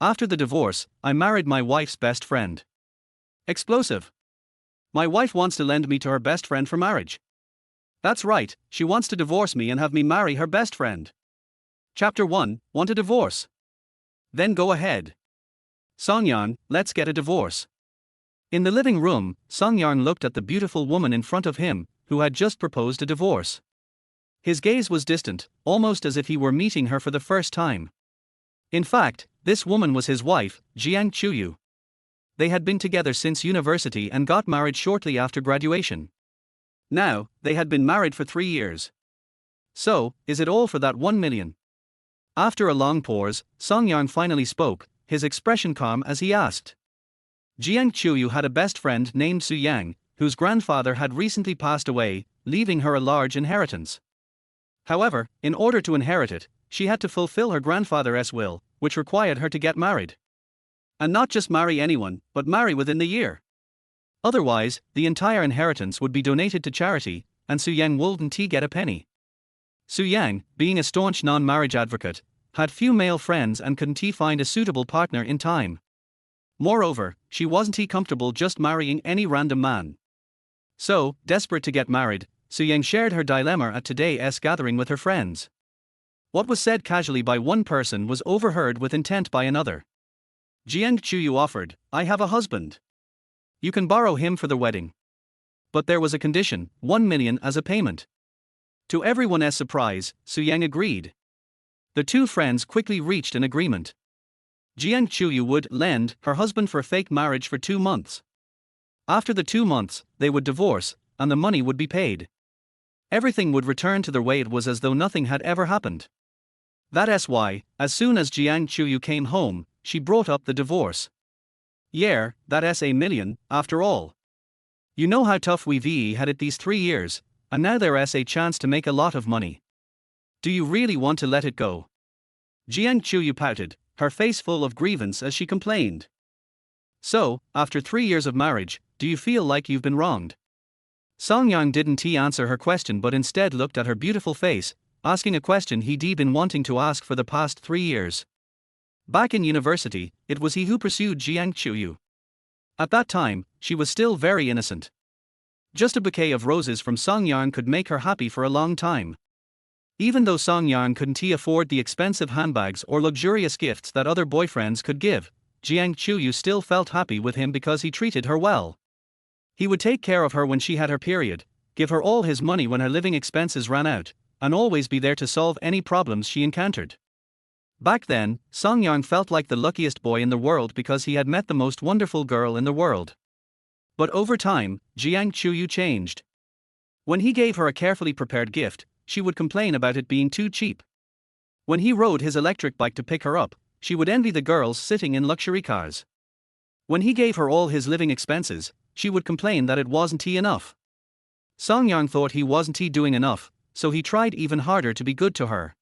After the divorce, I married my wife's best friend. Explosive. My wife wants to lend me to her best friend for marriage. That's right, she wants to divorce me and have me marry her best friend. Chapter 1, Want a divorce? Then go ahead. Songyang, let's get a divorce. In the living room, Songyang looked at the beautiful woman in front of him, who had just proposed a divorce. His gaze was distant, almost as if he were meeting her for the first time. In fact, this woman was his wife, Jiang Chuyu. They had been together since university and got married shortly after graduation. Now, they had been married for 3 years. So, is it all for that 1 million? After a long pause, Songyang finally spoke, his expression calm as he asked. Jiang Chuyu had a best friend named Su Yang, whose grandfather had recently passed away, leaving her a large inheritance. However, in order to inherit it, she had to fulfill her grandfather's will, which required her to get married. And not just marry anyone, but marry within the year. Otherwise, the entire inheritance would be donated to charity, and Su Yang wouldn't get a penny. Su Yang, being a staunch non-marriage advocate, had few male friends and couldn't find a suitable partner in time. Moreover, she wasn't comfortable just marrying any random man. So, desperate to get married, Su Yang shared her dilemma at today's gathering with her friends. What was said casually by one person was overheard with intent by another. Jiang Chuyu offered, I have a husband. You can borrow him for the wedding. But there was a condition, 1 million as a payment. To everyone's surprise, Su Yang agreed. The two friends quickly reached an agreement. Jiang Chuyu would lend her husband for a fake marriage for 2 months. After the 2 months, they would divorce, and the money would be paid. Everything would return to the way it was, as though nothing had ever happened. That's why, as soon as Jiang Chuyu came home, she brought up the divorce. Yeah, that's a million, after all. You know how tough we've had it these 3 years, and now there's a chance to make a lot of money. Do you really want to let it go? Jiang Chuyu pouted, her face full of grievance as she complained. So, after 3 years of marriage, do you feel like you've been wronged? Songyang didn't answer her question but instead looked at her beautiful face, asking a question he'd been wanting to ask for the past 3 years. Back in university, it was he who pursued Jiang Chuyu. At that time, she was still very innocent. Just a bouquet of roses from Songyang could make her happy for a long time. Even though Songyang couldn't afford the expensive handbags or luxurious gifts that other boyfriends could give, Jiang Chuyu still felt happy with him because he treated her well. He would take care of her when she had her period, give her all his money when her living expenses ran out, and always be there to solve any problems she encountered. Back then, Songyang felt like the luckiest boy in the world because he had met the most wonderful girl in the world. But over time, Jiang Chuyu changed. When he gave her a carefully prepared gift, she would complain about it being too cheap. When he rode his electric bike to pick her up, she would envy the girls sitting in luxury cars. When he gave her all his living expenses, she would complain that it wasn't enough. Songyang thought he wasn't doing enough, so he tried even harder to be good to her.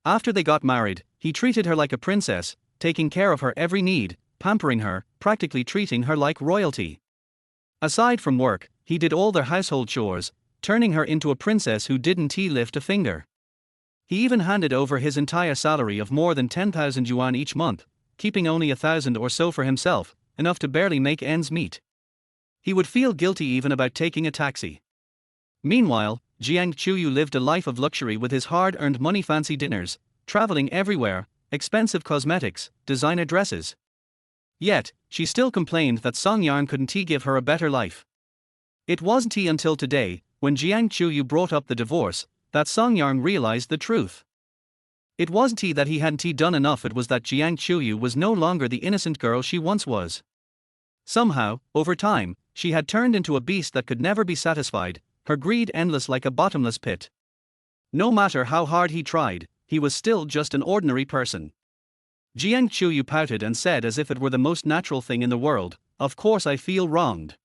After they got married, he treated her like a princess, taking care of her every need, pampering her, practically treating her like royalty. Aside from work, he did all their household chores, turning her into a princess who didn't lift a finger. He even handed over his entire salary of more than 10,000 yuan each month, keeping only 1,000 or so for himself, enough to barely make ends meet. He would feel guilty even about taking a taxi. Meanwhile, Jiang Chuyu lived a life of luxury with his hard-earned money, fancy dinners, traveling everywhere, expensive cosmetics, designer dresses. Yet, she still complained that Songyang couldn't give her a better life. It wasn't until today, when Jiang Chuyu brought up the divorce, that Songyang realized the truth. It wasn't that he hadn't done enough, it was that Jiang Chuyu was no longer the innocent girl she once was. Somehow, over time, she had turned into a beast that could never be satisfied, her greed endless like a bottomless pit. No matter how hard he tried, he was still just an ordinary person. Jiang Chuyu pouted and said as if it were the most natural thing in the world, "Of course I feel wronged.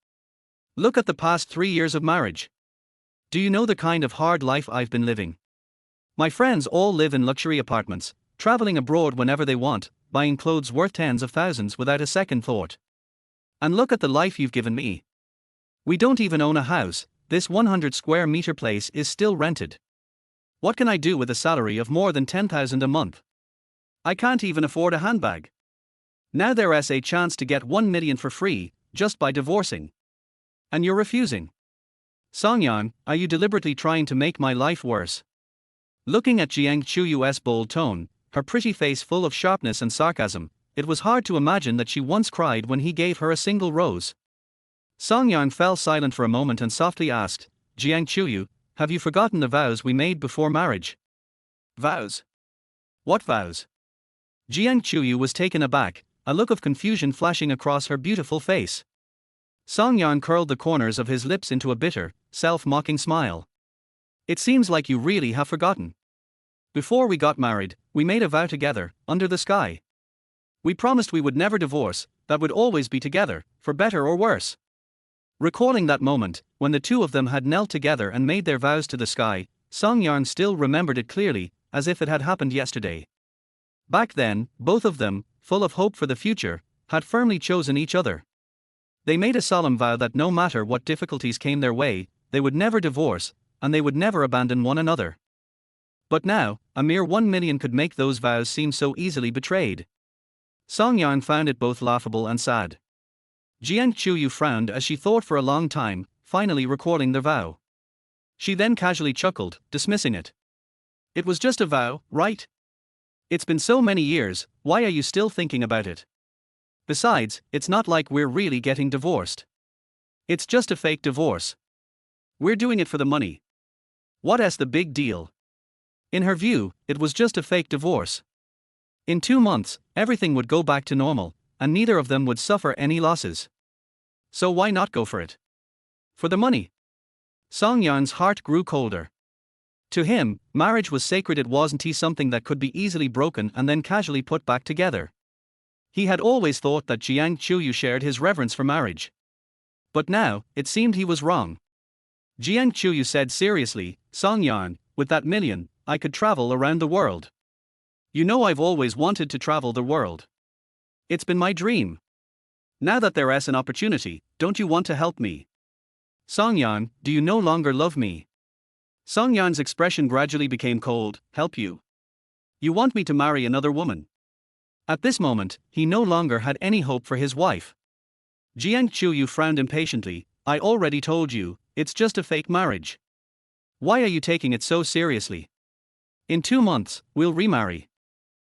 Look at the past 3 years of marriage. Do you know the kind of hard life I've been living? My friends all live in luxury apartments, traveling abroad whenever they want, buying clothes worth tens of thousands without a second thought. And look at the life you've given me. We don't even own a house, this 100 square meter place is still rented. What can I do with a salary of more than 10,000 a month? I can't even afford a handbag. Now there's a chance to get 1 million for free, just by divorcing. And you're refusing. Songyan, are you deliberately trying to make my life worse? Looking at Jiang Chuyu's bold tone, her pretty face full of sharpness and sarcasm, it was hard to imagine that she once cried when he gave her a single rose. Songyan fell silent for a moment and softly asked, Jiang Chuyu, have you forgotten the vows we made before marriage? Vows? What vows? Jiang Chuyu was taken aback, a look of confusion flashing across her beautiful face. Songyan curled the corners of his lips into a bitter, self-mocking smile. It seems like you really have forgotten. Before we got married, we made a vow together, under the sky. We promised we would never divorce, that would always be together, for better or worse. Recalling that moment, when the two of them had knelt together and made their vows to the sky, Songyan still remembered it clearly, as if it had happened yesterday. Back then, both of them, full of hope for the future, had firmly chosen each other. They made a solemn vow that no matter what difficulties came their way, they would never divorce, and they would never abandon one another. But now, a mere 1 million could make those vows seem so easily betrayed. Songyan found it both laughable and sad. Jiang Chuyu frowned as she thought for a long time, finally recalling the vow. She then casually chuckled, dismissing it. It was just a vow, right? It's been so many years, why are you still thinking about it? Besides, it's not like we're really getting divorced. It's just a fake divorce. We're doing it for the money. What's the big deal? In her view, it was just a fake divorce. In 2 months, everything would go back to normal, and neither of them would suffer any losses. So why not go for it? For the money. Songyan's heart grew colder. To him, marriage was sacred. It wasn't something that could be easily broken and then casually put back together. He had always thought that Jiang Chuyu shared his reverence for marriage. But now, it seemed he was wrong. Jiang Chuyu said seriously, Songyan, with that million, I could travel around the world. You know I've always wanted to travel the world. It's been my dream. Now that there's an opportunity, don't you want to help me? Songyan, do you no longer love me? Songyan's expression gradually became cold. Help you? You want me to marry another woman? At this moment, he no longer had any hope for his wife. Jiang Chuyu frowned impatiently. I already told you, it's just a fake marriage. Why are you taking it so seriously? In 2 months, we'll remarry.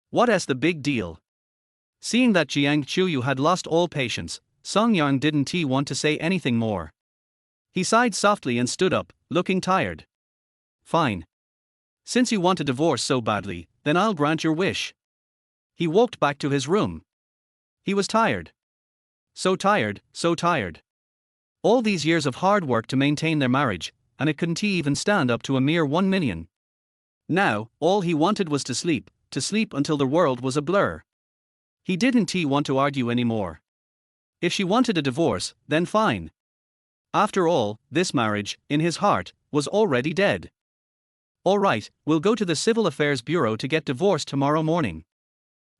What's the big deal? Seeing that Jiang Chuyu had lost all patience, Songyan didn't want to say anything more. He sighed softly and stood up, looking tired. Fine. Since you want a divorce so badly, then I'll grant your wish. He walked back to his room. He was tired. So tired, so tired. All these years of hard work to maintain their marriage, and it couldn't even stand up to a mere 1 million. Now, all he wanted was to sleep until the world was a blur. He didn't want to argue anymore. If she wanted a divorce, then fine. After all, this marriage, in his heart, was already dead. All right, we'll go to the Civil Affairs Bureau to get divorced tomorrow morning.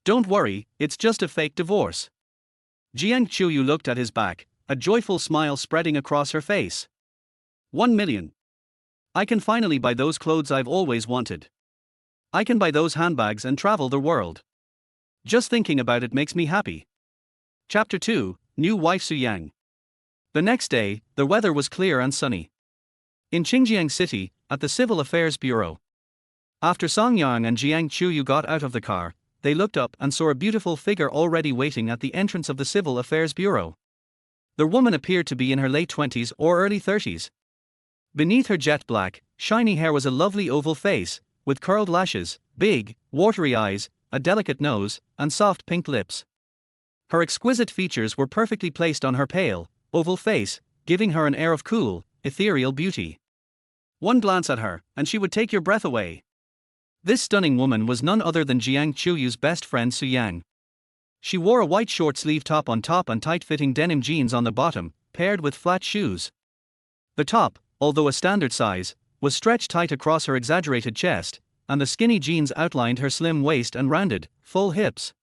Don't worry, it's just a fake divorce. Jiang Chuyu looked at his back, a joyful smile spreading across her face. 1 million. I can finally buy those clothes I've always wanted. I can buy those handbags and travel the world. Just thinking about it makes me happy. Chapter 2, New Wife Suyang. The next day, the weather was clear and sunny. In Qingjiang City, at the Civil Affairs Bureau. After Songyang and Jiang Chuyu got out of the car, they looked up and saw a beautiful figure already waiting at the entrance of the Civil Affairs Bureau. The woman appeared to be in her late 20s or early 30s. Beneath her jet black, shiny hair was a lovely oval face, with curled lashes, big, watery eyes, a delicate nose, and soft pink lips. Her exquisite features were perfectly placed on her pale, oval face, giving her an air of cool, ethereal beauty. One glance at her, and she would take your breath away. This stunning woman was none other than Jiang Chuyu's best friend Suyang. She wore a white short-sleeve top on top and tight-fitting denim jeans on the bottom, paired with flat shoes. The top, although a standard size, was stretched tight across her exaggerated chest, and the skinny jeans outlined her slim waist and rounded, full hips.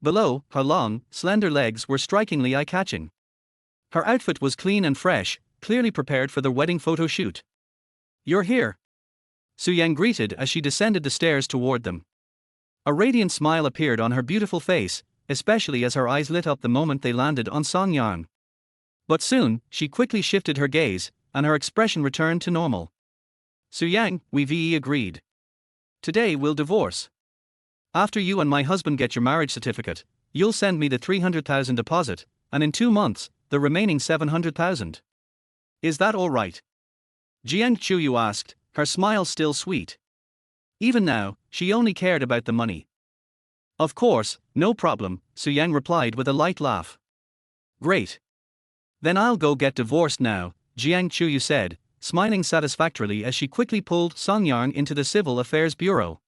Below, her long, slender legs were strikingly eye-catching. Her outfit was clean and fresh, clearly prepared for the wedding photo shoot. "You're here," Suyang greeted as she descended the stairs toward them. A radiant smile appeared on her beautiful face, especially as her eyes lit up the moment they landed on Song Yang. But soon, she quickly shifted her gaze, and her expression returned to normal. Su Yang, we agreed. Today we'll divorce. After you and my husband get your marriage certificate, you'll send me the 300,000 deposit, and in 2 months, the remaining 700,000. Is that all right? Jiang Chuyu asked, her smile still sweet. Even now, she only cared about the money. Of course, no problem, Su Yang replied with a light laugh. Great. Then I'll go get divorced now, Jiang Chuyu said, smiling satisfactorily as she quickly pulled Song Yang into the Civil Affairs Bureau.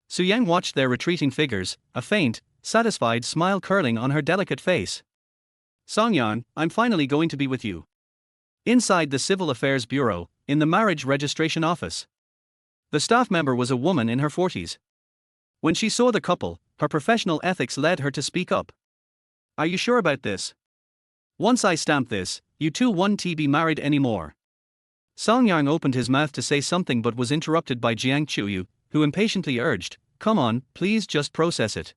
Su Yang watched their retreating figures, a faint, satisfied smile curling on her delicate face. Song Yang, I'm finally going to be with you. Inside the Civil Affairs Bureau, in the marriage registration office. The staff member was a woman in her 40s. When she saw the couple, her professional ethics led her to speak up. Are you sure about this? Once I stamp this, you two won't be married anymore. Song Yang opened his mouth to say something but was interrupted by Jiang Chuyu, who impatiently urged, come on, please just process it.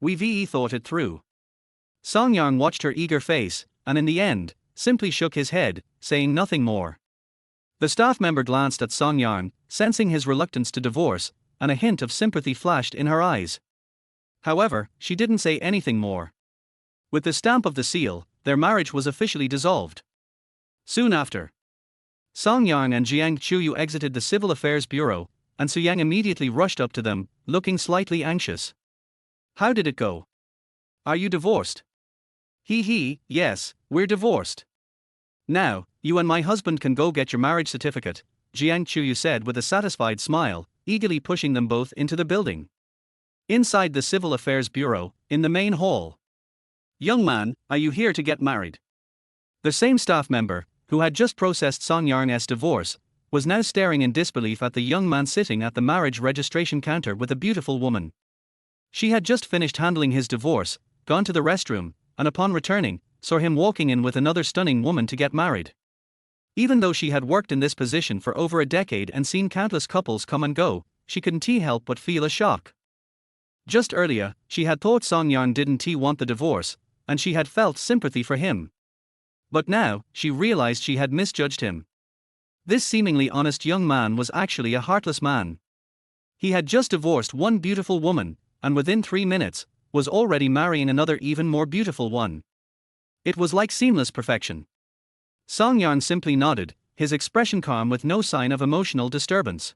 We thought it through. Song Yang watched her eager face, and in the end, simply shook his head, saying nothing more. The staff member glanced at Song Yang, sensing his reluctance to divorce, and a hint of sympathy flashed in her eyes. However, she didn't say anything more. With the stamp of the seal, their marriage was officially dissolved. Soon after, Song Yang and Jiang Chuyu exited the Civil Affairs Bureau, and Su Yang immediately rushed up to them, looking slightly anxious. How did it go? Are you divorced? Yes, we're divorced. Now, you and my husband can go get your marriage certificate, Jiang Chuyu said with a satisfied smile, eagerly pushing them both into the building. Inside the Civil Affairs Bureau, in the main hall. Young man, are you here to get married? The same staff member, who had just processed Song Yang's divorce, was now staring in disbelief at the young man sitting at the marriage registration counter with a beautiful woman. She had just finished handling his divorce, gone to the restroom, and upon returning, saw him walking in with another stunning woman to get married. Even though she had worked in this position for over a decade and seen countless couples come and go, she couldn't help but feel a shock. Just earlier, she had thought Song Yang didn't want the divorce, and she had felt sympathy for him. But now, she realized she had misjudged him. This seemingly honest young man was actually a heartless man. He had just divorced one beautiful woman, and within 3 minutes, was already marrying another even more beautiful one. It was like seamless perfection. Song Yang simply nodded, his expression calm with no sign of emotional disturbance.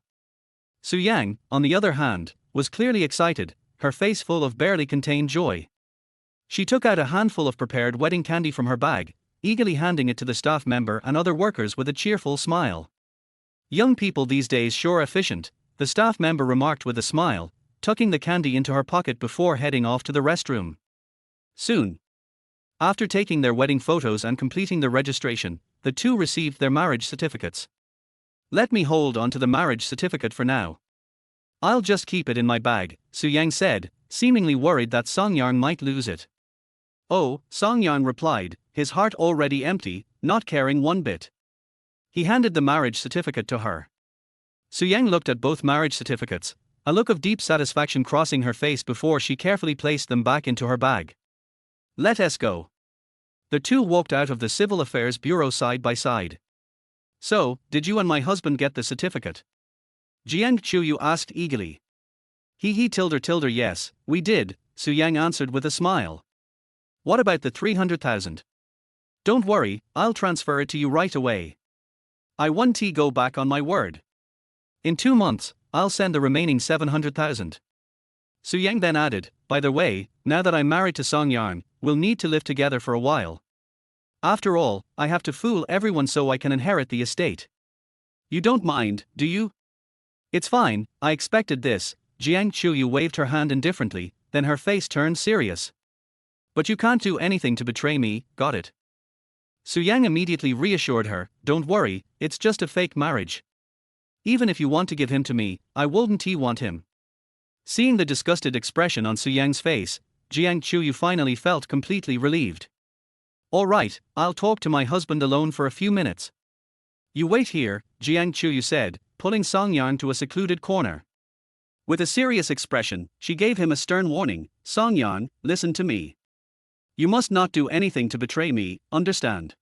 Su Yang, on the other hand, was clearly excited, her face full of barely contained joy. She took out a handful of prepared wedding candy from her bag, eagerly handing it to the staff member and other workers with a cheerful smile. Young people these days sure efficient, the staff member remarked with a smile, tucking the candy into her pocket before heading off to the restroom. Soon after taking their wedding photos and completing the registration, the two received their marriage certificates. Let me hold on to the marriage certificate for now. I'll just keep it in my bag, Su Yang said, seemingly worried that Song Yang might lose it. Oh, Song Yang replied, his heart already empty, not caring one bit. He handed the marriage certificate to her. Su Yang looked at both marriage certificates, a look of deep satisfaction crossing her face before she carefully placed them back into her bag. Let us go. The two walked out of the Civil Affairs Bureau side by side. So, did you and my husband get the certificate? Jiang Chuyu asked eagerly. Tilder yes, we did, Su Yang answered with a smile. What about the 300,000? Don't worry, I'll transfer it to you right away. I won't go back on my word. In 2 months, I'll send the remaining 700,000. Su Yang then added, by the way, now that I'm married to Song Yang, we'll need to live together for a while. After all, I have to fool everyone so I can inherit the estate. You don't mind, do you? It's fine, I expected this, Jiang Chuyu waved her hand indifferently, then her face turned serious. But you can't do anything to betray me, got it? Su Yang immediately reassured her, don't worry, it's just a fake marriage. Even if you want to give him to me, I wouldn't want him. Seeing the disgusted expression on Su Yang's face, Jiang Chuyu finally felt completely relieved. All right, I'll talk to my husband alone for a few minutes. You wait here, Jiang Chuyu said, pulling Song Yang to a secluded corner. With a serious expression, she gave him a stern warning. Song-yeon, listen to me. You must not do anything to betray me, understand?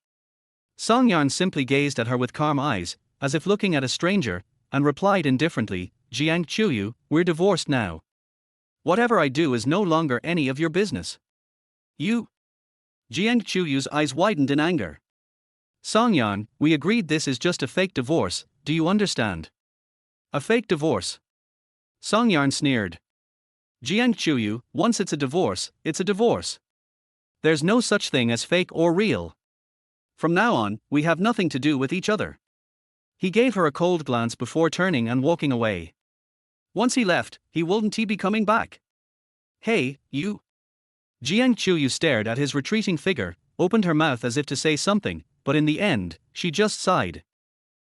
Song-yeon simply gazed at her with calm eyes, as if looking at a stranger, and replied indifferently, Jiang Chuyu, we're divorced now. Whatever I do is no longer any of your business. You? Jiang Chuyu's eyes widened in anger. Song-yeon, we agreed this is just a fake divorce, do you understand? A fake divorce? Song-yeon sneered. Jiang Chuyu, once it's a divorce, it's a divorce. There's no such thing as fake or real. From now on, we have nothing to do with each other. He gave her a cold glance before turning and walking away. Once he left, he wouldn't he be coming back? Hey, you. Jiang Chuyu stared at his retreating figure, opened her mouth as if to say something, but in the end, she just sighed.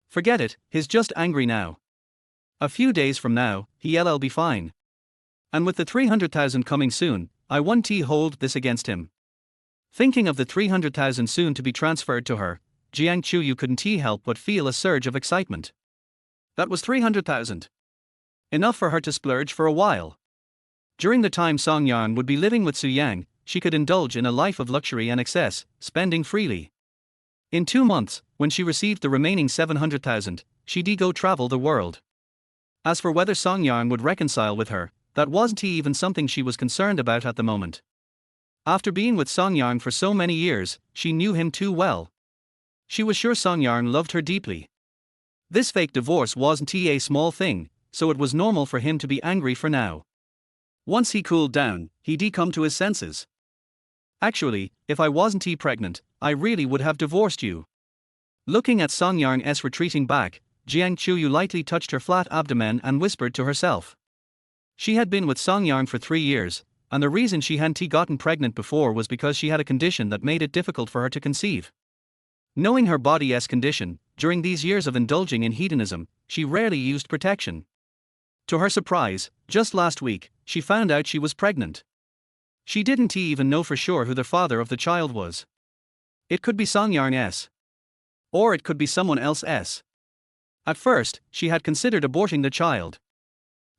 Forget it, he's just angry now. A few days from now, he'll be fine. And with the 300,000 coming soon, I won't hold this against him. Thinking of the 300,000 soon to be transferred to her, Jiang Chuyu couldn't help but feel a surge of excitement. That was 300,000. Enough for her to splurge for a while. During the time Song-yeon would be living with Soo-yang, she could indulge in a life of luxury and excess, spending freely. In 2 months, when she received the remaining 700,000, she'd go travel the world. As for whether Song-yeon would reconcile with her, that wasn't even something she was concerned about at the moment. After being with Song-yeon for so many years, she knew him too well. She was sure Song-yeon loved her deeply. This fake divorce wasn't a small thing, so it was normal for him to be angry for now. Once he cooled down, he'd come to his senses. Actually, if I wasn't pregnant, I really would have divorced you. Looking at Song-yeon's retreating back, Jiang Chuyu lightly touched her flat abdomen and whispered to herself. She had been with Song-yeon for 3 years, and the reason she hadn't gotten pregnant before was because she had a condition that made it difficult for her to conceive. Knowing her body's condition, during these years of indulging in hedonism, she rarely used protection. To her surprise, just last week, she found out she was pregnant. She didn't even know for sure who the father of the child was. It could be Song-yeon's. Or it could be someone else's. At first, she had considered aborting the child.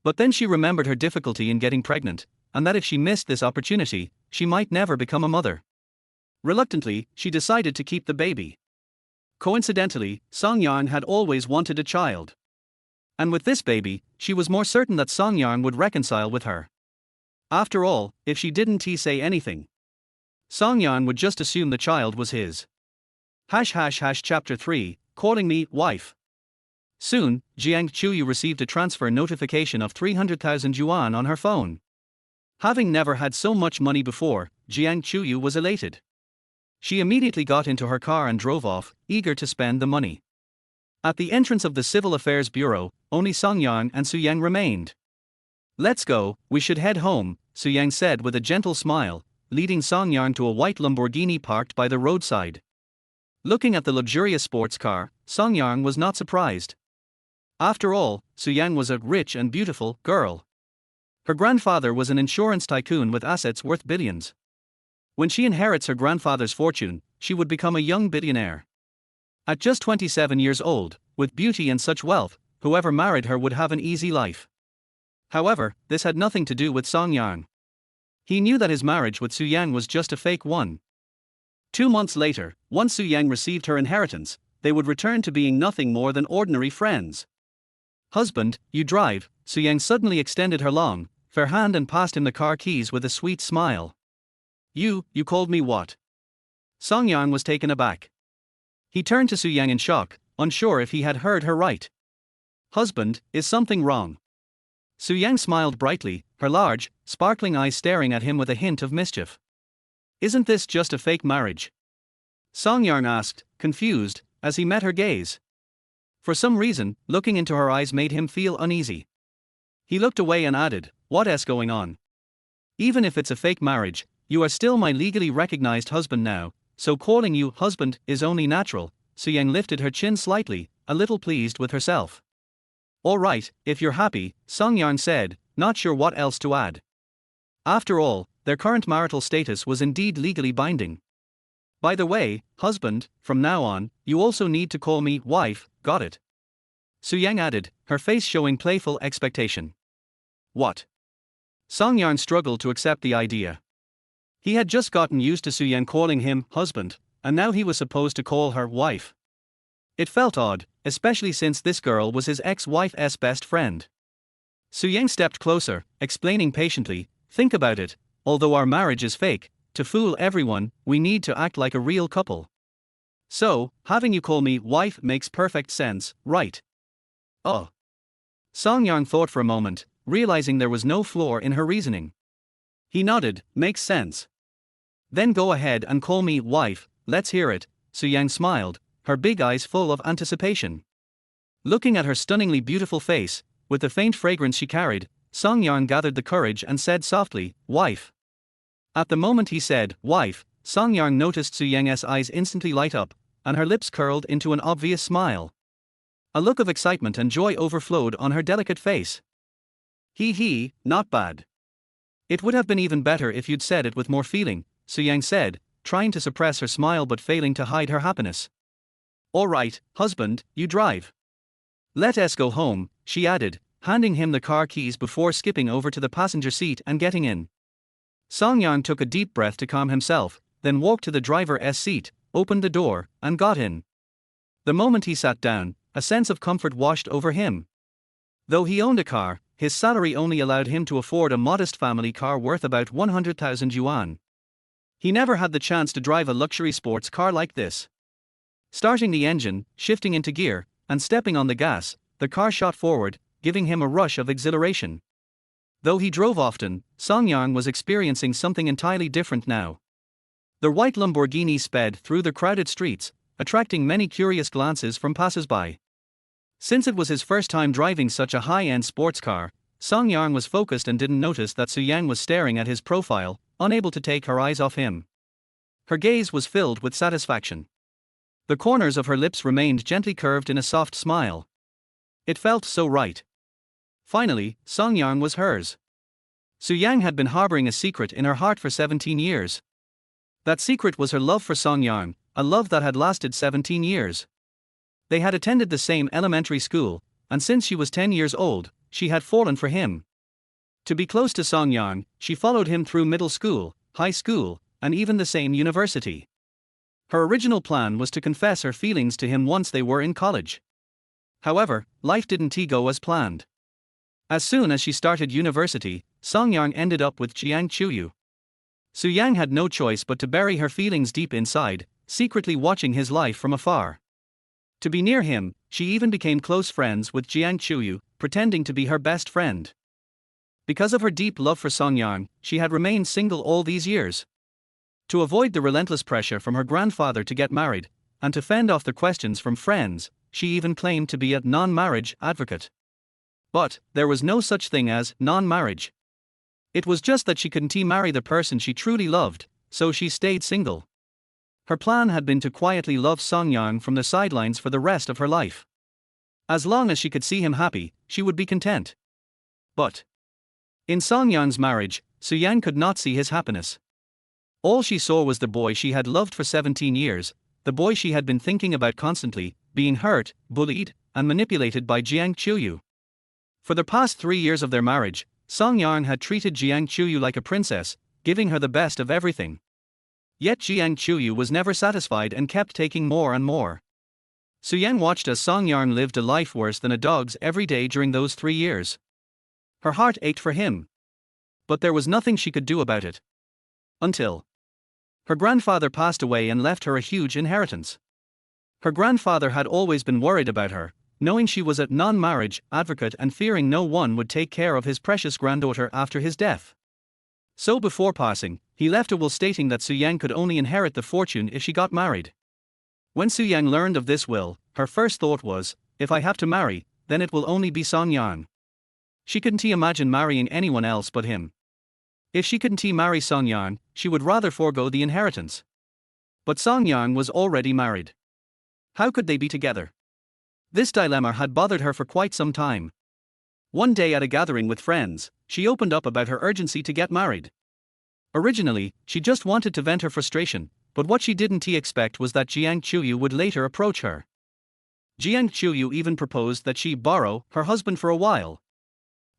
But then she remembered her difficulty in getting pregnant, and that if she missed this opportunity, she might never become a mother. Reluctantly, she decided to keep the baby. Coincidentally, Song-yeon had always wanted a child. And with this baby, she was more certain that Song-yeon would reconcile with her. After all, if she didn't say anything, Song-yeon would just assume the child was his. Chapter 3, Calling Me Wife. Soon, Jiang Chuyu received a transfer notification of 300,000 yuan on her phone. Having never had so much money before, Jiang Chuyu was elated. She immediately got into her car and drove off, eager to spend the money. At the entrance of the Civil Affairs Bureau, only Song-yeon and Soo-yang remained. Let's go, we should head home, Soo-yang said with a gentle smile, leading Song-yeon to a white Lamborghini parked by the roadside. Looking at the luxurious sports car, Song-yeon was not surprised. After all, Soo-yang was a rich and beautiful girl. Her grandfather was an insurance tycoon with assets worth billions. When she inherits her grandfather's fortune, she would become a young billionaire. At just 27 years old, with beauty and such wealth, whoever married her would have an easy life. However, this had nothing to do with Song-yeon. He knew that his marriage with Soo-yang was just a fake one. 2 months later, once Soo-yang received her inheritance, they would return to being nothing more than ordinary friends. Husband, you drive, Soo-yang suddenly extended her long, fair hand and passed him the car keys with a sweet smile. You called me what? Song-yeon was taken aback. He turned to Soo-yang in shock, unsure if he had heard her right. Husband, is something wrong? Soo-yang smiled brightly, her large, sparkling eyes staring at him with a hint of mischief. Isn't this just a fake marriage? Song-yeon asked, confused, as he met her gaze. For some reason, looking into her eyes made him feel uneasy. He looked away and added, what's going on? Even if it's a fake marriage, you are still my legally recognized husband now, so calling you husband is only natural. Soo-yang lifted her chin slightly, a little pleased with herself. All right, if you're happy, Song-yeon said, not sure what else to add. After all, their current marital status was indeed legally binding. By the way, husband, from now on, you also need to call me wife, got it? Soo-yang added, her face showing playful expectation. What? Song Yarn struggled to accept the idea. He had just gotten used to Su-Yang calling him husband, and now he was supposed to call her wife. It felt odd, especially since this girl was his ex-wife's best friend. Su-Yang stepped closer, explaining patiently, "Think about it, although our marriage is fake, to fool everyone, we need to act like a real couple. So, having you call me wife makes perfect sense, right?" Oh. Song Yarn thought for a moment, realizing there was no flaw in her reasoning. He nodded, "Makes sense. Then go ahead and call me wife, let's hear it." Su-Yang smiled, her big eyes full of anticipation. Looking at her stunningly beautiful face, with the faint fragrance she carried, Song Yarn gathered the courage and said softly, "Wife." At the moment he said, "wife," Song Yarn noticed Su-Yang's eyes instantly light up, and her lips curled into an obvious smile. A look of excitement and joy overflowed on her delicate face. He, not bad. It would have been even better if you'd said it with more feeling," Su-Yang said, trying to suppress her smile but failing to hide her happiness. "All right, husband, you drive. Let us go home," she added, handing him the car keys before skipping over to the passenger seat and getting in. Song Yarn took a deep breath to calm himself, then walked to the driver's seat, opened the door, and got in. The moment he sat down, a sense of comfort washed over him. Though he owned a car, his salary only allowed him to afford a modest family car worth about 100,000 yuan. He never had the chance to drive a luxury sports car like this. Starting the engine, shifting into gear, and stepping on the gas, the car shot forward, giving him a rush of exhilaration. Though he drove often, Song Yarn was experiencing something entirely different now. The white Lamborghini sped through the crowded streets, attracting many curious glances from passers-by. Since it was his first time driving such a high-end sports car, Song Yarn was focused and didn't notice that Su-Yang was staring at his profile, unable to take her eyes off him. Her gaze was filled with satisfaction. The corners of her lips remained gently curved in a soft smile. It felt so right. Finally, Song Yarn was hers. Su-Yang had been harboring a secret in her heart for 17 years. That secret was her love for Song Yarn, a love that had lasted 17 years. They had attended the same elementary school, and since she was 10 years old, she had fallen for him. To be close to Song Yarn, she followed him through middle school, high school, and even the same university. Her original plan was to confess her feelings to him once they were in college. However, life didn't go as planned. As soon as she started university, Song Yarn ended up with Jiang Chuyu. Su-Yang had no choice but to bury her feelings deep inside, secretly watching his life from afar. To be near him, she even became close friends with Jiang Chuyu, pretending to be her best friend. Because of her deep love for Song Yarn, she had remained single all these years. To avoid the relentless pressure from her grandfather to get married, and to fend off the questions from friends, she even claimed to be a non-marriage advocate. But there was no such thing as non-marriage. It was just that she couldn't marry the person she truly loved, so she stayed single. Her plan had been to quietly love Song Yarn from the sidelines for the rest of her life. As long as she could see him happy, she would be content. But in Song Yarn's marriage, Su-Yang could not see his happiness. All she saw was the boy she had loved for 17 years, the boy she had been thinking about constantly, being hurt, bullied, and manipulated by Jiang Chuyu. For the past 3 years of their marriage, Song Yarn had treated Jiang Chuyu like a princess, giving her the best of everything. Yet Jiang Chuyu was never satisfied and kept taking more and more. Su-Yang watched as Song Yarn lived a life worse than a dog's every day during those 3 years. Her heart ached for him. But there was nothing she could do about it. Until her grandfather passed away and left her a huge inheritance. Her grandfather had always been worried about her, knowing she was a non-marriage advocate and fearing no one would take care of his precious granddaughter after his death. So before passing, he left a will stating that Su-Yang could only inherit the fortune if she got married. When Su-Yang learned of this will, her first thought was, if I have to marry, then it will only be Song Yarn. She couldn't imagine marrying anyone else but him. If she couldn't marry Song Yarn, she would rather forego the inheritance. But Song Yarn was already married. How could they be together? This dilemma had bothered her for quite some time. One day at a gathering with friends, she opened up about her urgency to get married. Originally, she just wanted to vent her frustration, but what she didn't expect was that Jiang Chuyu would later approach her. Jiang Chuyu even proposed that she borrow her husband for a while.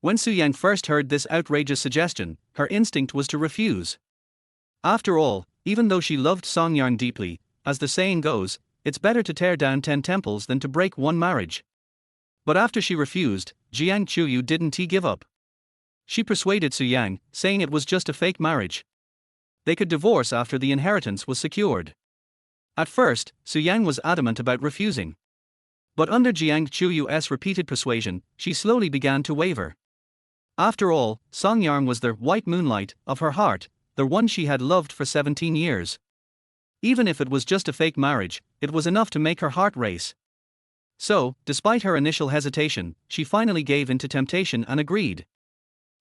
When Su Yang first heard this outrageous suggestion, her instinct was to refuse. After all, even though she loved Song Yang deeply, as the saying goes, it's better to tear down 10 temples than to break one marriage. But after she refused, Jiang Chuyu didn't give up. She persuaded Su Yang, saying it was just a fake marriage. They could divorce after the inheritance was secured. At first, Su Yang was adamant about refusing. But under Jiang Chuyu's repeated persuasion, she slowly began to waver. After all, Song Yang was the white moonlight of her heart, the one she had loved for 17 years. Even if it was just a fake marriage, it was enough to make her heart race. So, despite her initial hesitation, she finally gave in to temptation and agreed.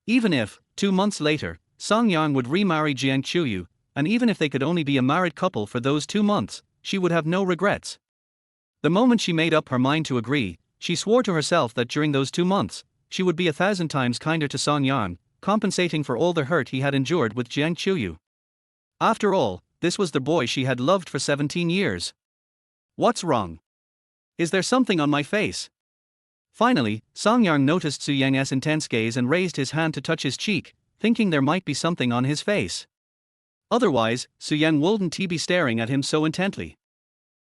Even if, 2 months later, Song Yang would remarry Jiang Chuyu, and even if they could only be a married couple for those 2 months, she would have no regrets. The moment she made up her mind to agree, she swore to herself that during those 2 months, she would be 1,000 times kinder to Song Yang, compensating for all the hurt he had endured with Jiang Chuyu. After all, this was the boy she had loved for 17 years. What's wrong? Is there something on my face? Finally, Song Yang noticed Su Yang's intense gaze and raised his hand to touch his cheek, thinking there might be something on his face. Otherwise, Su Yang wouldn't be staring at him so intently.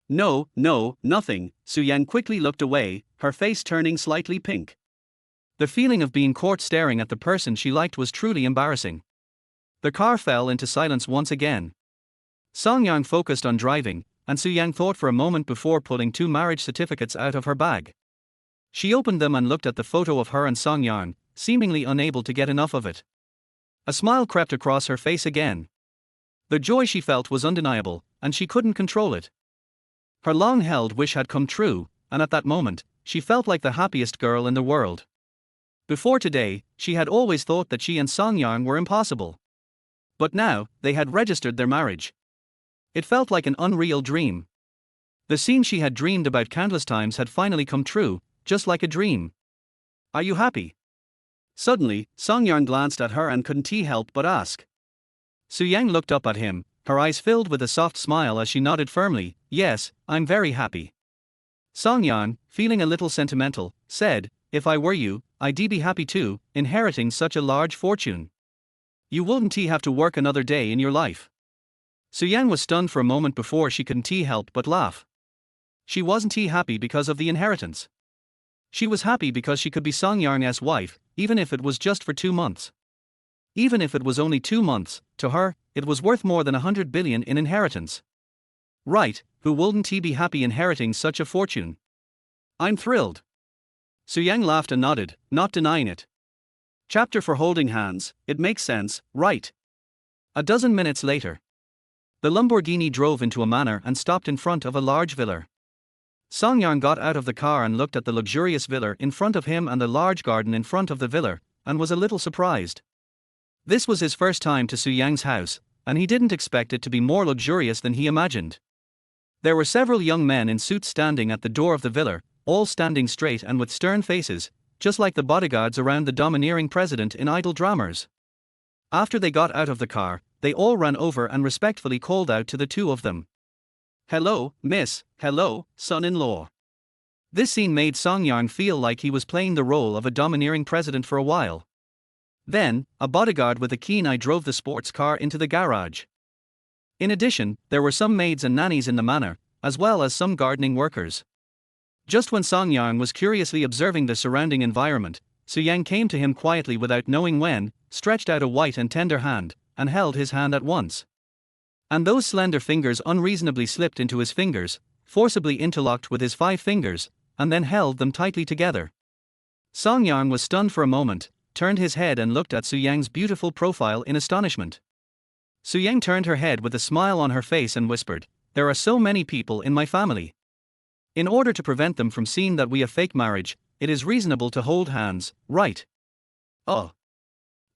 No, nothing. Su Yang quickly looked away, her face turning slightly pink. The feeling of being caught staring at the person she liked was truly embarrassing. The car fell into silence once again. Song Yang focused on driving, and Su Yang thought for a moment before pulling 2 marriage certificates out of her bag. She opened them and looked at the photo of her and Song Yang, seemingly unable to get enough of it. A smile crept across her face again. The joy she felt was undeniable, and she couldn't control it. Her long-held wish had come true, and at that moment, she felt like the happiest girl in the world. Before today, she had always thought that she and Song Yang were impossible. But now, they had registered their marriage. It felt like an unreal dream. The scene she had dreamed about countless times had finally come true, just like a dream. Are you happy? Suddenly, Song Yang glanced at her and couldn't help but ask. Su Yang looked up at him, her eyes filled with a soft smile as she nodded firmly, yes, I'm very happy. Song Yang, feeling a little sentimental, said, if I were you, I'd be happy too, inheriting such a large fortune. You wouldn't have to work another day in your life. Su Yang was stunned for a moment before she couldn't help but laugh. She wasn't happy because of the inheritance. She was happy because she could be Song Yang's wife, even if it was just for 2 months. Even if it was only 2 months, to her, it was worth more than 100 billion in inheritance. Right, who wouldn't be happy inheriting such a fortune? I'm thrilled. Su Yang laughed and nodded, not denying it. Chapter for holding hands, it makes sense, right? A dozen minutes later, the Lamborghini drove into a manor and stopped in front of a large villa. Song Yang got out of the car and looked at the luxurious villa in front of him and the large garden in front of the villa, and was a little surprised. This was his first time to Su Yang's house, and he didn't expect it to be more luxurious than he imagined. There were several young men in suits standing at the door of the villa, all standing straight and with stern faces, just like the bodyguards around the domineering president in idle dramas. After they got out of the car, they all ran over and respectfully called out to the 2 of them. Hello, miss, hello, son-in-law. This scene made Song Yang feel like he was playing the role of a domineering president for a while. Then, a bodyguard with a keen eye drove the sports car into the garage. In addition, there were some maids and nannies in the manor, as well as some gardening workers. Just when Song Yang was curiously observing the surrounding environment, Su Yang came to him quietly without knowing when, stretched out a white and tender hand, and held his hand at once. And those slender fingers unreasonably slipped into his fingers, forcibly interlocked with his 5 fingers, and then held them tightly together. Song Yang was stunned for a moment, turned his head and looked at Su Yang's beautiful profile in astonishment. Su Yang turned her head with a smile on her face and whispered, there are so many people in my family. In order to prevent them from seeing that we have fake marriage, it is reasonable to hold hands, right? Oh.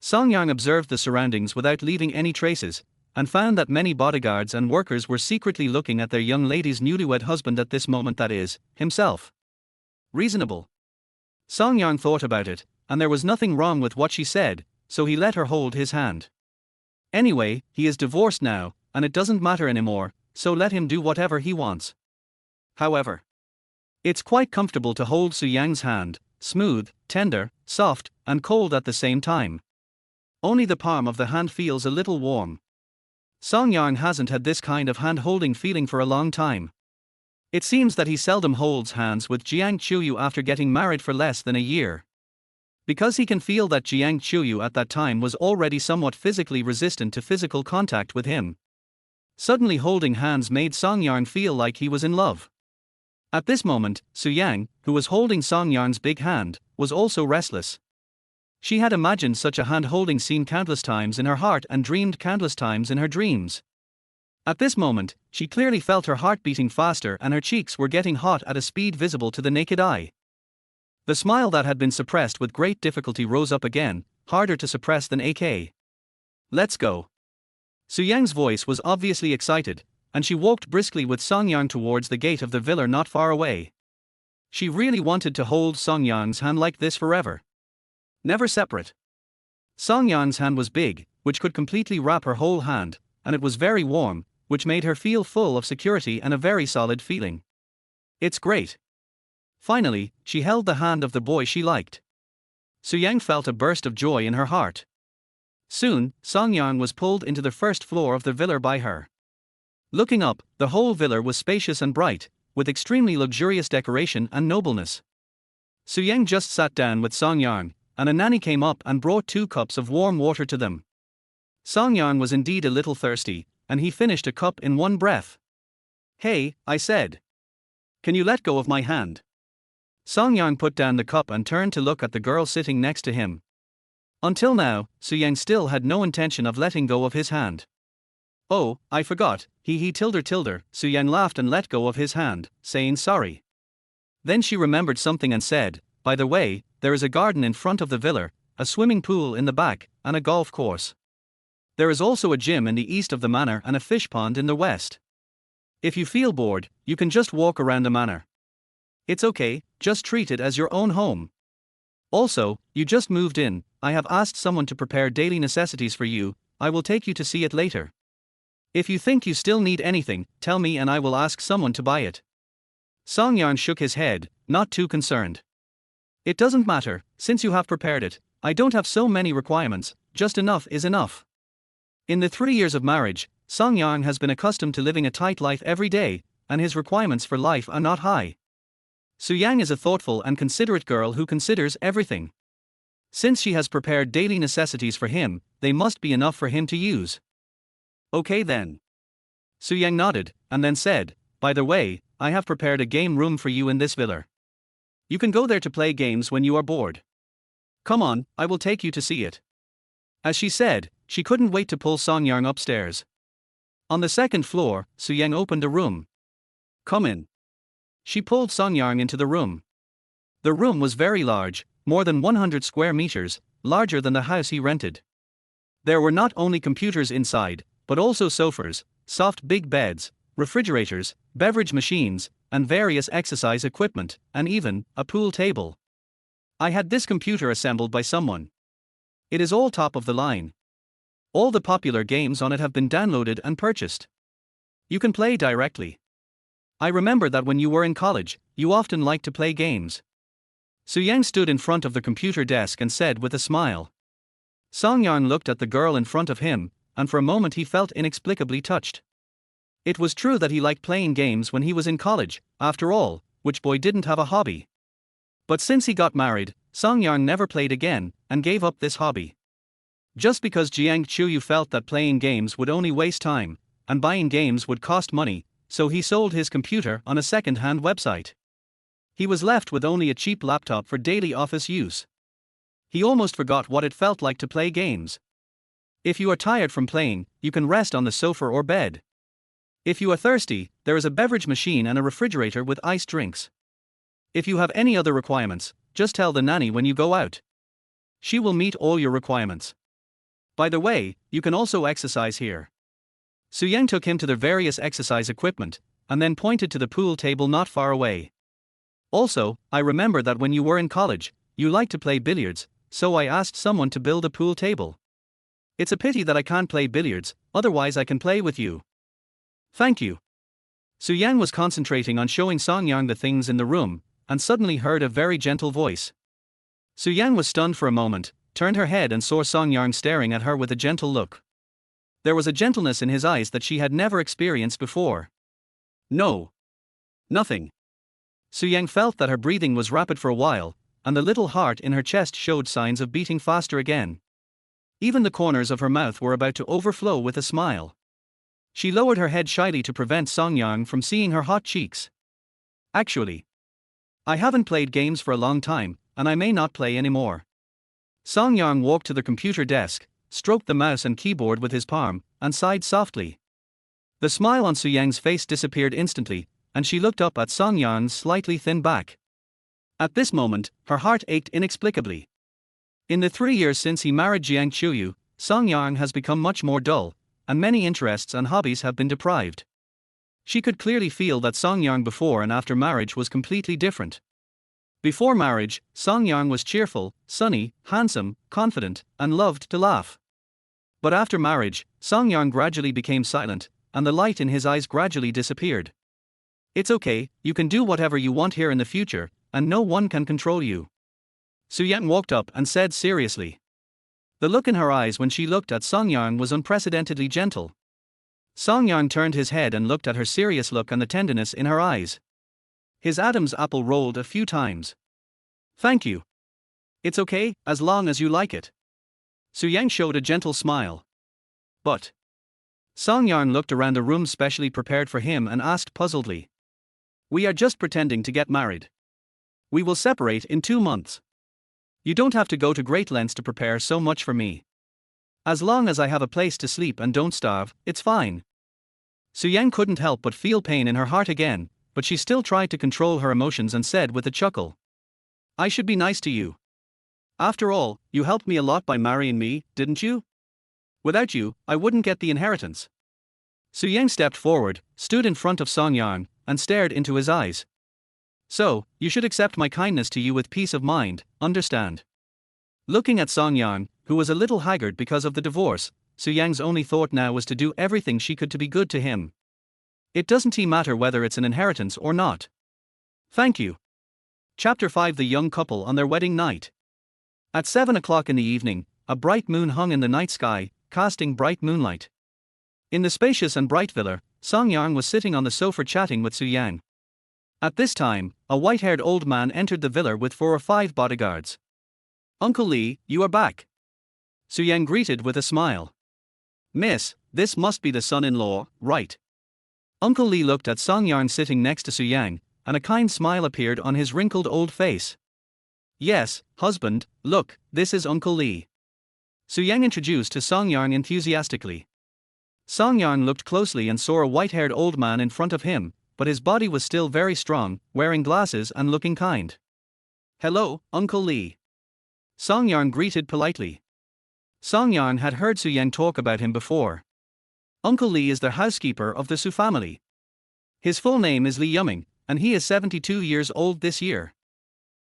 Song Yang observed the surroundings without leaving any traces, and found that many bodyguards and workers were secretly looking at their young lady's newlywed husband at this moment, that is, himself. Reasonable. Song Yang thought about it, and there was nothing wrong with what she said, so he let her hold his hand. Anyway, he is divorced now, and it doesn't matter anymore, so let him do whatever he wants. However, it's quite comfortable to hold Su Yang's hand, smooth, tender, soft, and cold at the same time. Only the palm of the hand feels a little warm. Song Yang hasn't had this kind of hand-holding feeling for a long time. It seems that he seldom holds hands with Jiang Chuyu after getting married for less than a year. Because he can feel that Jiang Chuyu at that time was already somewhat physically resistant to physical contact with him. Suddenly holding hands made Song Yang feel like he was in love. At this moment, Su Yang, who was holding Song Yang's big hand, was also restless. She had imagined such a hand-holding scene countless times in her heart and dreamed countless times in her dreams. At this moment, she clearly felt her heart beating faster and her cheeks were getting hot at a speed visible to the naked eye. The smile that had been suppressed with great difficulty rose up again, harder to suppress than AK. Let's go. Su Yang's voice was obviously excited, and she walked briskly with Song Yang towards the gate of the villa not far away. She really wanted to hold Song Yang's hand like this forever. Never separate. Song Yang's hand was big, which could completely wrap her whole hand, and it was very warm, which made her feel full of security and a very solid feeling. It's great. Finally, she held the hand of the boy she liked. Su Yang felt a burst of joy in her heart. Soon, Song Yang was pulled into the first floor of the villa by her. Looking up, the whole villa was spacious and bright, with extremely luxurious decoration and nobleness. Su Yang just sat down with Song Yang, and a nanny came up and brought 2 cups of warm water to them. Song Yang was indeed a little thirsty, and he finished a cup in one breath. Hey, I said. Can you let go of my hand? Song Yang put down the cup and turned to look at the girl sitting next to him. Until now, Su Yang still had no intention of letting go of his hand. Oh, I forgot, tilder. Su Yang laughed and let go of his hand, saying sorry. Then she remembered something and said, by the way, there is a garden in front of the villa, a swimming pool in the back, and a golf course. There is also a gym in the east of the manor and a fish pond in the west. If you feel bored, you can just walk around the manor. It's okay, just treat it as your own home. Also, you just moved in, I have asked someone to prepare daily necessities for you, I will take you to see it later. If you think you still need anything, tell me and I will ask someone to buy it. Song Yang shook his head, not too concerned. It doesn't matter, since you have prepared it, I don't have so many requirements, just enough is enough. In the 3 years of marriage, Song Yang has been accustomed to living a tight life every day, and his requirements for life are not high. Su Yang is a thoughtful and considerate girl who considers everything. Since she has prepared daily necessities for him, they must be enough for him to use. Okay then. Su Yang nodded, and then said, by the way, I have prepared a game room for you in this villa. You can go there to play games when you are bored. Come on, I will take you to see it. As she said, she couldn't wait to pull Song Yang upstairs. On the 2nd floor, Su Yang opened a room. Come in. She pulled Song Yang into the room. The room was very large, more than 100 square meters, larger than the house he rented. There were not only computers inside, but also sofas, soft big beds, refrigerators, beverage machines, and various exercise equipment, and even a pool table. I had this computer assembled by someone. It is all top of the line. All the popular games on it have been downloaded and purchased. You can play directly. I remember that when you were in college, you often liked to play games. Su Yang stood in front of the computer desk and said with a smile. Song Yang looked at the girl in front of him, and for a moment he felt inexplicably touched. It was true that he liked playing games when he was in college, after all, which boy didn't have a hobby? But since he got married, Song Yang never played again, and gave up this hobby. Just because Jiang Chuyu felt that playing games would only waste time, and buying games would cost money, so he sold his computer on a second-hand website. He was left with only a cheap laptop for daily office use. He almost forgot what it felt like to play games. If you are tired from playing, you can rest on the sofa or bed. If you are thirsty, there is a beverage machine and a refrigerator with iced drinks. If you have any other requirements, just tell the nanny when you go out. She will meet all your requirements. By the way, you can also exercise here. Su Yang took him to the various exercise equipment, and then pointed to the pool table not far away. Also, I remember that when you were in college, you liked to play billiards, so I asked someone to build a pool table. It's a pity that I can't play billiards, otherwise I can play with you. Thank you. Su Yang was concentrating on showing Song Yang the things in the room, and suddenly heard a very gentle voice. Su Yang was stunned for a moment, turned her head and saw Song Yang staring at her with a gentle look. There was a gentleness in his eyes that she had never experienced before. No. Nothing. Su Yang felt that her breathing was rapid for a while, and the little heart in her chest showed signs of beating faster again. Even the corners of her mouth were about to overflow with a smile. She lowered her head shyly to prevent Song Yang from seeing her hot cheeks. Actually, I haven't played games for a long time, and I may not play anymore. Song Yang walked to the computer desk, stroked the mouse and keyboard with his palm, and sighed softly. The smile on Su Yang's face disappeared instantly, and she looked up at Song Yang's slightly thin back. At this moment, her heart ached inexplicably. In the 3 years since he married Jiang Chuyu, Song Yang has become much more dull, and many interests and hobbies have been deprived. She could clearly feel that Song Yang before and after marriage was completely different. Before marriage, Song Yang was cheerful, sunny, handsome, confident, and loved to laugh. But after marriage, Song Yang gradually became silent, and the light in his eyes gradually disappeared. It's okay, you can do whatever you want here in the future, and no one can control you. Su Yang walked up and said seriously. The look in her eyes when she looked at Song Yang was unprecedentedly gentle. Song Yang turned his head and looked at her serious look and the tenderness in her eyes. His Adam's apple rolled a few times. Thank you. It's okay, as long as you like it. Su Yang showed a gentle smile. But Song Yang looked around the room specially prepared for him and asked puzzledly. We are just pretending to get married. We will separate in 2 months. You don't have to go to great lengths to prepare so much for me. As long as I have a place to sleep and don't starve, it's fine. Su Yang couldn't help but feel pain in her heart again, but she still tried to control her emotions and said with a chuckle. I should be nice to you. After all, you helped me a lot by marrying me, didn't you? Without you, I wouldn't get the inheritance. Su Yang stepped forward, stood in front of Song Yang, and stared into his eyes. So, you should accept my kindness to you with peace of mind, understand? Looking at Song Yang, who was a little haggard because of the divorce, Su Yang's only thought now was to do everything she could to be good to him. It doesn't matter whether it's an inheritance or not. Thank you. Chapter 5. The young couple on their wedding night. At 7 o'clock in the evening, a bright moon hung in the night sky, casting bright moonlight. In the spacious and bright villa, Song Yang was sitting on the sofa chatting with Su Yang. At this time, a white-haired old man entered the villa with 4 or 5 bodyguards. Uncle Lee, you are back. Su Yang greeted with a smile. Miss, this must be the son-in-law, right? Uncle Lee looked at Song Yang sitting next to Su Yang, and a kind smile appeared on his wrinkled old face. Yes, husband, look, this is Uncle Lee. Su Yang introduced to Song Yang enthusiastically. Song Yang looked closely and saw a white-haired old man in front of him, but his body was still very strong, wearing glasses and looking kind. Hello, Uncle Lee. Song Yang greeted politely. Song Yang had heard Su Yang talk about him before. Uncle Lee is the housekeeper of the Su family. His full name is Lee Yuming, and he is 72 years old this year.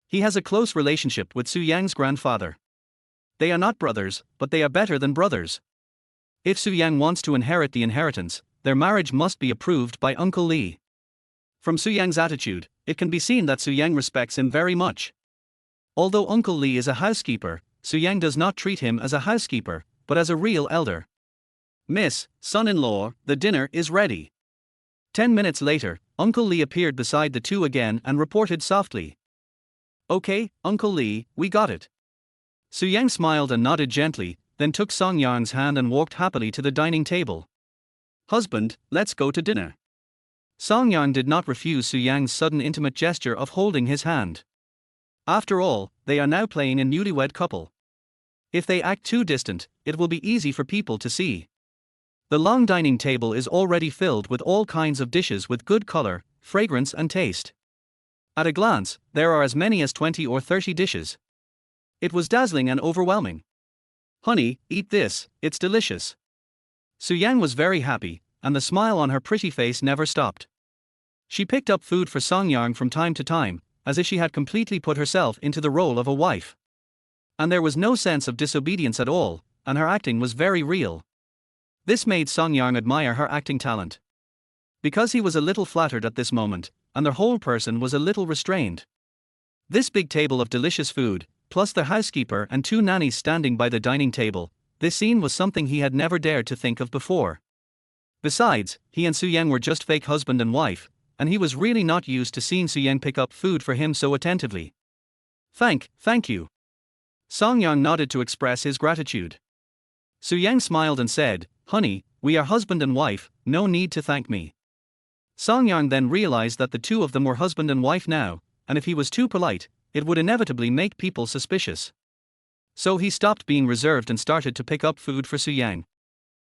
He has a close relationship with Su Yang's grandfather. They are not brothers, but they are better than brothers. If Su Yang wants to inherit the inheritance, their marriage must be approved by Uncle Lee. From Su Yang's attitude, it can be seen that Su Yang respects him very much. Although Uncle Lee is a housekeeper, Su Yang does not treat him as a housekeeper, but as a real elder. Miss, son-in-law, the dinner is ready. 10 minutes later, Uncle Lee appeared beside the two again and reported softly. Okay, Uncle Lee, we got it. Su Yang smiled and nodded gently, then took Song Yang's hand and walked happily to the dining table. Husband, let's go to dinner. Song Yang did not refuse Su Yang's sudden intimate gesture of holding his hand. After all, they are now playing a newlywed couple. If they act too distant, it will be easy for people to see. The long dining table is already filled with all kinds of dishes with good color, fragrance and taste. At a glance, there are as many as 20 or 30 dishes. It was dazzling and overwhelming. Honey, eat this, it's delicious. Su Yang was very happy, and the smile on her pretty face never stopped. She picked up food for Song Yang from time to time, as if she had completely put herself into the role of a wife. And there was no sense of disobedience at all, and her acting was very real. This made Song Yang admire her acting talent. Because he was a little flattered at this moment, and their whole person was a little restrained. This big table of delicious food, plus the housekeeper and 2 nannies standing by the dining table. This scene was something he had never dared to think of before. Besides, he and Soo-young were just fake husband and wife, and he was really not used to seeing Soo-young pick up food for him so attentively. Thank you. Song-young nodded to express his gratitude. Soo-young smiled and said, "Honey, we are husband and wife, no need to thank me." Song-young then realized that the two of them were husband and wife now, and if he was too polite, it would inevitably make people suspicious. So he stopped being reserved and started to pick up food for Soo-young.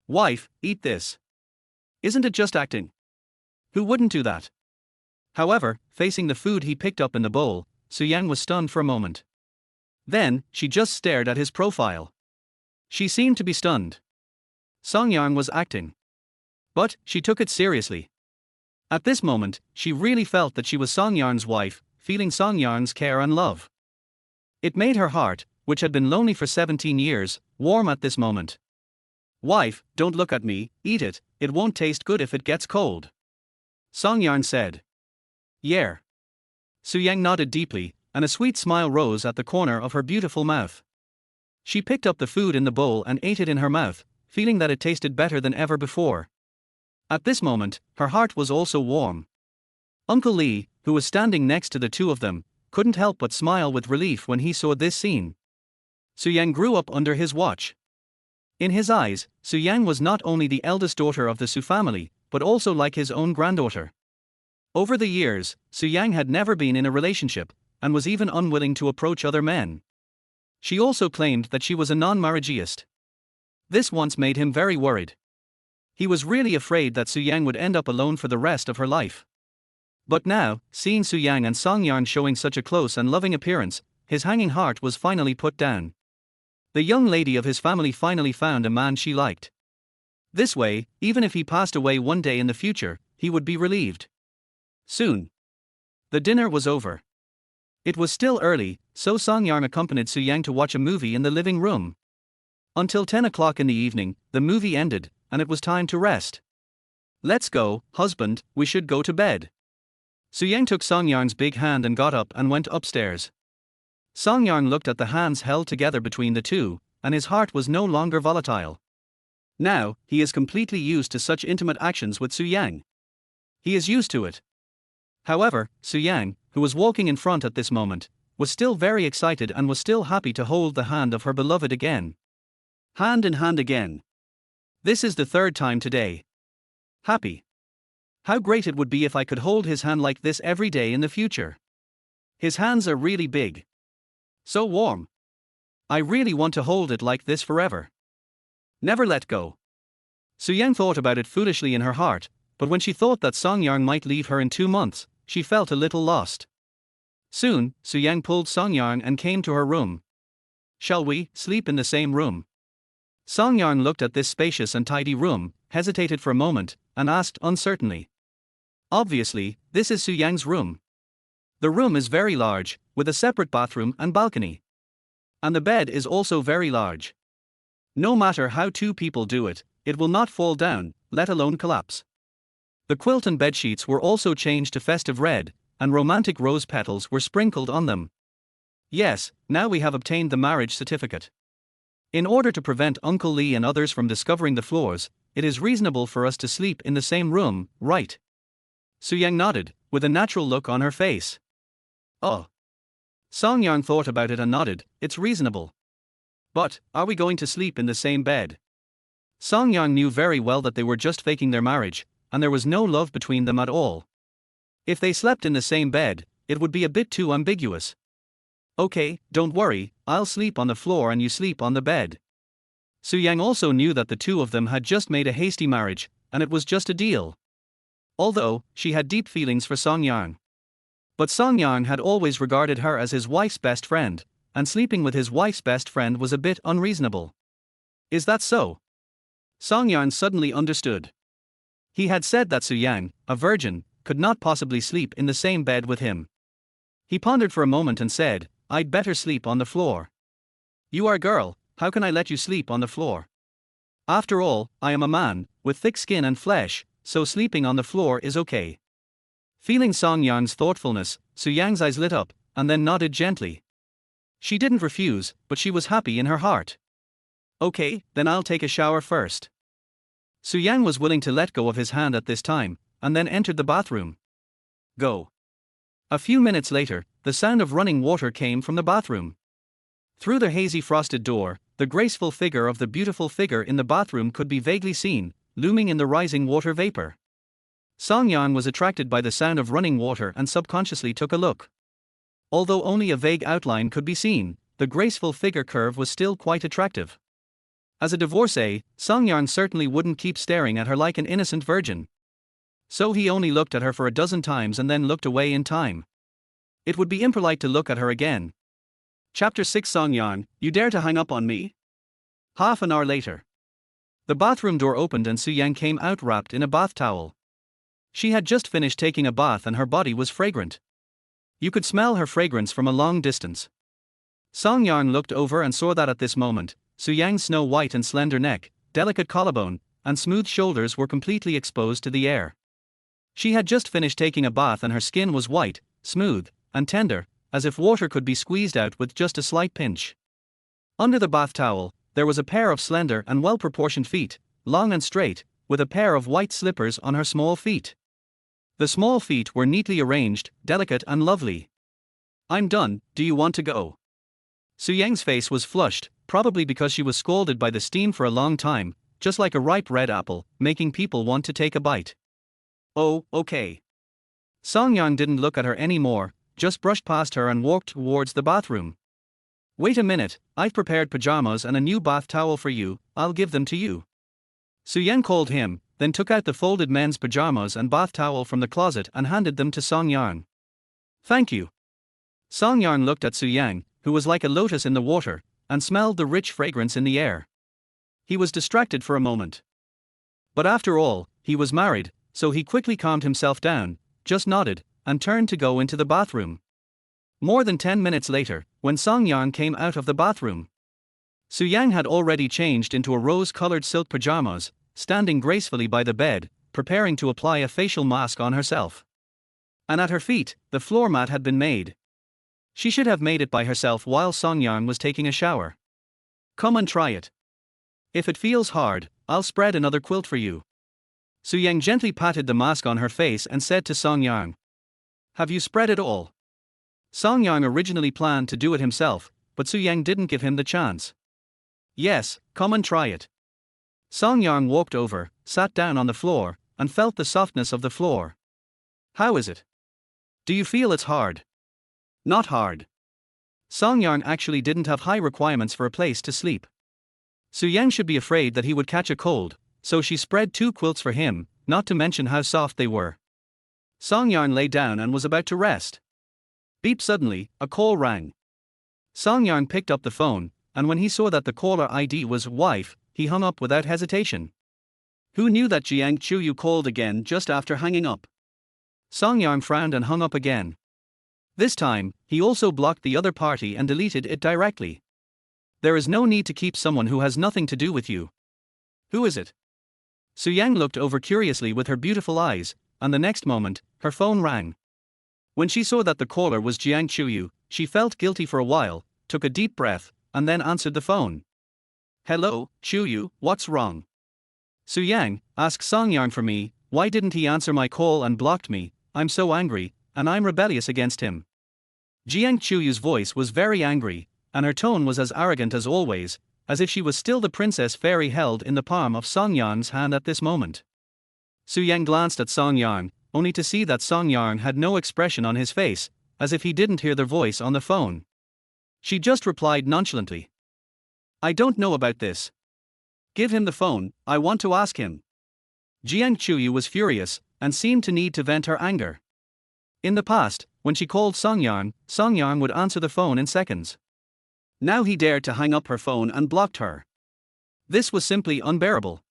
"Wife, eat this. Isn't it just acting? Who wouldn't do that?" However, facing the food he picked up in the bowl, Soo-young was stunned for a moment. Then, she just stared at his profile. She seemed to be stunned. Song-young was acting. But, she took it seriously. At this moment, she really felt that she was Song-young's wife, feeling Song-young's care and love. It made her heart, which had been lonely for 17 years, warm at this moment. "Wife, don't look at me, eat it, it won't taste good if it gets cold," Song-young said. "Yeah." Soo-young nodded deeply, and a sweet smile rose at the corner of her beautiful mouth. She picked up the food in the bowl and ate it in her mouth, feeling that it tasted better than ever before. At this moment, her heart was also warm. Uncle Lee, who was standing next to the two of them, couldn't help but smile with relief when he saw this scene. Soo-young grew up under his watch. In his eyes, Soo-young was not only the eldest daughter of the Soo family, but also like his own granddaughter. Over the years, Soo-young had never been in a relationship, and was even unwilling to approach other men. She also claimed that she was a non-marriageist. This once made him very worried. He was really afraid that Soo-young would end up alone for the rest of her life. But now, seeing Soo-young and Song-young showing such a close and loving appearance, his hanging heart was finally put down. The young lady of his family finally found a man she liked. This way, even if he passed away one day in the future, he would be relieved. Soon. The dinner was over. It was still early, so Song-young accompanied Soo-young to watch a movie in the living room. Until 10 o'clock in the evening, the movie ended, and it was time to rest. "Let's go, husband, we should go to bed." Soo-young took Song-young's big hand and got up and went upstairs. Song-young looked at the hands held together between the two, and his heart was no longer volatile. Now, he is completely used to such intimate actions with Soo-young. He is used to it. However, Soo-young, who was walking in front at this moment, was still very excited and was still happy to hold the hand of her beloved again. Hand in hand again. This is the third time today. Happy. How great it would be if I could hold his hand like this every day in the future. His hands are really big. So warm. I really want to hold it like this forever. Never let go. Soo-young thought about it foolishly in her heart, but when she thought that Song-young might leave her in 2 months, she felt a little lost. Soon, Soo-young pulled Song-young and came to her room. "Shall we sleep in the same room?" Song-young looked at this spacious and tidy room, hesitated for a moment, and asked uncertainly. Obviously, this is Soo-young's room. The room is very large, with a separate bathroom and balcony. And the bed is also very large. No matter how 2 people do it, it will not fall down, let alone collapse. The quilt and bedsheets were also changed to festive red, and romantic rose petals were sprinkled on them. Yes, now we have obtained the marriage certificate. In order to prevent Uncle Lee and others from discovering the flaws, it is reasonable for us to sleep in the same room, right? Soo-young nodded, with a natural look on her face. Oh. Song-young thought about it and nodded, it's reasonable. But, are we going to sleep in the same bed? Song-young knew very well that they were just faking their marriage, and there was no love between them at all. If they slept in the same bed, it would be a bit too ambiguous. Okay, don't worry, I'll sleep on the floor and you sleep on the bed. Soo-young also knew that the two of them had just made a hasty marriage, and it was just a deal. Although, she had deep feelings for Song-young. But Song-young had always regarded her as his wife's best friend, and sleeping with his wife's best friend was a bit unreasonable. Is that so? Song-young suddenly understood. He had said that Soo-young, a virgin, could not possibly sleep in the same bed with him. He pondered for a moment and said, I'd better sleep on the floor. You are a girl, how can I let you sleep on the floor? After all, I am a man, with thick skin and flesh, so sleeping on the floor is okay. Feeling Song-young's thoughtfulness, Soo-young's eyes lit up, and then nodded gently. She didn't refuse, but she was happy in her heart. Okay, then I'll take a shower first. Su-yang was willing to let go of his hand at this time, and then entered the bathroom. Go. A few minutes later, the sound of running water came from the bathroom. Through the hazy frosted door, the graceful figure of the beautiful figure in the bathroom could be vaguely seen, looming in the rising water vapor. Song-yan was attracted by the sound of running water and subconsciously took a look. Although only a vague outline could be seen, the graceful figure curve was still quite attractive. As a divorcee, Song-yan certainly wouldn't keep staring at her like an innocent virgin. So he only looked at her for a dozen times and then looked away in time. It would be impolite to look at her again. Chapter 6 Song-yan, you dare to hang up on me? Half an hour later. The bathroom door opened and Su-yang came out wrapped in a bath towel. She had just finished taking a bath and her body was fragrant. You could smell her fragrance from a long distance. Song-yan looked over and saw that at this moment, Su-yang's snow-white and slender neck, delicate collarbone, and smooth shoulders were completely exposed to the air. She had just finished taking a bath and her skin was white, smooth, and tender, as if water could be squeezed out with just a slight pinch. Under the bath towel, there was a pair of slender and well-proportioned feet, long and straight, with a pair of white slippers on her small feet. The small feet were neatly arranged, delicate and lovely. I'm done, do you want to go? Su-yang's face was flushed, probably because she was scalded by the steam for a long time, just like a ripe red apple, making people want to take a bite. Oh, okay. Song-yan didn't look at her anymore, just brushed past her and walked towards the bathroom. Wait a minute, I've prepared pajamas and a new bath towel for you, I'll give them to you. Su-yang called him, then took out the folded men's pajamas and bath towel from the closet and handed them to Song-yan. Thank you. Song-yan looked at Su-yang, who was like a lotus in the water, and smelled the rich fragrance in the air. He was distracted for a moment. But after all, he was married, so he quickly calmed himself down, just nodded, and turned to go into the bathroom. More than 10 minutes later, when Song-yan came out of the bathroom, Su-yang had already changed into a rose-colored silk pajamas, standing gracefully by the bed, preparing to apply a facial mask on herself. And at her feet, the floor mat had been made. She should have made it by herself while Song-yan was taking a shower. Come and try it. If it feels hard, I'll spread another quilt for you. Su-yang gently patted the mask on her face and said to Song-yan, have you spread it all? Song-yan originally planned to do it himself, but Su-yang didn't give him the chance. Yes, come and try it. Song-yan walked over, sat down on the floor, and felt the softness of the floor. How is it? Do you feel it's hard? Not hard. Song-yan actually didn't have high requirements for a place to sleep. Su-yang should be afraid that he would catch a cold, so she spread 2 quilts for him, not to mention how soft they were. Song-yan lay down and was about to rest. Beep! Suddenly, a call rang. Song-yan picked up the phone, and when he saw that the caller ID was wife, he hung up without hesitation. Who knew that Jiang Chuyu called again just after hanging up? Song-yan frowned and hung up again. This time, he also blocked the other party and deleted it directly. There is no need to keep someone who has nothing to do with you. Who is it? Su-yang looked over curiously with her beautiful eyes, and the next moment, her phone rang. When she saw that the caller was Jiang Chuyu, she felt guilty for a while, took a deep breath, and then answered the phone. Hello, Chuyu, what's wrong? Su-yang, ask Song-yan for me, why didn't he answer my call and blocked me? I'm so angry, and I'm rebellious against him. Jiang Chuyu's voice was very angry, and her tone was as arrogant as always, as if she was still the princess fairy held in the palm of Song-yan's hand at this moment. Su-yang glanced at Song-yan, only to see that Song-yan had no expression on his face, as if he didn't hear their voice on the phone. She just replied nonchalantly. I don't know about this. Give him the phone, I want to ask him. Jiang Chuyu was furious, and seemed to need to vent her anger. In the past, when she called Song-yan would answer the phone in seconds. Now he dared to hang up her phone and blocked her. This was simply unbearable.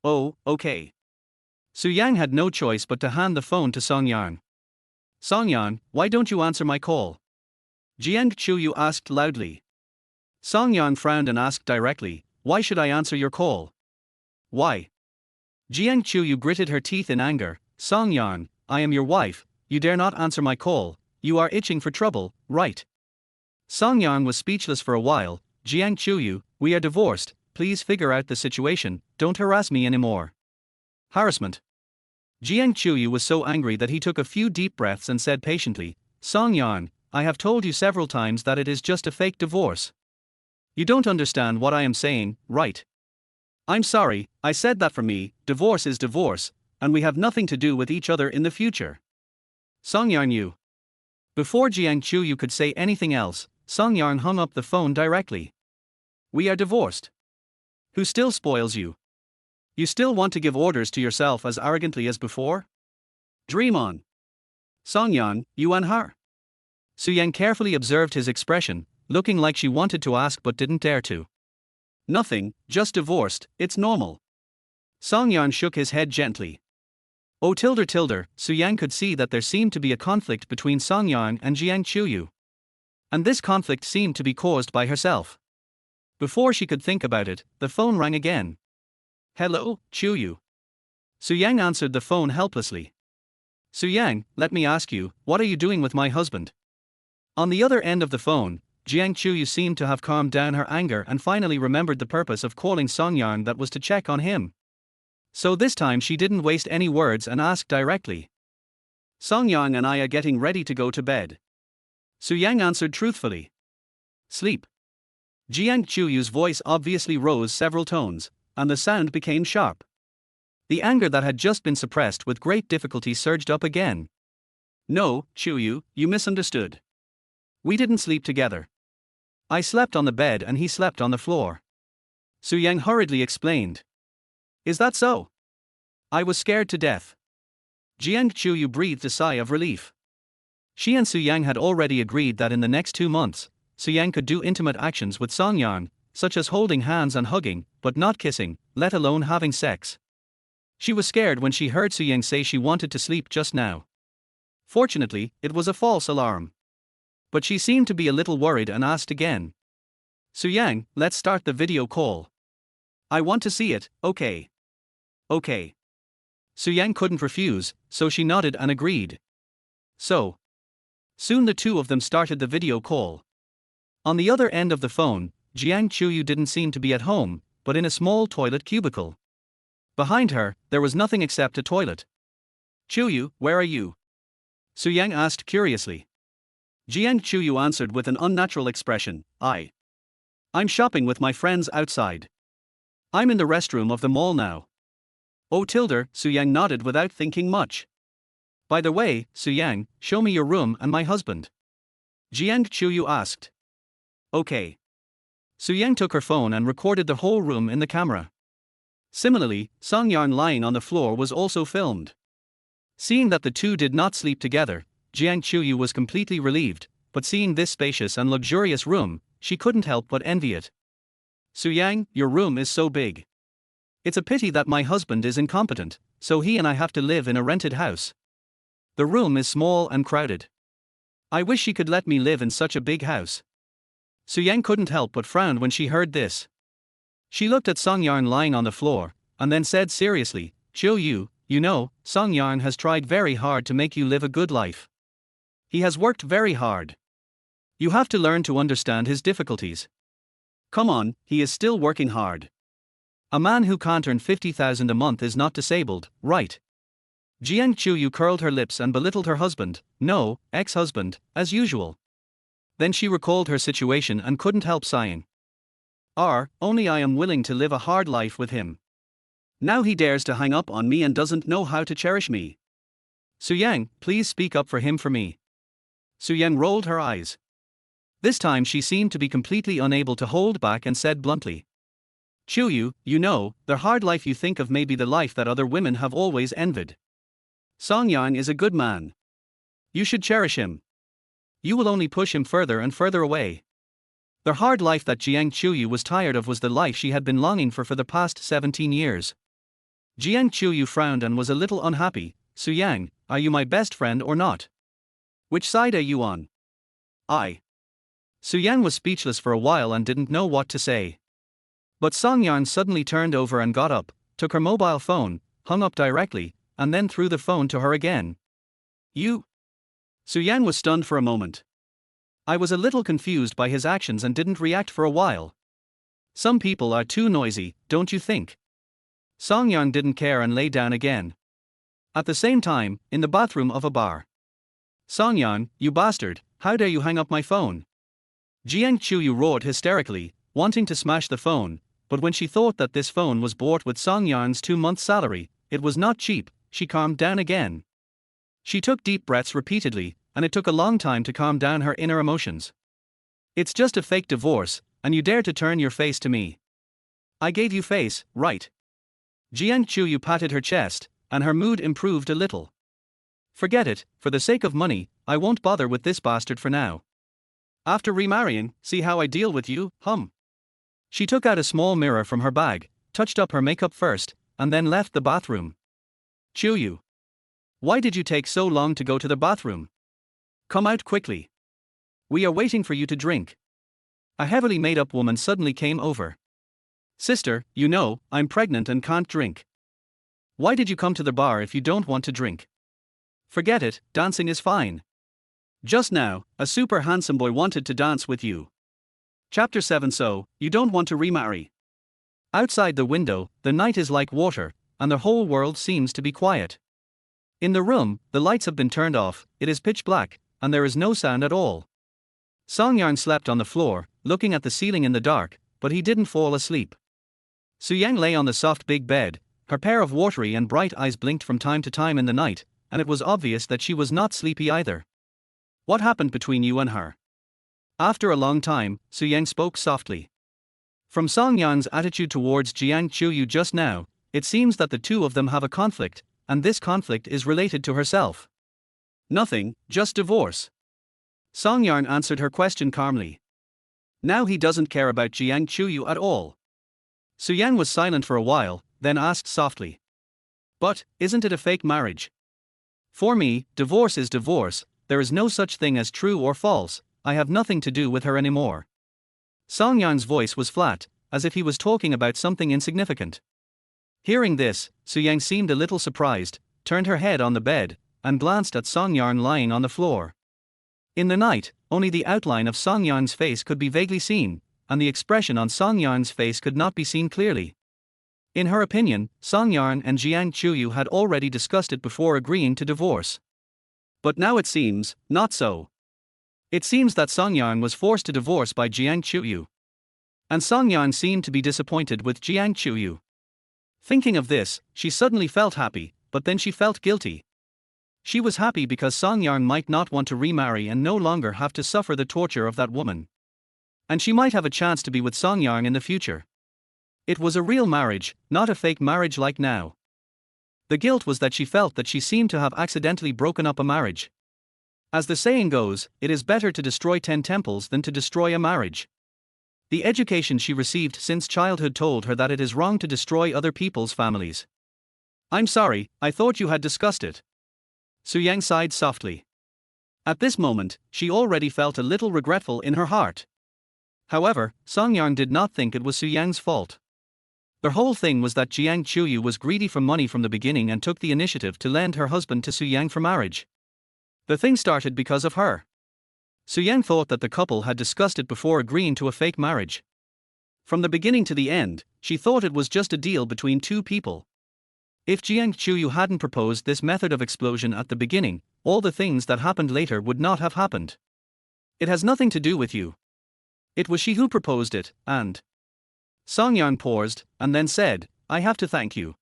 Oh, okay. Su-yang had no choice but to hand the phone to Song-yan. Song-yan, why don't you answer my call? Jiang Chuyu asked loudly. Song-yan frowned and asked directly, why should I answer your call? Why? Jiang Chuyu gritted her teeth in anger. Song-yan, I am your wife, you dare not answer my call, you are itching for trouble, right? Song Yang was speechless for a while. Jiang Chuyu, we are divorced, please figure out the situation, don't harass me anymore. Harassment. Jiang Chuyu was so angry that he took a few deep breaths and said patiently, Song Yang, I have told you several times that it is just a fake divorce. You don't understand what I am saying, right? I'm sorry, I said that for me, divorce is divorce, and we have nothing to do with each other in the future. Song Yang knew. Before Jiang Chuyu could say anything else, Song Yang hung up the phone directly. We are divorced. Who still spoils you? You still want to give orders to yourself as arrogantly as before? Dream on. Song Yang, you and her. Su Yang carefully observed his expression, looking like she wanted to ask but didn't dare to. Nothing, just divorced, it's normal. Song Yang shook his head gently. Oh tilde, Su Yang could see that there seemed to be a conflict between Song Yang and Jiang Chuyu. And this conflict seemed to be caused by herself. Before she could think about it, the phone rang again. Hello, Chuyu. Su Yang answered the phone helplessly. Su Yang, let me ask you, what are you doing with my husband? On the other end of the phone, Jiang Chuyu seemed to have calmed down her anger and finally remembered the purpose of calling Song Yang, that was to check on him. So this time she didn't waste any words and asked directly. Song Yang and I are getting ready to go to bed. Su Yang answered truthfully. Sleep. Jiang Chuyu's voice obviously rose several tones, and the sound became sharp. The anger that had just been suppressed with great difficulty surged up again. No, Chuyu, you misunderstood. We didn't sleep together. I slept on the bed and he slept on the floor. Su Yang hurriedly explained. Is that so? I was scared to death. Jiang Chuyu breathed a sigh of relief. She and Su Yang had already agreed that in the next 2 months, Su Yang could do intimate actions with Song Yang, such as holding hands and hugging, but not kissing, let alone having sex. She was scared when she heard Su Yang say she wanted to sleep just now. Fortunately, it was a false alarm. But she seemed to be a little worried and asked again. Su Yang, let's start the video call. I want to see it, okay. Okay. Su Yang couldn't refuse, so she nodded and agreed. So. Soon the two of them started the video call. On the other end of the phone, Jiang Chuyu didn't seem to be at home, but in a small toilet cubicle. Behind her, there was nothing except a toilet. Chuyu, where are you? Su Yang asked curiously. Jiang Chuyu answered with an unnatural expression, I'm shopping with my friends outside. I'm in the restroom of the mall now. Oh tilde, Su Yang nodded without thinking much. By the way, Su Yang, show me your room and my husband. Jiang Chuyu asked. Okay. Su Yang took her phone and recorded the whole room in the camera. Similarly, Song Yang lying on the floor was also filmed. Seeing that the two did not sleep together, Jiang Chuyu was completely relieved, but seeing this spacious and luxurious room, she couldn't help but envy it. Su Yang, your room is so big. It's a pity that my husband is incompetent, so he and I have to live in a rented house. The room is small and crowded. I wish she could let me live in such a big house. Su Yang couldn't help but frown when she heard this. She looked at Song Yang lying on the floor, and then said seriously, Chuyu, you know, Song Yang has tried very hard to make you live a good life. He has worked very hard. You have to learn to understand his difficulties. Come on, he is still working hard. A man who can't earn 50,000 a month is not disabled, right? Jiang Chuyu curled her lips and belittled her husband, no, ex-husband, as usual. Then she recalled her situation and couldn't help sighing. Only I am willing to live a hard life with him. Now he dares to hang up on me and doesn't know how to cherish me. Su Yang, please speak up for him for me. Su Yang rolled her eyes. This time she seemed to be completely unable to hold back and said bluntly. Chuyu, you know, the hard life you think of may be the life that other women have always envied. Song Yang is a good man. You should cherish him. You will only push him further and further away. The hard life that Jiang Chuyu was tired of was the life she had been longing for the past 17 years. Jiang Chuyu frowned and was a little unhappy. Su Yang, are you my best friend or not? Which side are you on? Su Yang was speechless for a while and didn't know what to say. But Song Yang suddenly turned over and got up, took her mobile phone, hung up directly, and then threw the phone to her again. You? Su Yang was stunned for a moment. I was a little confused by his actions and didn't react for a while. Some people are too noisy, don't you think? Song-yeon didn't care and lay down again. At the same time, in the bathroom of a bar. Song-yeon, you bastard, how dare you hang up my phone? Jiang Chuyu roared hysterically, wanting to smash the phone, but when she thought that this phone was bought with Song-yeon's 2-month salary, it was not cheap, she calmed down again. She took deep breaths repeatedly, and it took a long time to calm down her inner emotions. It's just a fake divorce, and you dare to turn your face to me. I gave you face, right? Jiang Chuyu patted her chest, and her mood improved a little. Forget it, for the sake of money, I won't bother with this bastard for now. After remarrying, see how I deal with you, hum. She took out a small mirror from her bag, touched up her makeup first, and then left the bathroom. Chuyu. Why did you take so long to go to the bathroom? Come out quickly. We are waiting for you to drink. A heavily made-up woman suddenly came over. Sister, you know, I'm pregnant and can't drink. Why did you come to the bar if you don't want to drink? Forget it, dancing is fine. Just now, a super handsome boy wanted to dance with you. Chapter 7. So, you don't want to remarry. Outside the window, the night is like water, and the whole world seems to be quiet. In the room, the lights have been turned off, it is pitch black, and there is no sound at all. Song-yeon slept on the floor, looking at the ceiling in the dark, but he didn't fall asleep. Soo-yang lay on the soft big bed, her pair of watery and bright eyes blinked from time to time in the night, and it was obvious that she was not sleepy either. What happened between you and her? After a long time, Soo-yang spoke softly. From Song-yeon's attitude towards Jiang Chuyu just now, it seems that the two of them have a conflict, and this conflict is related to herself. Nothing, just divorce. Song-yeon answered her question calmly. Now he doesn't care about Jiang Chuyu at all. Soo-yang was silent for a while, then asked softly. But, isn't it a fake marriage? For me, divorce is divorce, there is no such thing as true or false, I have nothing to do with her anymore. Song-yeon's voice was flat, as if he was talking about something insignificant. Hearing this, Soo-yang seemed a little surprised, turned her head on the bed, and glanced at Song-yeon lying on the floor. In the night, only the outline of Song-yeon's face could be vaguely seen, and the expression on Song-yeon's face could not be seen clearly. In her opinion, Song-yeon and Jiang Chuyu had already discussed it before agreeing to divorce. But now it seems, not so. It seems that Song-yeon was forced to divorce by Jiang Chuyu. And Song-yeon seemed to be disappointed with Jiang Chuyu. Thinking of this, she suddenly felt happy, but then she felt guilty. She was happy because Song-yeon might not want to remarry and no longer have to suffer the torture of that woman. And she might have a chance to be with Song-yeon in the future. It was a real marriage, not a fake marriage like now. The guilt was that she felt that she seemed to have accidentally broken up a marriage. As the saying goes, it is better to destroy 10 temples than to destroy a marriage. The education she received since childhood told her that it is wrong to destroy other people's families. I'm sorry, I thought you had discussed it. Soo-yang sighed softly. At this moment, she already felt a little regretful in her heart. However, Song-yeon did not think it was Soo-yang's fault. The whole thing was that Jiang Chuyu was greedy for money from the beginning and took the initiative to lend her husband to Soo-yang for marriage. The thing started because of her. Soo-yang thought that the couple had discussed it before agreeing to a fake marriage. From the beginning to the end, she thought it was just a deal between two people. If Jiang Chuyu hadn't proposed this method of explosion at the beginning, all the things that happened later would not have happened. It has nothing to do with you. It was she who proposed it, and... Song-yeon paused, and then said, I have to thank you.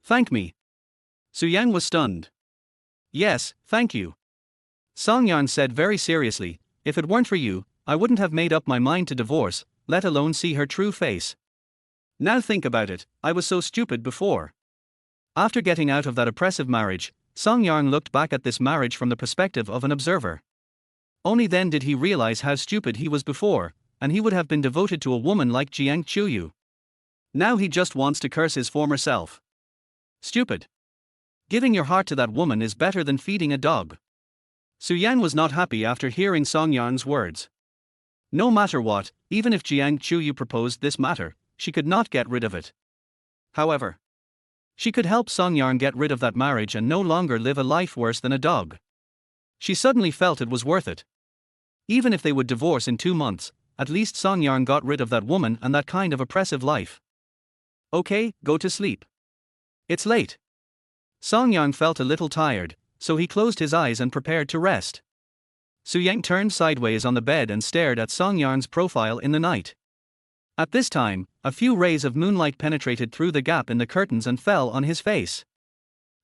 Thank me. Soo-yang was stunned. Yes, thank you. Song-yeon said very seriously, if it weren't for you, I wouldn't have made up my mind to divorce, let alone see her true face. Now think about it, I was so stupid before. After getting out of that oppressive marriage, Song-yeon looked back at this marriage from the perspective of an observer. Only then did he realize how stupid he was before, and he would have been devoted to a woman like Jiang Chuyu. Now he just wants to curse his former self. Stupid. Giving your heart to that woman is better than feeding a dog. Soo-yang was not happy after hearing Song-yeon's words. No matter what, even if Jiang Chuyu proposed this matter, she could not get rid of it. However, she could help Song-yeon get rid of that marriage and no longer live a life worse than a dog. She suddenly felt it was worth it. Even if they would divorce in 2 months, at least Song Yarn got rid of that woman and that kind of oppressive life. Okay, go to sleep. It's late. Song Yarn felt a little tired, so he closed his eyes and prepared to rest. Su Yang turned sideways on the bed and stared at Song Yarn's profile in the night. At this time, a few rays of moonlight penetrated through the gap in the curtains and fell on his face.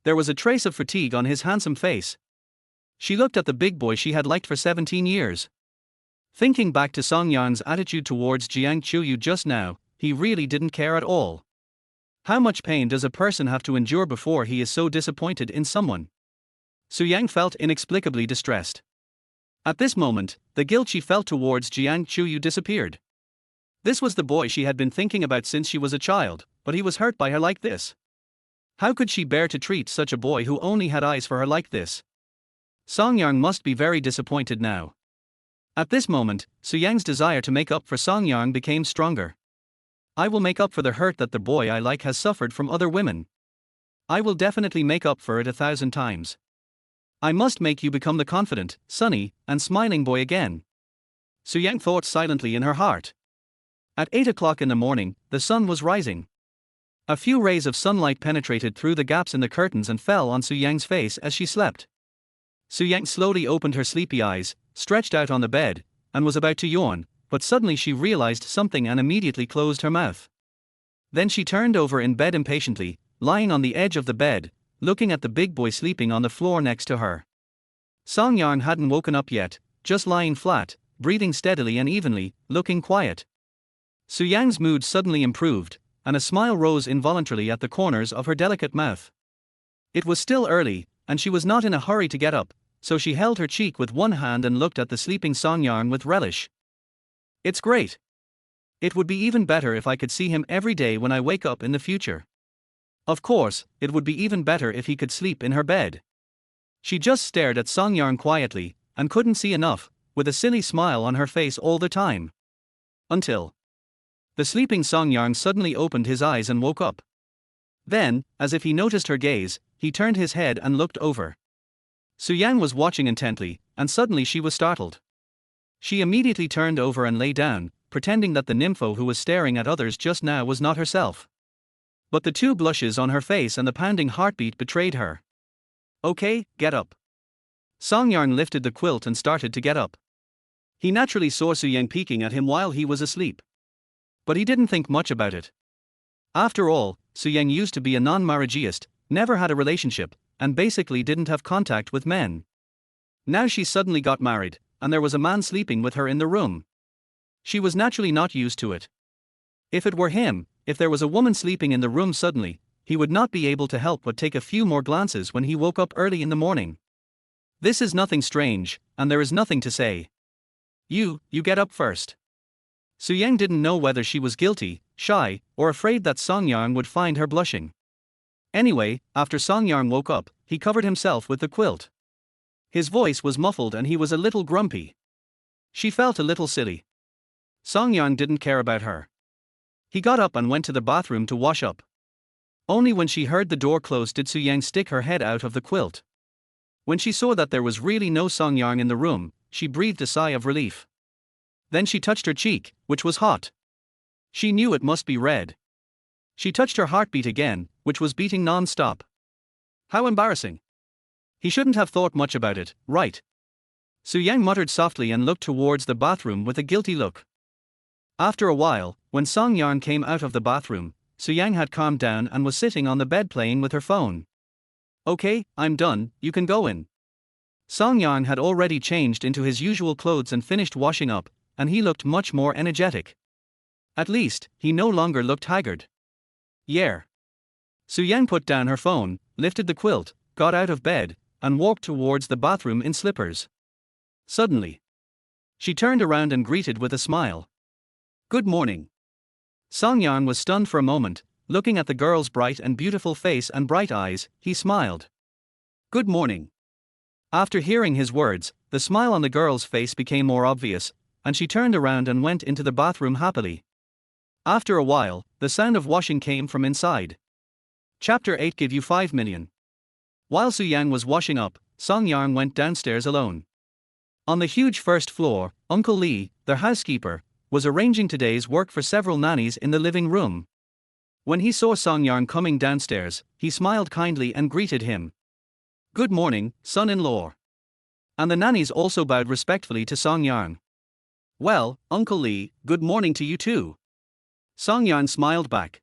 There was a trace of fatigue on his handsome face. She looked at the big boy she had liked for 17 years. Thinking back to Song Yarn's attitude towards Jiang Chuyu just now, he really didn't care at all. How much pain does a person have to endure before he is so disappointed in someone? Su Yang felt inexplicably distressed. At this moment, the guilt she felt towards Jiang Chuyu disappeared. This was the boy she had been thinking about since she was a child, but he was hurt by her like this. How could she bear to treat such a boy who only had eyes for her like this? Song Yang must be very disappointed now. At this moment, Su Yang's desire to make up for Song Yang became stronger. I will make up for the hurt that the boy I like has suffered from other women. I will definitely make up for it 1,000 times. I must make you become the confident, sunny, and smiling boy again. Su Yang thought silently in her heart. At 8 o'clock in the morning, the sun was rising. A few rays of sunlight penetrated through the gaps in the curtains and fell on Su Yang's face as she slept. Su Yang slowly opened her sleepy eyes, stretched out on the bed, and was about to yawn, but suddenly she realized something and immediately closed her mouth. Then she turned over in bed impatiently, lying on the edge of the bed, looking at the big boy sleeping on the floor next to her. Song Yarn hadn't woken up yet, just lying flat, breathing steadily and evenly, looking quiet. Su Yang's mood suddenly improved, and a smile rose involuntarily at the corners of her delicate mouth. It was still early, and she was not in a hurry to get up, so she held her cheek with one hand and looked at the sleeping Song Yarn with relish. It's great. It would be even better if I could see him every day when I wake up in the future. Of course, it would be even better if he could sleep in her bed. She just stared at Song Yarn quietly, and couldn't see enough, with a silly smile on her face all the time. Until the sleeping Song Yarn suddenly opened his eyes and woke up. Then, as if he noticed her gaze, he turned his head and looked over. Su Yang was watching intently, and suddenly she was startled. She immediately turned over and lay down, pretending that the nympho who was staring at others just now was not herself. But the two blushes on her face and the pounding heartbeat betrayed her. Okay, get up. Song Yarn lifted the quilt and started to get up. He naturally saw Su Yang peeking at him while he was asleep. But he didn't think much about it. After all, Su Yang used to be a non-marriageist, never had a relationship, and basically didn't have contact with men. Now she suddenly got married, and there was a man sleeping with her in the room. She was naturally not used to it. If it were him, if there was a woman sleeping in the room suddenly, he would not be able to help but take a few more glances when he woke up early in the morning. This is nothing strange, and there is nothing to say. You get up first. Su Yang didn't know whether she was guilty, shy, or afraid that Song Yarn would find her blushing. Anyway, after Song Yarn woke up, he covered himself with the quilt. His voice was muffled and he was a little grumpy. She felt a little silly. Song Yarn didn't care about her. He got up and went to the bathroom to wash up. Only when she heard the door close did Su Yang stick her head out of the quilt. When she saw that there was really no Song Yarn in the room, she breathed a sigh of relief. Then she touched her cheek, which was hot. She knew it must be red. She touched her heartbeat again, which was beating non-stop. How embarrassing. He shouldn't have thought much about it, right? Su Yang muttered softly and looked towards the bathroom with a guilty look. After a while, when Song Yarn came out of the bathroom, Su Yang had calmed down and was sitting on the bed playing with her phone. Okay, I'm done, you can go in. Song Yarn had already changed into his usual clothes and finished washing up, and he looked much more energetic. At least, he no longer looked haggard. Yeah. Su Yang put down her phone, lifted the quilt, got out of bed, and walked towards the bathroom in slippers. Suddenly, she turned around and greeted with a smile. Good morning. Song Yarn was stunned for a moment, looking at the girl's bright and beautiful face and bright eyes. He smiled. Good morning. After hearing his words, the smile on the girl's face became more obvious, and she turned around and went into the bathroom happily. After a while, the sound of washing came from inside. Chapter 8 Give you 5 million. While Su Yang was washing up, Song Yarn went downstairs alone. On the huge first floor, Uncle Lee, their housekeeper, was arranging today's work for several nannies in the living room. When he saw Song Yarn coming downstairs, he smiled kindly and greeted him. "Good morning, son-in-law." And the nannies also bowed respectfully to Song Yarn. "Well, Uncle Lee, good morning to you too." Song Yarn smiled back.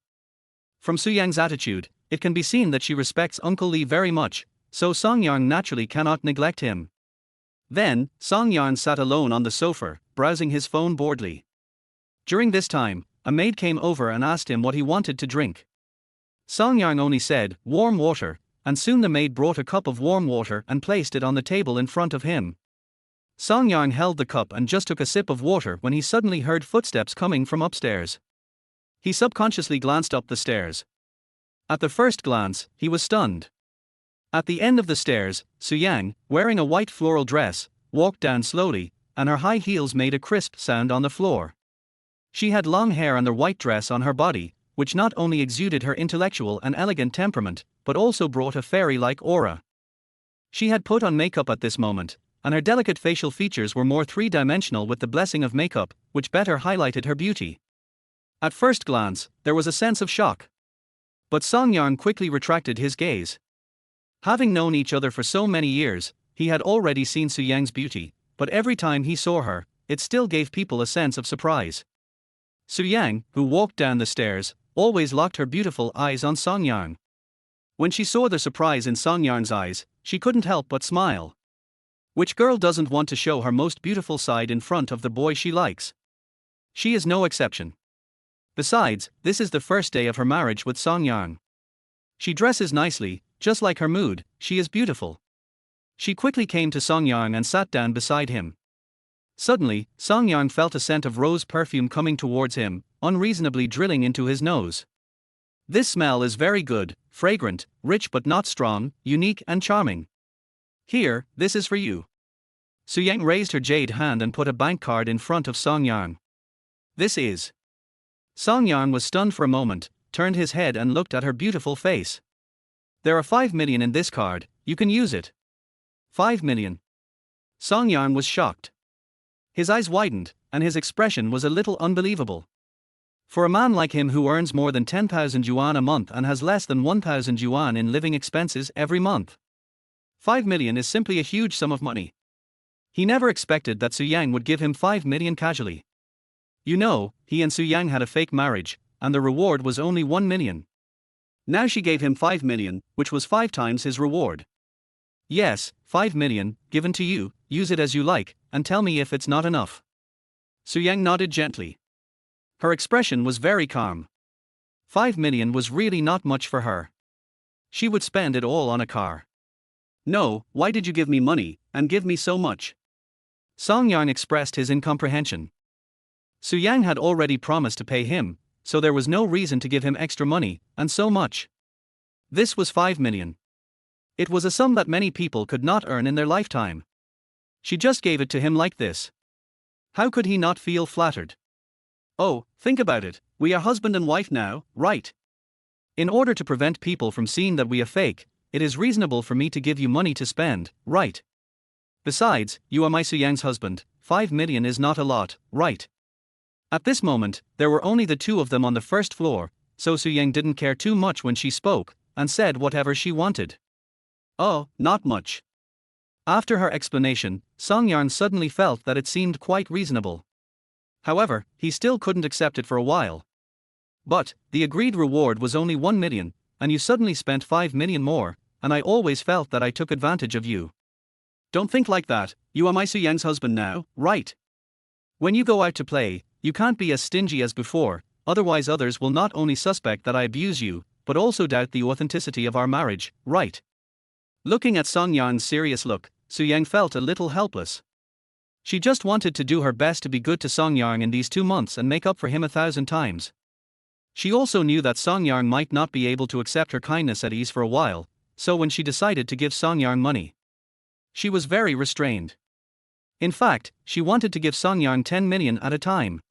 From Suyang's attitude, it can be seen that she respects Uncle Lee very much, so Song Yarn naturally cannot neglect him. Then, Song Yarn sat alone on the sofa, browsing his phone boredly. During this time, a maid came over and asked him what he wanted to drink. Song Yarn only said, "Warm water," and soon the maid brought a cup of warm water and placed it on the table in front of him. Song Yarn held the cup and just took a sip of water when he suddenly heard footsteps coming from upstairs. He subconsciously glanced up the stairs. At the first glance, he was stunned. At the end of the stairs, Suyang, wearing a white floral dress, walked down slowly, and her high heels made a crisp sound on the floor. She had long hair and a white dress on her body, which not only exuded her intellectual and elegant temperament, but also brought a fairy-like aura. She had put on makeup at this moment, and her delicate facial features were more three-dimensional with the blessing of makeup, which better highlighted her beauty. At first glance, there was a sense of shock. But Song Yarn quickly retracted his gaze. Having known each other for so many years, he had already seen Suyang's beauty, but every time he saw her, it still gave people a sense of surprise. Suyang, who walked down the stairs, always locked her beautiful eyes on Song Yarn. When she saw the surprise in Song Yarn's eyes, she couldn't help but smile. Which girl doesn't want to show her most beautiful side in front of the boy she likes? She is no exception. Besides, this is the first day of her marriage with Song Yarn. She dresses nicely, just like her mood, she is beautiful. She quickly came to Song Yarn and sat down beside him. Suddenly, Song Yarn felt a scent of rose perfume coming towards him, unreasonably drilling into his nose. "This smell is very good, fragrant, rich but not strong, unique and charming. Here, this is for you." Suyang raised her jade hand and put a bank card in front of Song Yarn. "This is." Song Yarn was stunned for a moment, turned his head and looked at her beautiful face. "There are 5 million in this card, you can use it." 5 million. Song Yarn was shocked. His eyes widened, and his expression was a little unbelievable. For a man like him who earns more than 10,000 yuan a month and has less than 1,000 yuan in living expenses every month, 5 million is simply a huge sum of money. He never expected that Suyang would give him 5 million casually. You know, he and Suyang had a fake marriage, and the reward was only 1 million. Now she gave him 5 million, which was 5 times his reward. "Yes, 5 million, given to you, use it as you like, and tell me if it's not enough." Suyang nodded gently. Her expression was very calm. 5 million was really not much for her. She would spend it all on a car. "No, why did you give me money, and give me so much?" Song Yarn expressed his incomprehension. Suyang had already promised to pay him, so there was no reason to give him extra money, and so much. This was 5 million. It was a sum that many people could not earn in their lifetime. She just gave it to him like this. How could he not feel flattered? "Oh, think about it, we are husband and wife now, right? In order to prevent people from seeing that we are fake, it is reasonable for me to give you money to spend, right? Besides, you are my Suyang's husband, 5 million is not a lot, right?" At this moment, there were only the two of them on the first floor, so Suyang didn't care too much when she spoke, and said whatever she wanted. "Oh, not much." After her explanation, Song Yarn suddenly felt that it seemed quite reasonable. However, he still couldn't accept it for a while. "But, the agreed reward was only 1 million, and you suddenly spent 5 million more, and I always felt that I took advantage of you." "Don't think like that, you are my Suyang's husband now, right? When you go out to play, you can't be as stingy as before, otherwise others will not only suspect that I abuse you, but also doubt the authenticity of our marriage, right?" Looking at Song Yarn's serious look, Suyang felt a little helpless. She just wanted to do her best to be good to Song Yarn in these 2 months and make up for him 1,000 times. She also knew that Song Yarn might not be able to accept her kindness at ease for a while, so when she decided to give Song Yarn money, she was very restrained. In fact, she wanted to give Song Yarn 10 million at a time.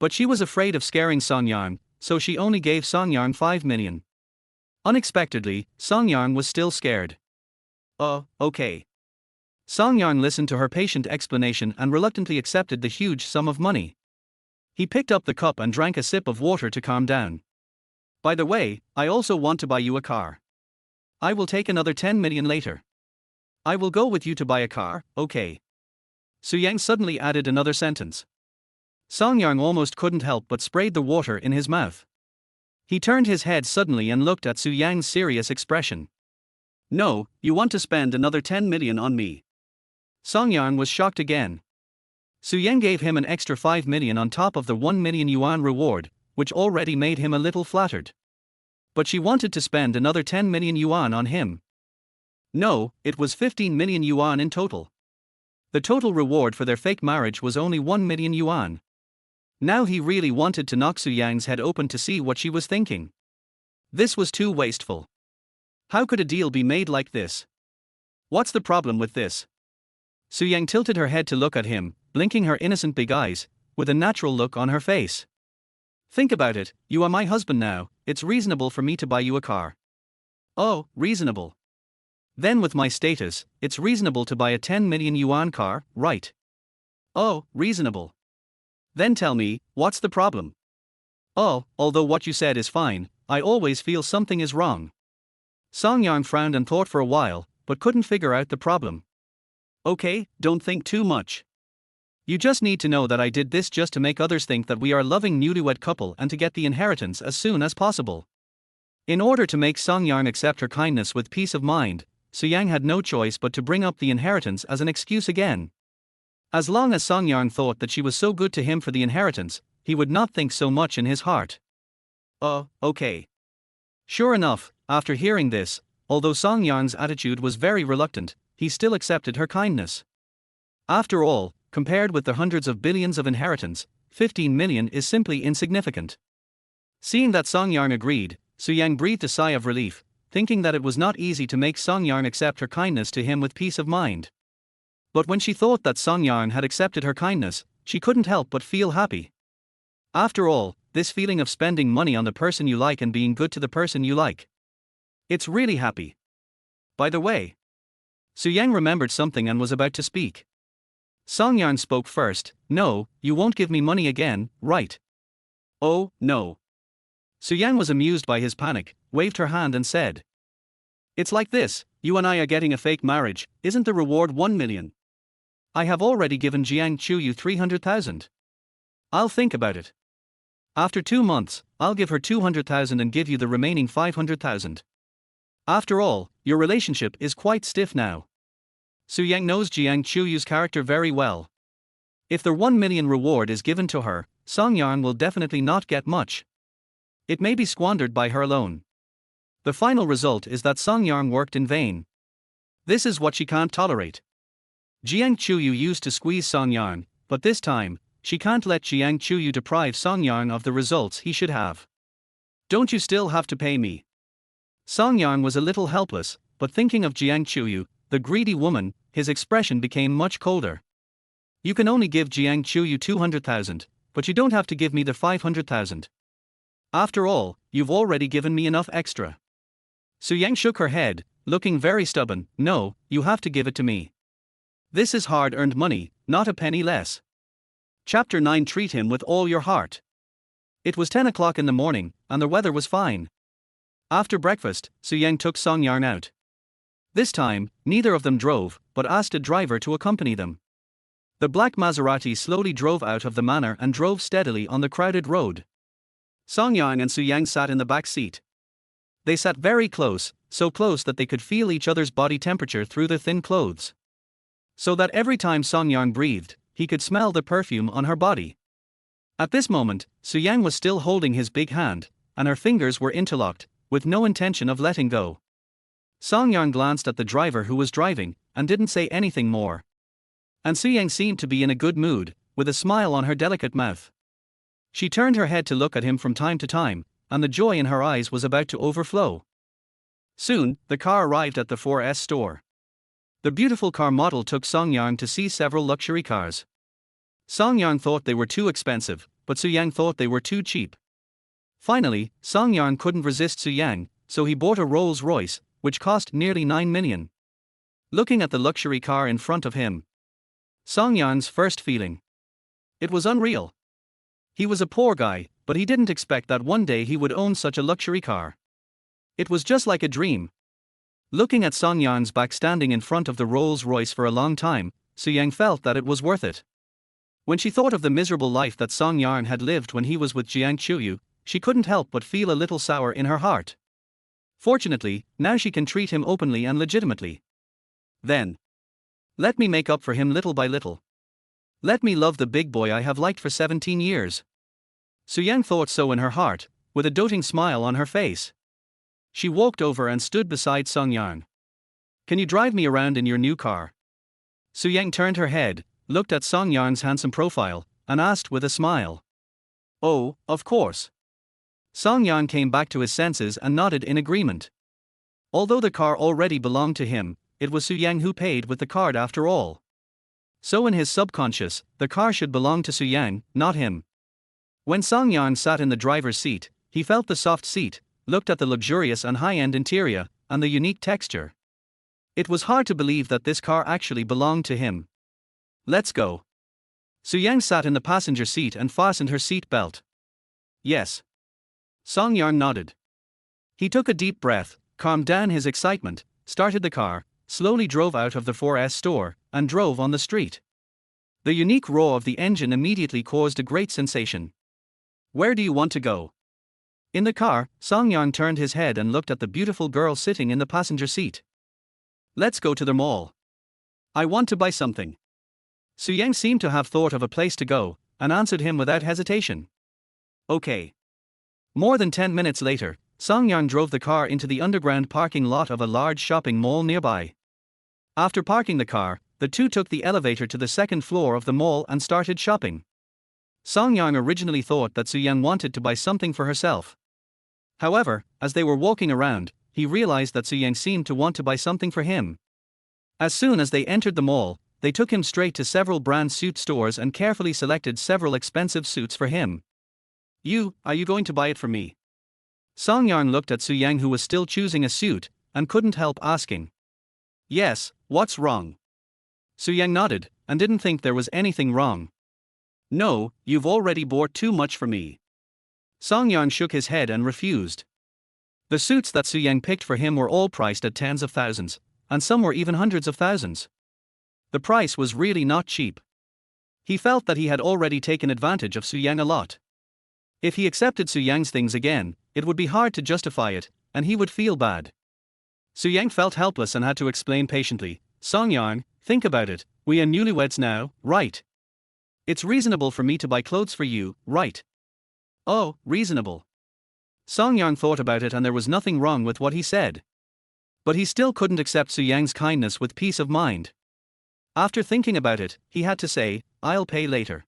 But she was afraid of scaring Song Yarn, so she only gave Song Yarn 5 million. Unexpectedly, Song Yarn was still scared. "Oh, okay. Song Yang listened to her patient explanation and reluctantly accepted the huge sum of money. He picked up the cup and drank a sip of water to calm down. By the way, I also want to buy you a car. I will take another 10 million later. I will go with you to buy a car, okay? Su Yang suddenly added another sentence. Song Yang almost couldn't help but sprayed the water in his mouth. He turned his head suddenly and looked at Su Yang's serious expression. No, you want to spend another 10 million on me. Song Yang was shocked again. Su Yang gave him an extra 5 million on top of the 1 million yuan reward, which already made him a little flattered. But she wanted to spend another 10 million yuan on him. No, it was 15 million yuan in total. The total reward for their fake marriage was only 1 million yuan. Now he really wanted to knock Su Yang's head open to see what she was thinking. This was too wasteful. How could a deal be made like this? What's the problem with this? Su Yang tilted her head to look at him, blinking her innocent big eyes, with a natural look on her face. Think about it, you are my husband now, it's reasonable for me to buy you a car. Oh, reasonable. Then with my status, it's reasonable to buy a 10 million yuan car, right? Oh, reasonable. Then tell me, what's the problem? Oh, although what you said is fine, I always feel something is wrong. Song Yang frowned and thought for a while, but couldn't figure out the problem. Okay, don't think too much. You just need to know that I did this just to make others think that we are a loving newlywed couple and to get the inheritance as soon as possible. In order to make Song Yang accept her kindness with peace of mind, Su Yang had no choice but to bring up the inheritance as an excuse again. As long as Song Yang thought that she was so good to him for the inheritance, he would not think so much in his heart. Oh, okay. Sure enough, after hearing this, although Song Yang's attitude was very reluctant, he still accepted her kindness. After all, compared with the hundreds of billions of inheritance, 15 million is simply insignificant. Seeing that Song Yang agreed, Su Yang breathed a sigh of relief, thinking that it was not easy to make Song Yang accept her kindness to him with peace of mind. But when she thought that Song Yang had accepted her kindness, she couldn't help but feel happy. After all, this feeling of spending money on the person you like and being good to the person you like. It's really happy. By the way, Su Yang remembered something and was about to speak. Song Yang spoke first. No, you won't give me money again, right? Oh, no. Su Yang was amused by his panic, waved her hand and said. It's like this, you and I are getting a fake marriage, isn't the reward 1 million? I have already given Jiang Chuyu 300,000. I'll think about it. After 2 months, I'll give her 200,000 and give you the remaining 500,000. After all, your relationship is quite stiff now. Su Yang knows Jiang Chuyu's character very well. If the 1 million reward is given to her, Song Yang will definitely not get much. It may be squandered by her alone. The final result is that Song Yang worked in vain. This is what she can't tolerate. Jiang Chuyu used to squeeze Song Yang, but this time, she can't let Jiang Chuyu deprive Song Yang of the results he should have. Don't you still have to pay me? Song Yang was a little helpless, but thinking of Jiang Chuyu, the greedy woman, his expression became much colder. You can only give Jiang Chuyu 200,000, but you don't have to give me the 500,000. After all, you've already given me enough extra. Su Yang shook her head, looking very stubborn. No, you have to give it to me. This is hard-earned money, not a penny less. Chapter 9. Treat him with all your heart. It was 10 o'clock in the morning, and the weather was fine. After breakfast, Su Yang took Song Yang out. This time, neither of them drove, but asked a driver to accompany them. The black Maserati slowly drove out of the manor and drove steadily on the crowded road. Song Yang and Su Yang sat in the back seat. They sat very close, so close that they could feel each other's body temperature through their thin clothes. So that every time Song Yang breathed, he could smell the perfume on her body. At this moment, Su Yang was still holding his big hand, and her fingers were interlocked, with no intention of letting go. Song Yang glanced at the driver who was driving, and didn't say anything more. And Su Yang seemed to be in a good mood, with a smile on her delicate mouth. She turned her head to look at him from time to time, and the joy in her eyes was about to overflow. Soon, the car arrived at the 4S store. The beautiful car model took Song Yang to see several luxury cars. Song Yang thought they were too expensive, but Su Yang thought they were too cheap. Finally, Song Yang couldn't resist Su Yang, so he bought a Rolls-Royce, which cost nearly 9 million. looking at the luxury car in front of him. Song Yan's first feeling. It was unreal. He was a poor guy, but he didn't expect that one day he would own such a luxury car. It was just like a dream. Looking at Song Yan's back standing in front of the Rolls-Royce for a long time, Soo-Yang felt that it was worth it. When she thought of the miserable life that Song Yan had lived when he was with Jiang Chuyu, she couldn't help but feel a little sour in her heart. Fortunately, now she can treat him openly and legitimately. Then, let me make up for him little by little. Let me love the big boy I have liked for 17 years. Soo-Yang thought so in her heart, with a doting smile on her face. She walked over and stood beside Song Yan. Can you drive me around in your new car? Soo-Yang turned her head, looked at Song Yan's handsome profile, and asked with a smile. Oh, of course. Song Yan came back to his senses and nodded in agreement. Although the car already belonged to him, it was Soo-Yang who paid with the card after all. So in his subconscious, the car should belong to Soo-Yang, not him. When Song Yan sat in the driver's seat, he felt the soft seat, looked at the luxurious and high-end interior, and the unique texture. It was hard to believe that this car actually belonged to him. Let's go. Soo-Yang sat in the passenger seat and fastened her seat belt. Yes. Song Yan nodded. He took a deep breath, calmed down his excitement, started the car, slowly drove out of the 4S store, and drove on the street. The unique roar of the engine immediately caused a great sensation. Where do you want to go? In the car, Song Yan turned his head and looked at the beautiful girl sitting in the passenger seat. Let's go to the mall. I want to buy something. Soo-Yang seemed to have thought of a place to go, and answered him without hesitation. Okay. More than 10 minutes later, Song Yan drove the car into the underground parking lot of a large shopping mall nearby. After parking the car, the two took the elevator to the second floor of the mall and started shopping. Song Yan originally thought that Soo-Yang wanted to buy something for herself. However, as they were walking around, he realized that Soo-Yang seemed to want to buy something for him. As soon as they entered the mall, they took him straight to several brand suit stores and carefully selected several expensive suits for him. Are you going to buy it for me? Song Yan looked at Soo-Yang, who was still choosing a suit, and couldn't help asking. Yes, what's wrong? Soo-Yang nodded, and didn't think there was anything wrong. No, you've already bought too much for me. Song Yan shook his head and refused. The suits that Soo-Yang picked for him were all priced at tens of thousands, and some were even hundreds of thousands. The price was really not cheap. He felt that he had already taken advantage of Soo-Yang a lot. If he accepted Soo-Yang's things again, it would be hard to justify it, and he would feel bad. Soo-Yang felt helpless and had to explain patiently, Song Yan, think about it, we are newlyweds now, right? It's reasonable for me to buy clothes for you, right? Oh, reasonable. Song Yan thought about it and there was nothing wrong with what he said. But he still couldn't accept Soo-Yang's kindness with peace of mind. After thinking about it, he had to say, I'll pay later.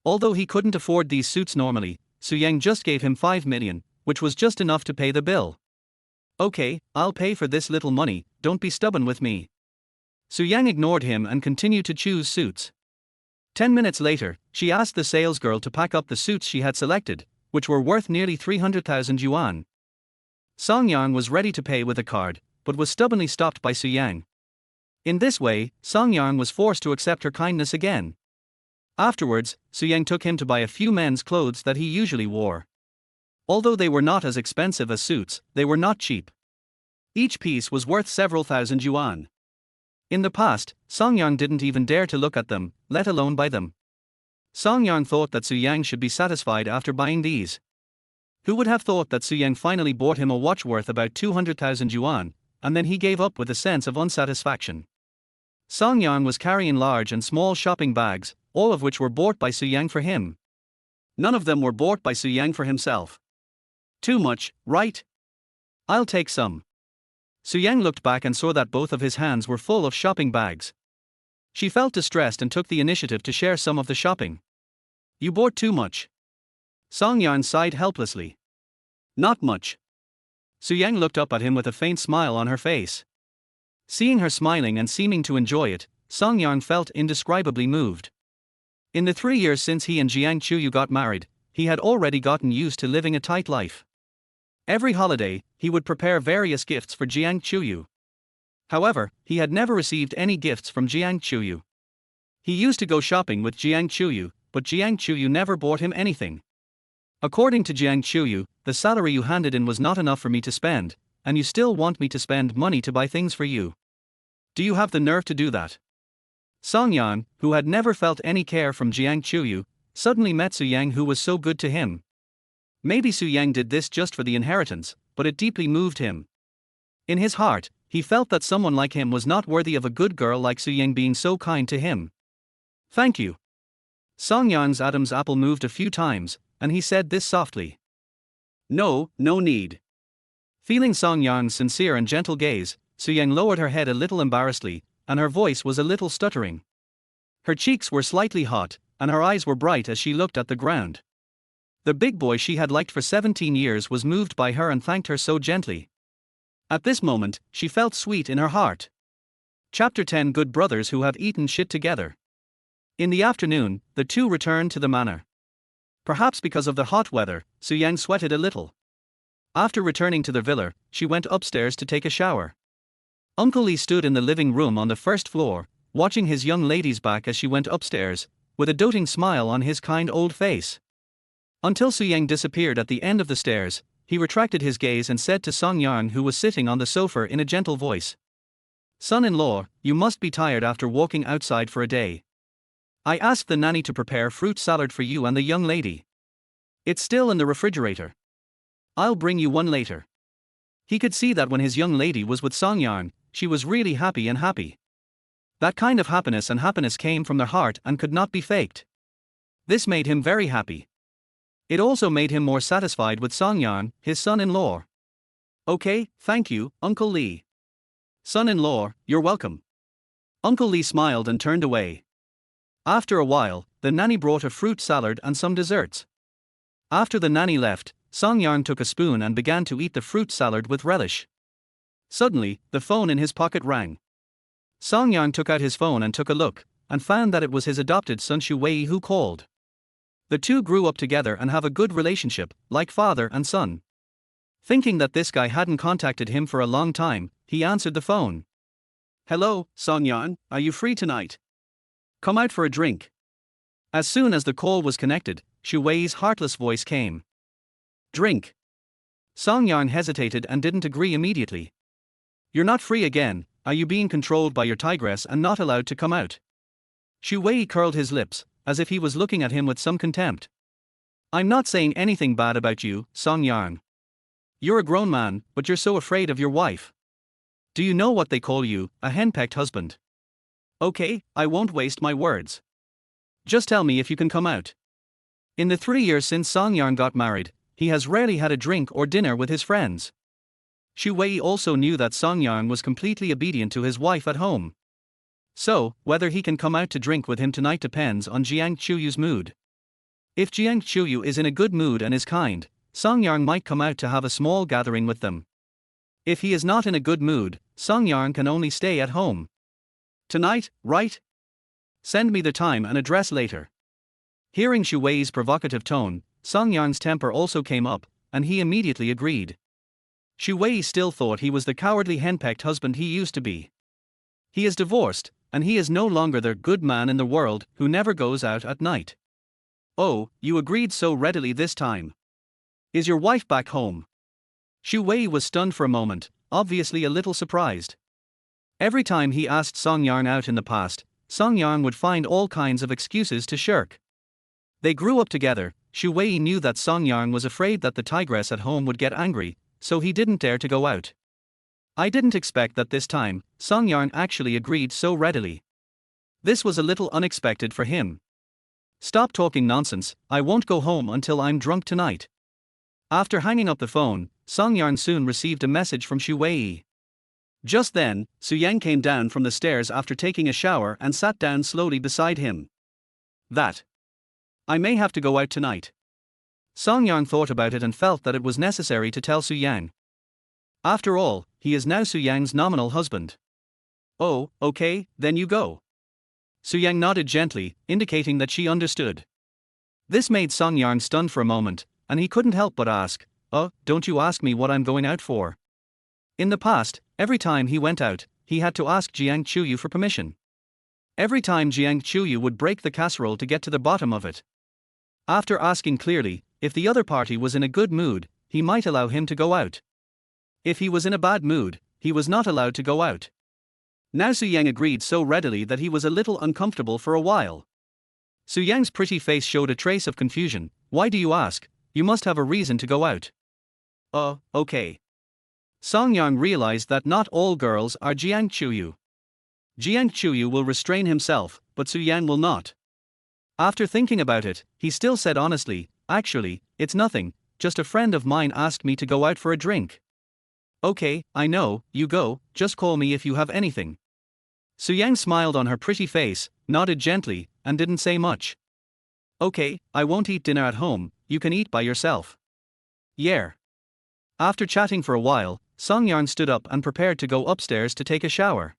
Although he couldn't afford these suits normally, Soo-Yang just gave him 5 million, which was just enough to pay the bill. Okay, I'll pay for this little money, don't be stubborn with me. Soo-Yang ignored him and continued to choose suits. 10 minutes later, she asked the salesgirl to pack up the suits she had selected, which were worth nearly 300,000 yuan. Song Yan was ready to pay with a card, but was stubbornly stopped by Soo-Yang. In this way, Song Yan was forced to accept her kindness again. Afterwards, Soo-Yang took him to buy a few men's clothes that he usually wore. Although they were not as expensive as suits, they were not cheap. Each piece was worth several thousand yuan. In the past, Song Yan didn't even dare to look at them, let alone buy them. Song Yan thought that Soo-Yang should be satisfied after buying these. Who would have thought that Soo-Yang finally bought him a watch worth about 200,000 yuan, and then he gave up with a sense of unsatisfaction. Song Yan was carrying large and small shopping bags, all of which were bought by Soo-Yang for him. None of them were bought by Soo-Yang for himself. Too much, right? I'll take some. Soo-Yang looked back and saw that both of his hands were full of shopping bags. She felt distressed and took the initiative to share some of the shopping. You bought too much. Song Yan sighed helplessly. Not much. Soo-Yang looked up at him with a faint smile on her face. Seeing her smiling and seeming to enjoy it, Song Yan felt indescribably moved. In the 3 years since he and Jiang Chuyu got married, he had already gotten used to living a tight life. Every holiday, he would prepare various gifts for Jiang Chuyu. However, he had never received any gifts from Jiang Chuyu. He used to go shopping with Jiang Chuyu, but Jiang Chuyu never bought him anything. According to Jiang Chuyu, the salary you handed in was not enough for me to spend, and you still want me to spend money to buy things for you. Do you have the nerve to do that? Song Yan, who had never felt any care from Jiang Chuyu, suddenly met Su Yang, who was so good to him. Maybe Su Yang did this just for the inheritance, but it deeply moved him. In his heart, he felt that someone like him was not worthy of a good girl like Su Yang being so kind to him. Thank you. Song Yan's Adam's apple moved a few times, and he said this softly. No need. Feeling Song Yan's sincere and gentle gaze, Su Yang lowered her head a little embarrassedly, and her voice was a little stuttering. Her cheeks were slightly hot, and her eyes were bright as she looked at the ground. The big boy she had liked for 17 years was moved by her and thanked her so gently. At this moment, she felt sweet in her heart. Chapter 10 Good Brothers Who Have Eaten Shit Together. In the afternoon, the two returned to the manor. Perhaps because of the hot weather, Su Yang sweated a little. After returning to the villa, she went upstairs to take a shower. Uncle Lee stood in the living room on the first floor, watching his young lady's back as she went upstairs, with a doting smile on his kind old face. Until Su Yang disappeared at the end of the stairs, he retracted his gaze and said to Song Yan, who was sitting on the sofa, in a gentle voice. Son-in-law, you must be tired after walking outside for a day. I asked the nanny to prepare fruit salad for you and the young lady. It's still in the refrigerator. I'll bring you one later. He could see that when his young lady was with Song Yan, she was really happy. That kind of happiness came from their heart and could not be faked. This made him very happy. It also made him more satisfied with Song Yan, his son-in-law. Okay, thank you, Uncle Lee. Son-in-law, you're welcome. Uncle Lee smiled and turned away. After a while, the nanny brought a fruit salad and some desserts. After the nanny left, Song Yan took a spoon and began to eat the fruit salad with relish. Suddenly, the phone in his pocket rang. Song Yan took out his phone and took a look, and found that it was his adopted son Shu Wei who called. The two grew up together and have a good relationship, like father and son. Thinking that this guy hadn't contacted him for a long time, he answered the phone. Hello, Song Yan, are you free tonight? Come out for a drink. As soon as the call was connected, Shu Wei's heartless voice came. Drink. Song Yan hesitated and didn't agree immediately. You're not free again, are you being controlled by your tigress and not allowed to come out? Shu Wei curled his lips, as if he was looking at him with some contempt. I'm not saying anything bad about you, Song Yan. You're a grown man, but you're so afraid of your wife. Do you know what they call you, a henpecked husband? Okay, I won't waste my words. Just tell me if you can come out. In the 3 years since Song Yan got married, he has rarely had a drink or dinner with his friends. Shu Wei also knew that Song Yan was completely obedient to his wife at home. So, whether he can come out to drink with him tonight depends on Jiang Chuyu's mood. If Jiang Chuyu is in a good mood and is kind, Song Yan might come out to have a small gathering with them. If he is not in a good mood, Song Yan can only stay at home. Tonight, right? Send me the time and address later. Hearing Shu Wei's provocative tone, Song Yan's temper also came up, and he immediately agreed. Shu Wei still thought he was the cowardly henpecked husband he used to be. He is divorced, and he is no longer the good man in the world who never goes out at night. Oh, you agreed so readily this time. Is your wife back home? Shu Wei was stunned for a moment, obviously a little surprised. Every time he asked Song Yan out in the past, Song Yan would find all kinds of excuses to shirk. They grew up together. Shu Wei knew that Song Yan was afraid that the tigress at home would get angry, so he didn't dare to go out. I didn't expect that this time, Song Yan actually agreed so readily. This was a little unexpected for him. Stop talking nonsense, I won't go home until I'm drunk tonight. After hanging up the phone, Song Yan soon received a message from Shu Wei. Just then, Su Yang came down from the stairs after taking a shower and sat down slowly beside him. I may have to go out tonight. Song Yan thought about it and felt that it was necessary to tell Su Yang. After all, he is now Su Yang's nominal husband. Oh, okay, then you go. Su Yang nodded gently, indicating that she understood. This made Song Yan stunned for a moment, and he couldn't help but ask, don't you ask me what I'm going out for. In the past, every time he went out, he had to ask Jiang Chuyu for permission. Every time Jiang Chuyu would break the casserole to get to the bottom of it. After asking clearly, if the other party was in a good mood, he might allow him to go out. If he was in a bad mood, he was not allowed to go out. Now Su Yang agreed so readily that he was a little uncomfortable for a while. Su Yang's pretty face showed a trace of confusion. Why do you ask? You must have a reason to go out. Okay. Song Yang realized that not all girls are Jiang Chuyu. Jiang Chuyu will restrain himself, but Su Yang will not. After thinking about it, he still said honestly, actually, it's nothing, just a friend of mine asked me to go out for a drink. Okay, I know, you go, just call me if you have anything. Su Yang smiled on her pretty face, nodded gently, and didn't say much. Okay, I won't eat dinner at home, you can eat by yourself. Yeah. After chatting for a while, Song Yang stood up and prepared to go upstairs to take a shower.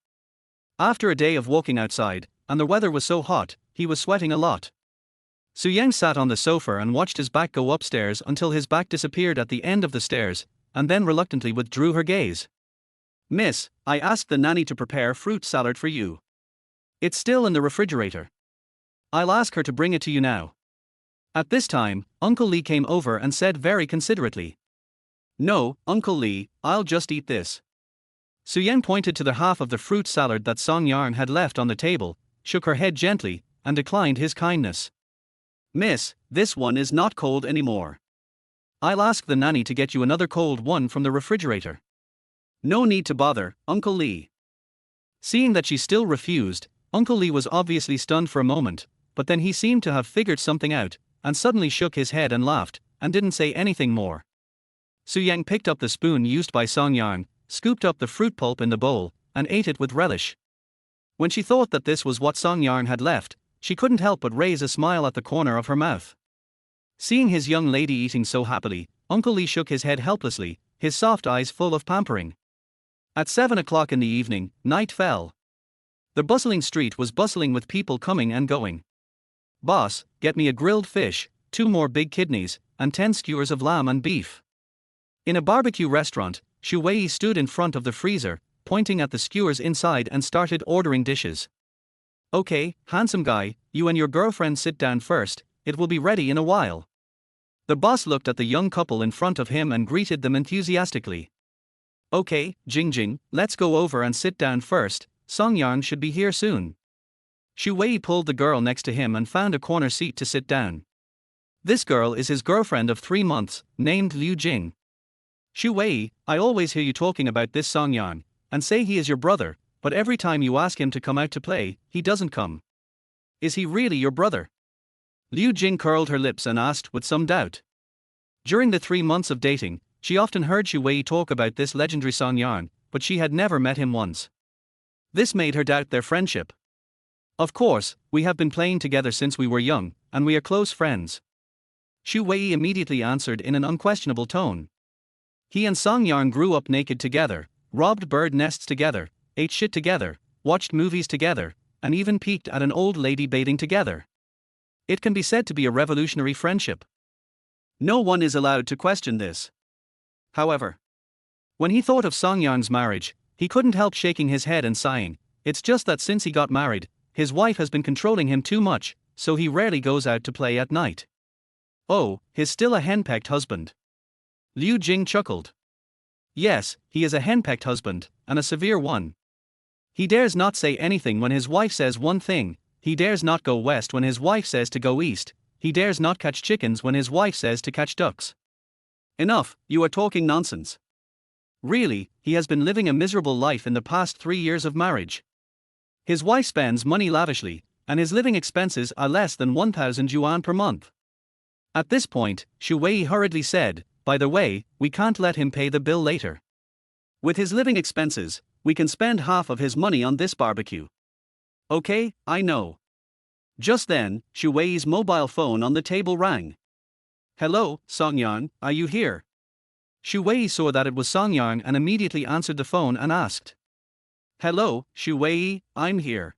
After a day of walking outside, and the weather was so hot, he was sweating a lot. Su Yang sat on the sofa and watched his back go upstairs until his back disappeared at the end of the stairs, and then reluctantly withdrew her gaze. Miss, I asked the nanny to prepare fruit salad for you. It's still in the refrigerator. I'll ask her to bring it to you now. At this time, Uncle Lee came over and said very considerately. No, Uncle Lee, I'll just eat this. Su Yang pointed to the half of the fruit salad that Song Yang had left on the table, shook her head gently, and declined his kindness. Miss, this one is not cold anymore. I'll ask the nanny to get you another cold one from the refrigerator. No need to bother, Uncle Lee. Seeing that she still refused, Uncle Lee was obviously stunned for a moment, but then he seemed to have figured something out, and suddenly shook his head and laughed, and didn't say anything more. Su Yang picked up the spoon used by Song Yang, scooped up the fruit pulp in the bowl, and ate it with relish. When she thought that this was what Song Yang had left, she couldn't help but raise a smile at the corner of her mouth. Seeing his young lady eating so happily, Uncle Lee shook his head helplessly, his soft eyes full of pampering. At 7 o'clock in the evening, night fell. The bustling street was bustling with people coming and going. Boss, get me a grilled fish, 2 more big kidneys, and 10 skewers of lamb and beef. In a barbecue restaurant, Xu Wei stood in front of the freezer, pointing at the skewers inside and started ordering dishes. Okay, handsome guy, you and your girlfriend sit down first, it will be ready in a while. The boss looked at the young couple in front of him and greeted them enthusiastically. Okay, Jing, let's go over and sit down first, Song Yang should be here soon. Xu Wei pulled the girl next to him and found a corner seat to sit down. This girl is his girlfriend of 3 months, named Liu Jing. Xu Wei, I always hear you talking about this Song Yang, and say he is your brother, but every time you ask him to come out to play, he doesn't come. Is he really your brother? Liu Jing curled her lips and asked with some doubt. During the 3 months of dating, she often heard Xu Wei talk about this legendary Song Yang, but she had never met him once. This made her doubt their friendship. Of course, we have been playing together since we were young, and we are close friends. Xu Wei immediately answered in an unquestionable tone. He and Song Yang grew up naked together, robbed bird nests together, ate shit together, watched movies together, and even peeked at an old lady bathing together. It can be said to be a revolutionary friendship. No one is allowed to question this. However, when he thought of Song Yang's marriage, he couldn't help shaking his head and sighing. It's just that since he got married, his wife has been controlling him too much, so he rarely goes out to play at night. Oh, he's still a henpecked husband. Liu Jing chuckled. Yes, he is a henpecked husband, and a severe one. He dares not say anything when his wife says one thing, he dares not go west when his wife says to go east, he dares not catch chickens when his wife says to catch ducks. Enough, you are talking nonsense. Really, he has been living a miserable life in the past 3 years of marriage. His wife spends money lavishly, and his living expenses are less than 1,000 yuan per month. At this point, Xu Wei hurriedly said, by the way, we can't let him pay the bill later. With his living expenses, we can spend half of his money on this barbecue. Okay, I know. Just then, Xu Wei's mobile phone on the table rang. Hello, Song Yang, are you here? Xu Wei saw that it was Song Yang and immediately answered the phone and asked. Hello, Xu Wei, I'm here.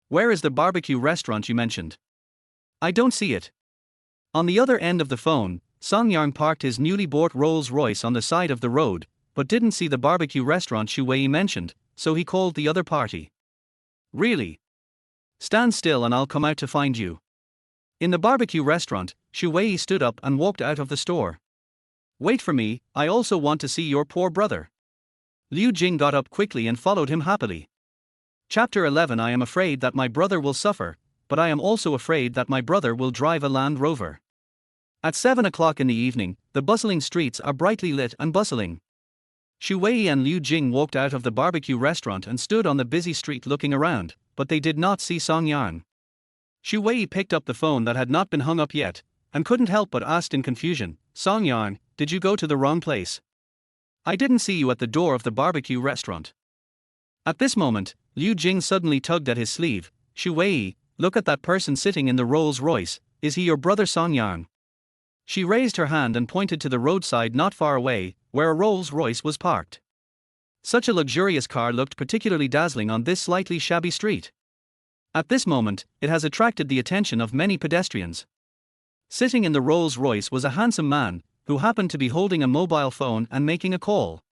Where is the barbecue restaurant you mentioned? I don't see it. On the other end of the phone, Song Yang parked his newly bought Rolls-Royce on the side of the road, but didn't see the barbecue restaurant Xu Wei mentioned, so he called the other party. Really? Stand still and I'll come out to find you. In the barbecue restaurant, Xu Wei stood up and walked out of the store. Wait for me, I also want to see your poor brother. Liu Jing got up quickly and followed him happily. Chapter 11. I am afraid that my brother will suffer, but I am also afraid that my brother will drive a Land Rover. At 7 o'clock in the evening, the bustling streets are brightly lit and bustling. Xu Wei and Liu Jing walked out of the barbecue restaurant and stood on the busy street looking around, but they did not see Song Yan. Xu Wei picked up the phone that had not been hung up yet, and couldn't help but asked in confusion, Song Yan, did you go to the wrong place? I didn't see you at the door of the barbecue restaurant. At this moment, Liu Jing suddenly tugged at his sleeve. Xu Wei, look at that person sitting in the Rolls Royce, is he your brother Song Yan? She raised her hand and pointed to the roadside not far away, where a Rolls Royce was parked. Such a luxurious car looked particularly dazzling on this slightly shabby street. At this moment, it has attracted the attention of many pedestrians. Sitting in the Rolls Royce was a handsome man, who happened to be holding a mobile phone and making a call.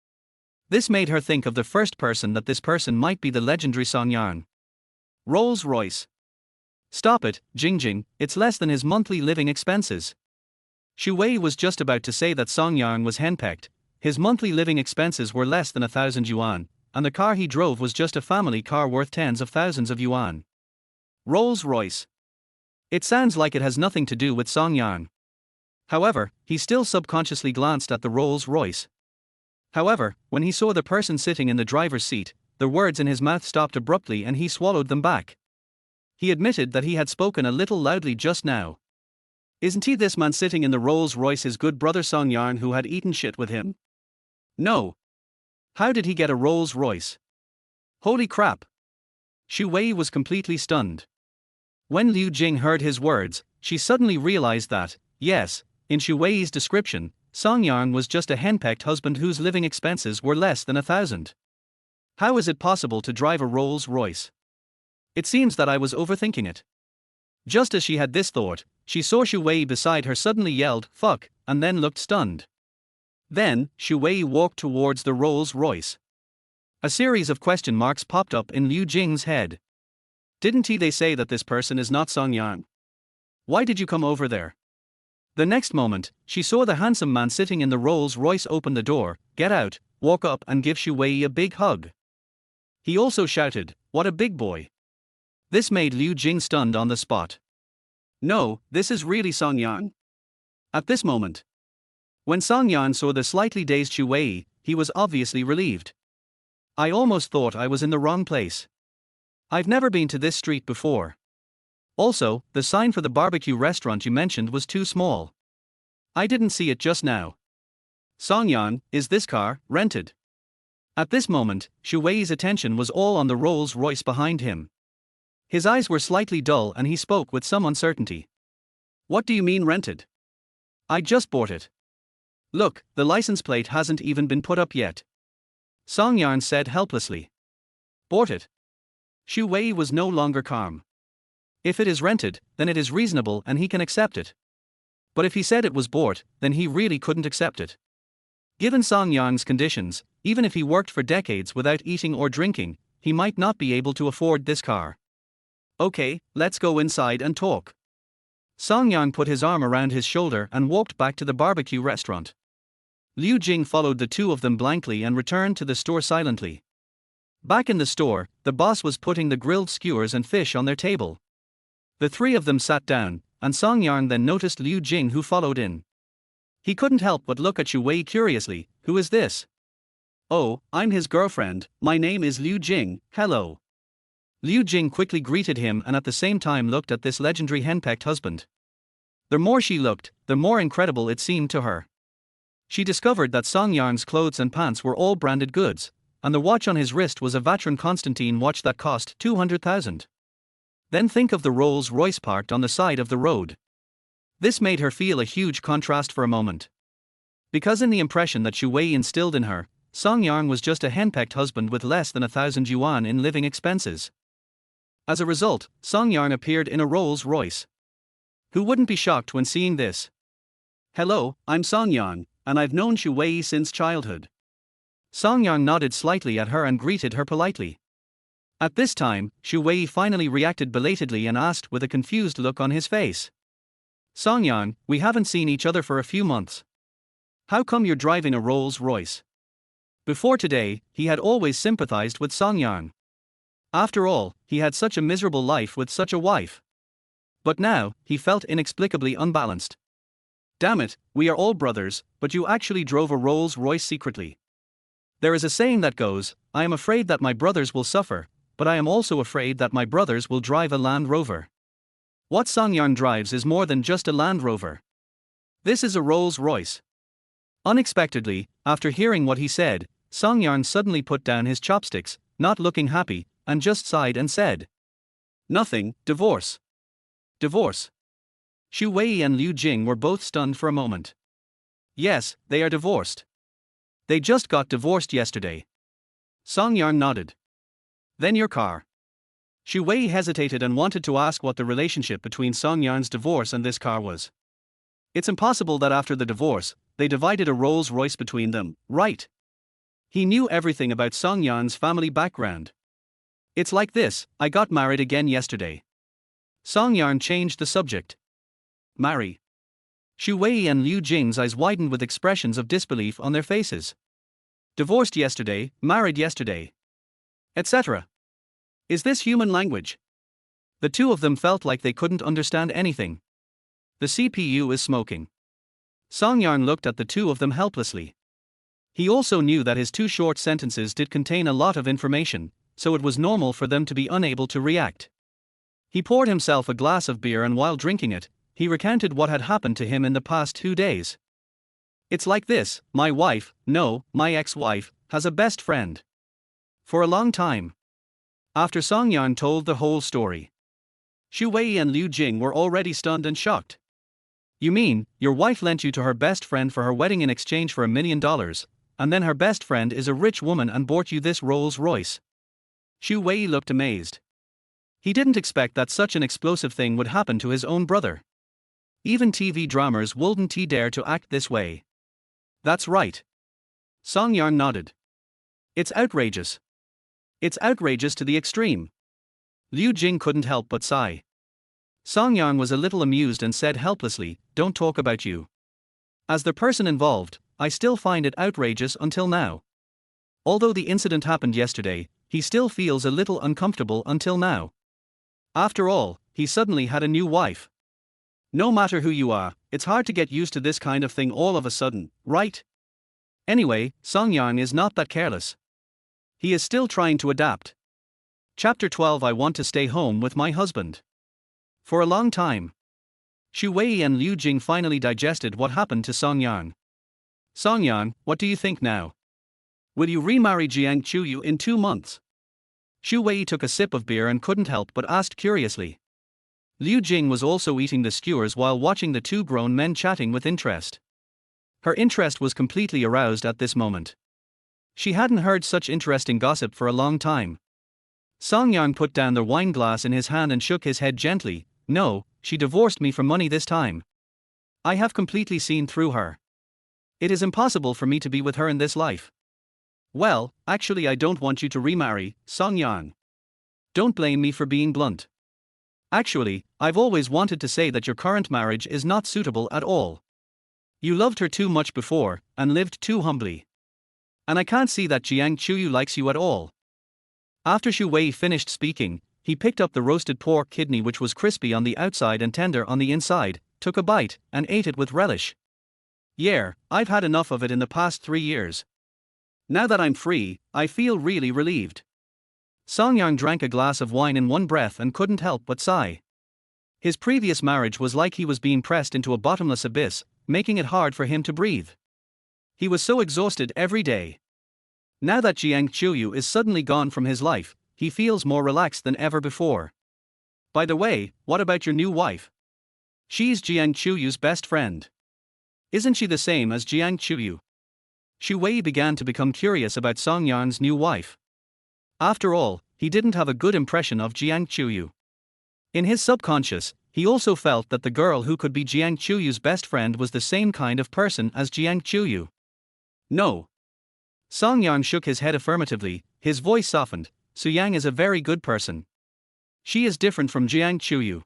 This made her think of the first person that this person might be the legendary Song Yan. Rolls Royce. Stop it, Jing, it's less than his monthly living expenses. Xu Wei was just about to say that Song Yan was henpecked. His monthly living expenses were less than 1,000 yuan, and the car he drove was just a family car worth tens of thousands of yuan. Rolls Royce. It sounds like it has nothing to do with Song Yan. However, he still subconsciously glanced at the Rolls Royce. However, when he saw the person sitting in the driver's seat, the words in his mouth stopped abruptly and he swallowed them back. He admitted that he had spoken a little loudly just now. Isn't he this man sitting in the Rolls Royce his good brother Song Yan who had eaten shit with him? No. How did he get a Rolls Royce? Holy crap. Xu Wei was completely stunned. When Liu Jing heard his words, she suddenly realized that, yes, in Xu Wei's description, Song Yan was just a henpecked husband whose living expenses were less than 1,000. How is it possible to drive a Rolls Royce? It seems that I was overthinking it. Just as she had this thought, she saw Xu Wei beside her suddenly yelled, fuck, and then looked stunned. Then, Xu Wei walked towards the Rolls Royce. A series of question marks popped up in Liu Jing's head. Didn't they say that this person is not Song Yan? Why did you come over there? The next moment, she saw the handsome man sitting in the Rolls Royce open the door, get out, walk up and give Xu Wei a big hug. He also shouted, what a big boy. This made Liu Jing stunned on the spot. No, this is really Song Yan. At this moment, when Song Yan saw the slightly dazed Xu Wei, he was obviously relieved. I almost thought I was in the wrong place. I've never been to this street before. Also, the sign for the barbecue restaurant you mentioned was too small. I didn't see it just now. Song Yan, is this car rented? At this moment, Xu Wei's attention was all on the Rolls Royce behind him. His eyes were slightly dull and he spoke with some uncertainty. What do you mean rented? I just bought it. Look, the license plate hasn't even been put up yet. Song Yan said helplessly. Bought it? Xu Wei was no longer calm. If it is rented, then it is reasonable and he can accept it. But if he said it was bought, then he really couldn't accept it. Given Song Yan's conditions, even if he worked for decades without eating or drinking, he might not be able to afford this car. Okay, let's go inside and talk. Song Yan put his arm around his shoulder and walked back to the barbecue restaurant. Liu Jing followed the two of them blankly and returned to the store silently. Back in the store, the boss was putting the grilled skewers and fish on their table. The three of them sat down, and Song Yan then noticed Liu Jing who followed in. He couldn't help but look at Xu Wei curiously. Who is this? Oh, I'm his girlfriend, my name is Liu Jing, hello. Liu Jing quickly greeted him and at the same time looked at this legendary henpecked husband. The more she looked, the more incredible it seemed to her. She discovered that Song Yan's clothes and pants were all branded goods, and the watch on his wrist was a Vatron Constantine watch that cost 200,000. Then think of the Rolls Royce parked on the side of the road. This made her feel a huge contrast for a moment. Because in the impression that Xu Wei instilled in her, Song Yan was just a henpecked husband with less than 1,000 yuan in living expenses. As a result, Song Yan appeared in a Rolls Royce. Who wouldn't be shocked when seeing this? Hello, I'm Song Yan, and I've known Xu Wei since childhood. Song Yang nodded slightly at her and greeted her politely. At this time, Xu Wei finally reacted belatedly and asked with a confused look on his face. Song Yang, we haven't seen each other for a few months. How come you're driving a Rolls Royce? Before today, he had always sympathized with Song Yang. After all, he had such a miserable life with such a wife. But now, he felt inexplicably unbalanced. Damn it, we are all brothers, but you actually drove a Rolls Royce secretly. There is a saying that goes, I am afraid that my brothers will suffer, but I am also afraid that my brothers will drive a Land Rover. What Song Yang drives is more than just a Land Rover. This is a Rolls Royce. Unexpectedly, after hearing what he said, Song Yang suddenly put down his chopsticks, not looking happy, and just sighed and said, Nothing, divorce. Divorce. Xu Wei and Liu Jing were both stunned for a moment. Yes, they are divorced. They just got divorced yesterday. Song Yang nodded. Then your car. Xu Wei hesitated and wanted to ask what the relationship between Song Yang's divorce and this car was. It's impossible that after the divorce, they divided a Rolls Royce between them, right? He knew everything about Song Yang's family background. It's like this, I got married again yesterday. Song Yang changed the subject. Marry. Xu Wei and Liu Jing's eyes widened with expressions of disbelief on their faces. Divorced yesterday, married yesterday, etc. Is this human language? The two of them felt like they couldn't understand anything. The CPU is smoking. Song Yang looked at the two of them helplessly. He also knew that his two short sentences did contain a lot of information, so it was normal for them to be unable to react. He poured himself a glass of beer and while drinking it, he recounted what had happened to him in the past 2 days. It's like this, my wife, no, my ex-wife, has a best friend. For a long time. After Song Yang told the whole story, Xu Wei and Liu Jing were already stunned and shocked. You mean, your wife lent you to her best friend for her wedding in exchange for $1 million, and then her best friend is a rich woman and bought you this Rolls Royce? Xu Wei looked amazed. He didn't expect that such an explosive thing would happen to his own brother. Even TV dramas wouldn't dare to act this way. That's right. Song Yang nodded. It's outrageous. It's outrageous to the extreme. Liu Jing couldn't help but sigh. Song Yang was a little amused and said helplessly, Don't talk about you. As the person involved, I still find it outrageous until now. Although the incident happened yesterday, he still feels a little uncomfortable until now. After all, he suddenly had a new wife. No matter who you are, it's hard to get used to this kind of thing all of a sudden, right? Anyway, Song Yang is not that careless. He is still trying to adapt. Chapter 12 I want to stay home with my husband. For a long time, Xu Wei and Liu Jing finally digested what happened to Song Yang. Song Yang, what do you think now? Will you remarry Jiang Chuyu in 2 months? Xu Wei took a sip of beer and couldn't help but asked curiously. Liu Jing was also eating the skewers while watching the two grown men chatting with interest. Her interest was completely aroused at this moment. She hadn't heard such interesting gossip for a long time. Song Yang put down the wine glass in his hand and shook his head gently. No, she divorced me for money this time. I have completely seen through her. It is impossible for me to be with her in this life. Well, actually I don't want you to remarry, Song Yang. Don't blame me for being blunt. Actually, I've always wanted to say that your current marriage is not suitable at all. You loved her too much before, and lived too humbly. And I can't see that Jiang Chuyu likes you at all. After Xu Wei finished speaking, he picked up the roasted pork kidney which was crispy on the outside and tender on the inside, took a bite, and ate it with relish. Yeah, I've had enough of it in the past 3 years. Now that I'm free, I feel really relieved. Song Yang drank a glass of wine in one breath and couldn't help but sigh. His previous marriage was like he was being pressed into a bottomless abyss, making it hard for him to breathe. He was so exhausted every day. Now that Jiang Chuyu is suddenly gone from his life, he feels more relaxed than ever before. By the way, what about your new wife? She's Jiang Chuyu's best friend. Isn't she the same as Jiang Chuyu? Xu Wei began to become curious about Song Yang's new wife. After all, he didn't have a good impression of Jiang Chuyu. In his subconscious, he also felt that the girl who could be Jiang Chuyu's best friend was the same kind of person as Jiang Chuyu. No. Song Yang shook his head affirmatively, his voice softened. Su Yang is a very good person. She is different from Jiang Chuyu.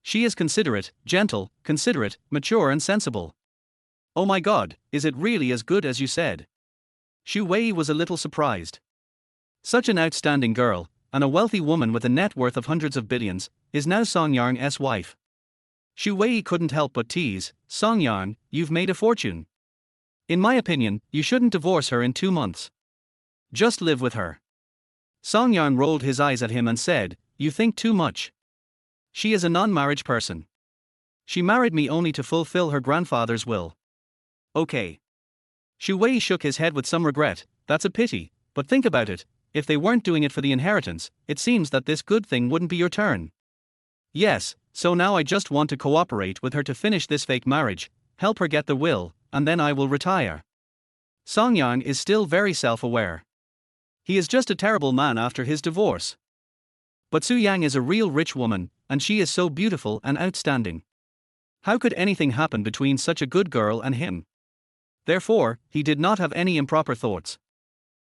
She is considerate, gentle, considerate, mature and sensible. Oh my god, is it really as good as you said? Xu Wei was a little surprised. Such an outstanding girl, and a wealthy woman with a net worth of hundreds of billions, is now Song Yang's wife. Xu Wei couldn't help but tease, Song Yang, you've made a fortune. In my opinion, you shouldn't divorce her in 2 months. Just live with her. Song Yang rolled his eyes at him and said, you think too much. She is a non-marriage person. She married me only to fulfill her grandfather's will. Okay. Xu Wei shook his head with some regret. That's a pity, but think about it, if they weren't doing it for the inheritance, it seems that this good thing wouldn't be your turn. Yes, so now I just want to cooperate with her to finish this fake marriage, help her get the will, and then I will retire. Song Yang is still very self-aware. He is just a terrible man after his divorce. But Su Yang is a real rich woman, and she is so beautiful and outstanding. How could anything happen between such a good girl and him? Therefore, he did not have any improper thoughts.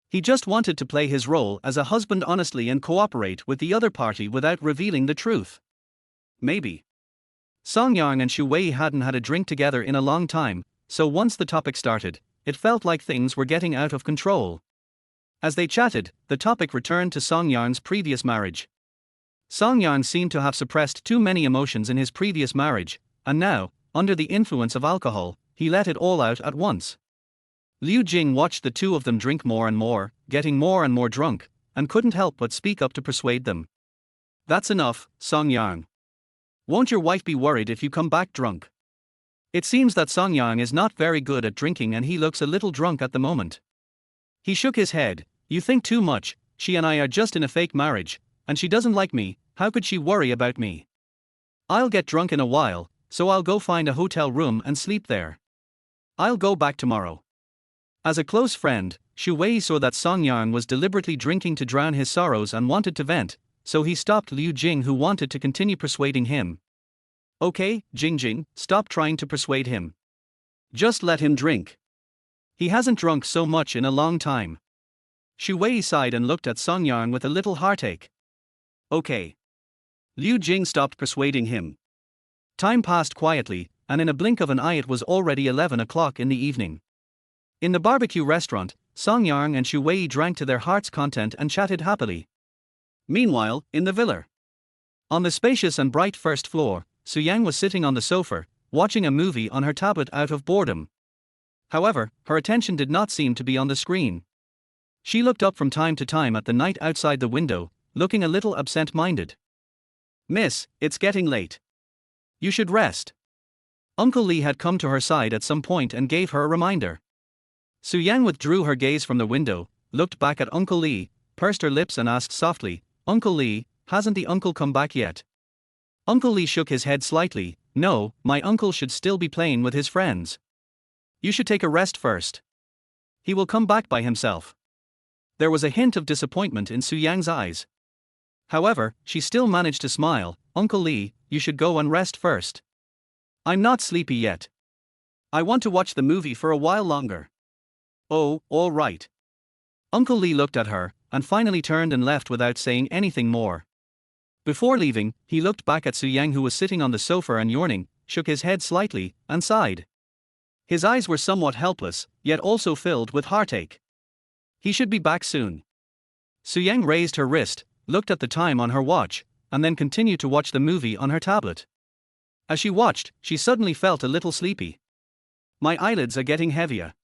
He just wanted to play his role as a husband honestly and cooperate with the other party without revealing the truth. Maybe. Song Yang and Xu Wei hadn't had a drink together in a long time, so once the topic started, it felt like things were getting out of control. As they chatted, the topic returned to Song Yang's previous marriage. Song Yang seemed to have suppressed too many emotions in his previous marriage, and now, under the influence of alcohol, he let it all out at once. Liu Jing watched the two of them drink more and more, getting more and more drunk, and couldn't help but speak up to persuade them. That's enough, Song Yang. Won't your wife be worried if you come back drunk? It seems that Song Yang is not very good at drinking and he looks a little drunk at the moment. He shook his head. You think too much, she and I are just in a fake marriage, and she doesn't like me, how could she worry about me? I'll get drunk in a while, so I'll go find a hotel room and sleep there. I'll go back tomorrow. As a close friend, Xu Wei saw that Song Yang was deliberately drinking to drown his sorrows and wanted to vent, so he stopped Liu Jing who wanted to continue persuading him. Okay, Jing, stop trying to persuade him. Just let him drink. He hasn't drunk so much in a long time. Xu Wei sighed and looked at Song Yang with a little heartache. Okay. Liu Jing stopped persuading him. Time passed quietly, and in a blink of an eye it was already 11 o'clock in the evening. In the barbecue restaurant, Song Yang and Xu Wei drank to their heart's content and chatted happily. Meanwhile, in the villa. On the spacious and bright first floor, Su Yang was sitting on the sofa, watching a movie on her tablet out of boredom. However, her attention did not seem to be on the screen. She looked up from time to time at the night outside the window, looking a little absent-minded. Miss, it's getting late. You should rest. Uncle Lee had come to her side at some point and gave her a reminder. Su Yang withdrew her gaze from the window, looked back at Uncle Lee, pursed her lips and asked softly, Uncle Lee, hasn't the uncle come back yet? Uncle Lee shook his head slightly. No, my uncle should still be playing with his friends. You should take a rest first. He will come back by himself. There was a hint of disappointment in Su Yang's eyes. However, she still managed to smile. Uncle Lee, you should go and rest first. I'm not sleepy yet. I want to watch the movie for a while longer. Oh, all right. Uncle Lee looked at her, and finally turned and left without saying anything more. Before leaving, he looked back at Su Yang who was sitting on the sofa and yawning, shook his head slightly, and sighed. His eyes were somewhat helpless, yet also filled with heartache. He should be back soon. Su Yang raised her wrist, looked at the time on her watch, and then continued to watch the movie on her tablet. As she watched, she suddenly felt a little sleepy. My eyelids are getting heavier.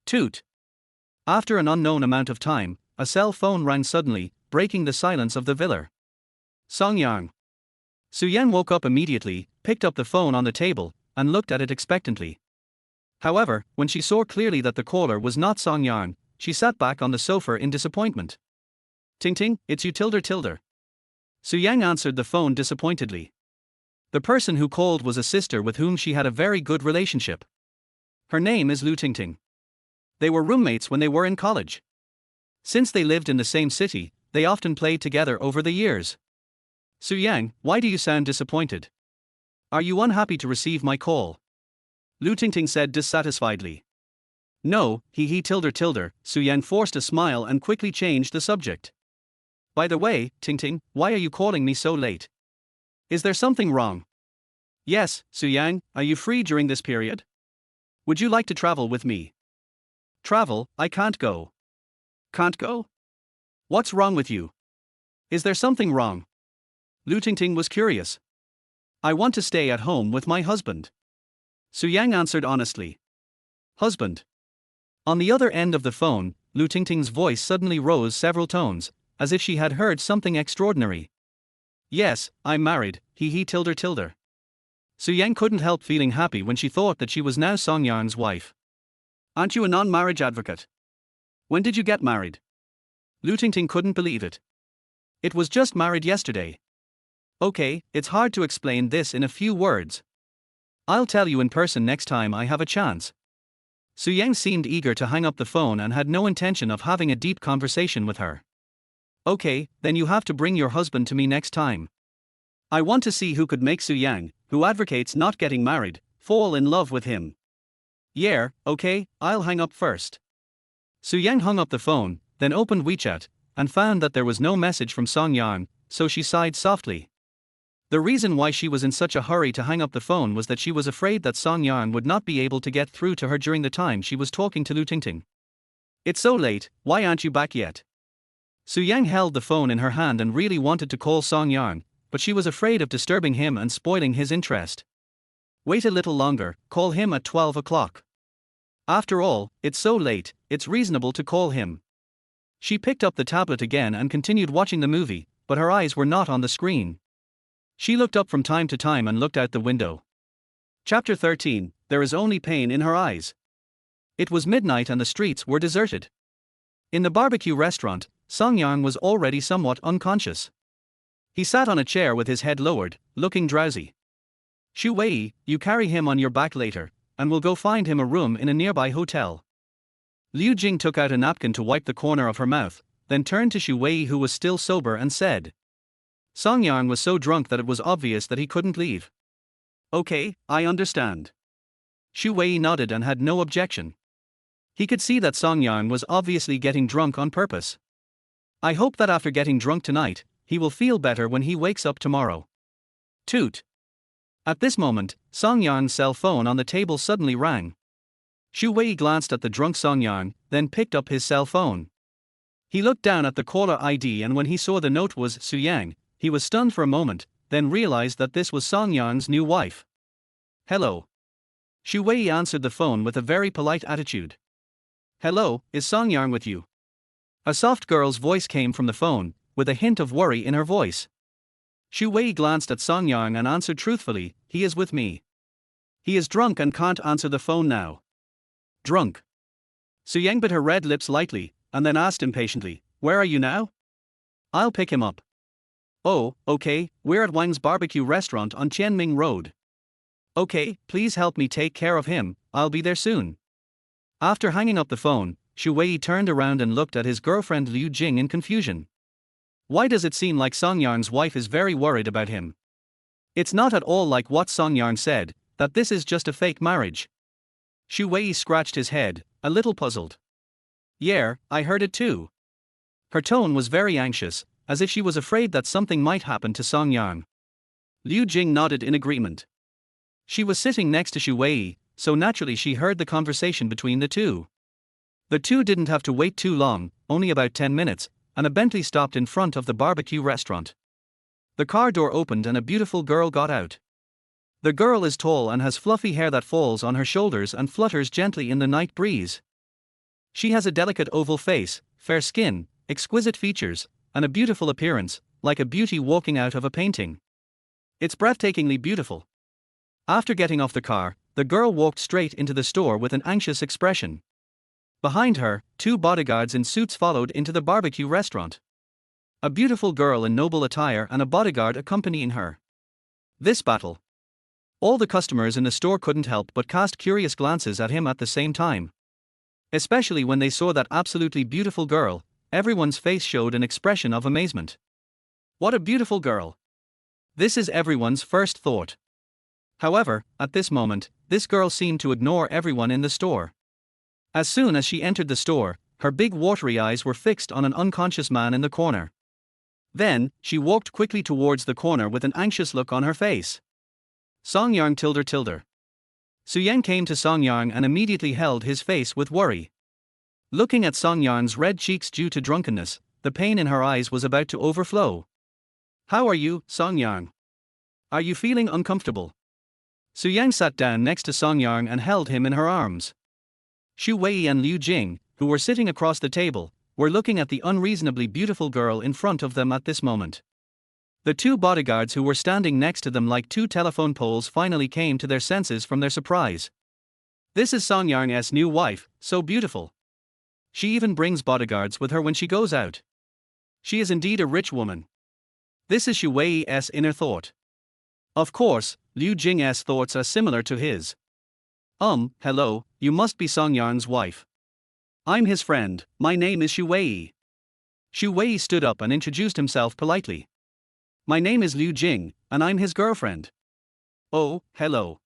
Toot. After an unknown amount of time, a cell phone rang suddenly, breaking the silence of the villa. Song Yang. Su Yang woke up immediately, picked up the phone on the table, and looked at it expectantly. However, when she saw clearly that the caller was not Song Yang, she sat back on the sofa in disappointment. Ting ting, it's you tilde. Su Yang answered the phone disappointedly. The person who called was a sister with whom she had a very good relationship. Her name is Lu Tingting. They were roommates when they were in college. Since they lived in the same city, they often played together over the years. Su Yang, why do you sound disappointed? Are you unhappy to receive my call? Lu Tingting said dissatisfiedly. No, he tilde. Su Yang forced a smile and quickly changed the subject. By the way, Ting Ting, why are you calling me so late? Is there something wrong? Yes, Su Yang, are you free during this period? Would you like to travel with me? Travel, I can't go. Can't go? What's wrong with you? Is there something wrong? Lu Tingting was curious. I want to stay at home with my husband. Su Yang answered honestly. Husband. On the other end of the phone, Lu Tingting's voice suddenly rose several tones, as if she had heard something extraordinary. Yes, I'm married, he tilde. Su Yang couldn't help feeling happy when she thought that she was now Song Yarn's wife. Aren't you a non-marriage advocate? When did you get married? Lu Tingting couldn't believe it. It was just married yesterday. Okay, it's hard to explain this in a few words. I'll tell you in person next time I have a chance. Su Yang seemed eager to hang up the phone and had no intention of having a deep conversation with her. Okay, then you have to bring your husband to me next time. I want to see who could make Su Yang, who advocates not getting married, fall in love with him. Yeah, okay, I'll hang up first. Su Yang hung up the phone, then opened WeChat, and found that there was no message from Song Yang, so she sighed softly. The reason why she was in such a hurry to hang up the phone was that she was afraid that Song Yang would not be able to get through to her during the time she was talking to Lu Tingting. It's so late, why aren't you back yet? Su Yang held the phone in her hand and really wanted to call Song Yang, but she was afraid of disturbing him and spoiling his interest. Wait a little longer, call him at 12 o'clock. After all, it's so late, it's reasonable to call him. She picked up the tablet again and continued watching the movie, but her eyes were not on the screen. She looked up from time to time and looked out the window. Chapter 13, There is only pain in her eyes. It was midnight and the streets were deserted. In the barbecue restaurant, Song Yang was already somewhat unconscious. He sat on a chair with his head lowered, looking drowsy. Shu Wei, you carry him on your back later, and we'll go find him a room in a nearby hotel. Liu Jing took out a napkin to wipe the corner of her mouth, then turned to Shu Wei, who was still sober, and said. Song Yang was so drunk that it was obvious that he couldn't leave. Okay, I understand. Shu Wei nodded and had no objection. He could see that Song Yang was obviously getting drunk on purpose. I hope that after getting drunk tonight, he will feel better when he wakes up tomorrow. Toot. At this moment, Song Yang's cell phone on the table suddenly rang. Shu Wei glanced at the drunk Song Yang, then picked up his cell phone. He looked down at the caller ID and when he saw the note was Su Yang, he was stunned for a moment, then realized that this was Song Yang's new wife. Hello. Shu Wei answered the phone with a very polite attitude. Hello, is Song Yang with you? A soft girl's voice came from the phone, with a hint of worry in her voice. Shu Wei glanced at Song Yang and answered truthfully, he is with me. He is drunk and can't answer the phone now. Drunk. Su Yang bit her red lips lightly, and then asked impatiently, where are you now? I'll pick him up. Oh, okay, we're at Wang's barbecue restaurant on Qianming Road. Okay, please help me take care of him, I'll be there soon. After hanging up the phone, Shu Wei turned around and looked at his girlfriend Liu Jing in confusion. Why does it seem like Song Yarn's wife is very worried about him? It's not at all like what Song Yarn said, that this is just a fake marriage. Shu Wei scratched his head, a little puzzled. Yeah, I heard it too. Her tone was very anxious, as if she was afraid that something might happen to Song Yarn. Liu Jing nodded in agreement. She was sitting next to Shu Wei, so naturally she heard the conversation between the two. The two didn't have to wait too long, only about 10 minutes, and a Bentley stopped in front of the barbecue restaurant. The car door opened and a beautiful girl got out. The girl is tall and has fluffy hair that falls on her shoulders and flutters gently in the night breeze. She has a delicate oval face, fair skin, exquisite features, and a beautiful appearance, like a beauty walking out of a painting. It's breathtakingly beautiful. After getting off the car, the girl walked straight into the store with an anxious expression. Behind her, two bodyguards in suits followed into the barbecue restaurant. A beautiful girl in noble attire and a bodyguard accompanying her. This battle. All the customers in the store couldn't help but cast curious glances at him at the same time. Especially when they saw that absolutely beautiful girl, everyone's face showed an expression of amazement. What a beautiful girl! This is everyone's first thought. However, at this moment, this girl seemed to ignore everyone in the store. As soon as she entered the store, her big watery eyes were fixed on an unconscious man in the corner. Then, she walked quickly towards the corner with an anxious look on her face. Songyang tilde. Suyang came to Songyang and immediately held his face with worry. Looking at Songyang's red cheeks due to drunkenness, the pain in her eyes was about to overflow. How are you, Songyang? Are you feeling uncomfortable? Suyang sat down next to Songyang and held him in her arms. Xu Wei and Liu Jing, who were sitting across the table, were looking at the unreasonably beautiful girl in front of them at this moment. The two bodyguards who were standing next to them like two telephone poles finally came to their senses from their surprise. This is Songyang's new wife, so beautiful. She even brings bodyguards with her when she goes out. She is indeed a rich woman. This is Xu Wei's inner thought. Of course, Liu Jing's thoughts are similar to his. Hello, you must be Songyang's wife. I'm his friend, my name is Xu Wei. Xu Wei stood up and introduced himself politely. My name is Liu Jing, and I'm his girlfriend. Oh, hello.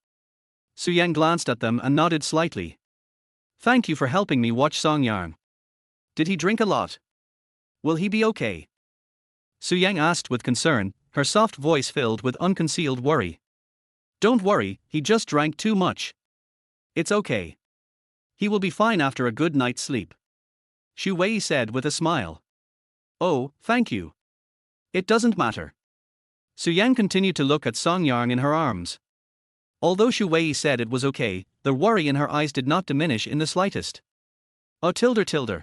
Suyang glanced at them and nodded slightly. Thank you for helping me watch Songyang. Did he drink a lot? Will he be okay? Suyang asked with concern, her soft voice filled with unconcealed worry. Don't worry, he just drank too much. It's okay. He will be fine after a good night's sleep. Xu Wei said with a smile. Oh, thank you. It doesn't matter. Suyang continued to look at Songyang in her arms. Although Xu Wei said it was okay, the worry in her eyes did not diminish in the slightest. Oh tilde.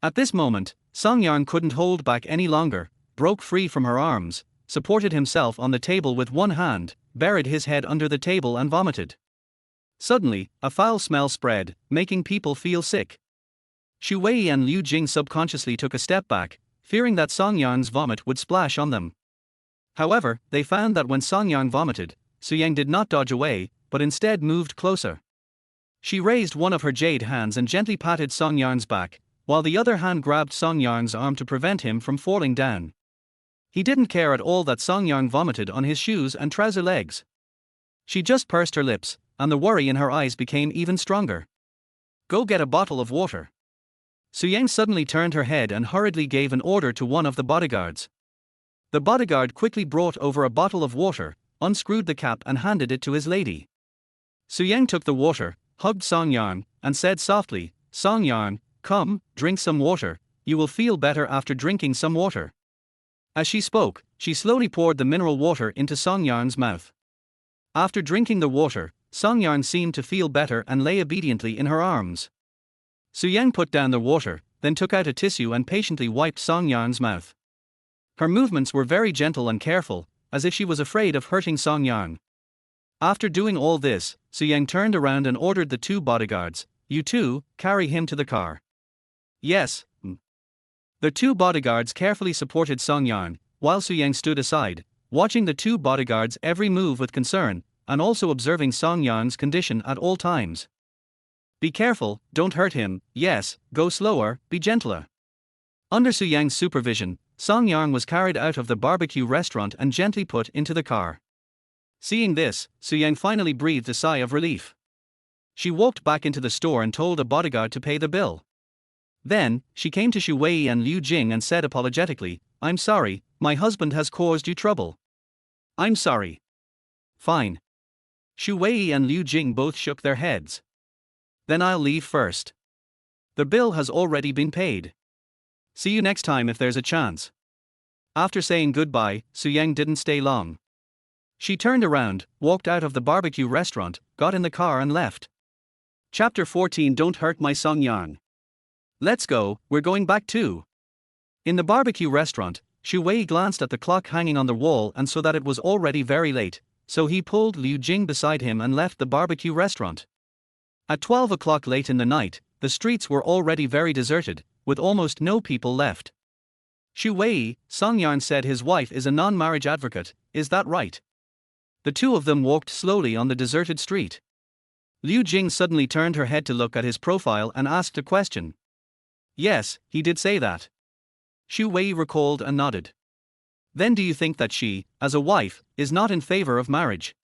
At this moment, Songyang couldn't hold back any longer, broke free from her arms, supported himself on the table with one hand, buried his head under the table and vomited. Suddenly, a foul smell spread, making people feel sick. Xu Wei and Liu Jing subconsciously took a step back, fearing that Songyang's vomit would splash on them. However, they found that when Songyang vomited, Suyang did not dodge away, but instead moved closer. She raised one of her jade hands and gently patted Songyang's back, while the other hand grabbed Songyang's arm to prevent him from falling down. He didn't care at all that Songyang vomited on his shoes and trouser legs. She just pursed her lips, and the worry in her eyes became even stronger. Go get a bottle of water. Suyang suddenly turned her head and hurriedly gave an order to one of the bodyguards. The bodyguard quickly brought over a bottle of water, unscrewed the cap and handed it to his lady. Suyang took the water, hugged Songyang, and said softly, Songyang, come, drink some water, you will feel better after drinking some water. As she spoke, she slowly poured the mineral water into Songyang's mouth. After drinking the water, Songyang seemed to feel better and lay obediently in her arms. Suyang put down the water, then took out a tissue and patiently wiped Songyang's mouth. Her movements were very gentle and careful, as if she was afraid of hurting Songyang. After doing all this, Suyang turned around and ordered the two bodyguards, you two, carry him to the car. Yes. The two bodyguards carefully supported Songyang, while Suyang stood aside, watching the two bodyguards' every move with concern, and also observing Songyang's condition at all times. Be careful, don't hurt him, yes, go slower, be gentler. Under Suyang's supervision, Songyang was carried out of the barbecue restaurant and gently put into the car. Seeing this, Suyang finally breathed a sigh of relief. She walked back into the store and told a bodyguard to pay the bill. Then, she came to Xu Wei and Liu Jing and said apologetically, I'm sorry, my husband has caused you trouble. I'm sorry. Fine. Xu Wei and Liu Jing both shook their heads. Then I'll leave first. The bill has already been paid. See you next time if there's a chance. After saying goodbye, Suyang didn't stay long. She turned around, walked out of the barbecue restaurant, got in the car and left. Chapter 14 Don't Hurt My Songyang. Let's go, we're going back too. In the barbecue restaurant, Xu Wei glanced at the clock hanging on the wall and saw that it was already very late, so he pulled Liu Jing beside him and left the barbecue restaurant. At 12 o'clock late in the night, the streets were already very deserted, with almost no people left. Xu Wei, Songyang said his wife is a non-marriage advocate, is that right? The two of them walked slowly on the deserted street. Liu Jing suddenly turned her head to look at his profile and asked a question. Yes, he did say that. Xu Wei recalled and nodded. Then do you think that she, as a wife, is not in favor of marriage?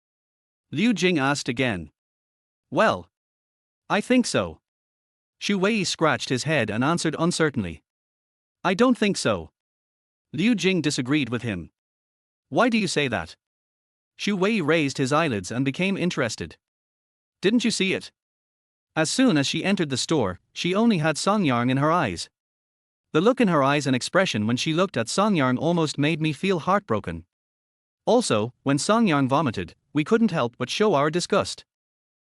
Liu Jing asked again. Well, I think so. Xu Wei scratched his head and answered uncertainly. I don't think so. Liu Jing disagreed with him. Why do you say that? Xu Wei raised his eyelids and became interested. Didn't you see it? As soon as she entered the store, she only had Song Yang in her eyes. The look in her eyes and expression when she looked at Song Yang almost made me feel heartbroken. Also, when Song Yang vomited, we couldn't help but show our disgust.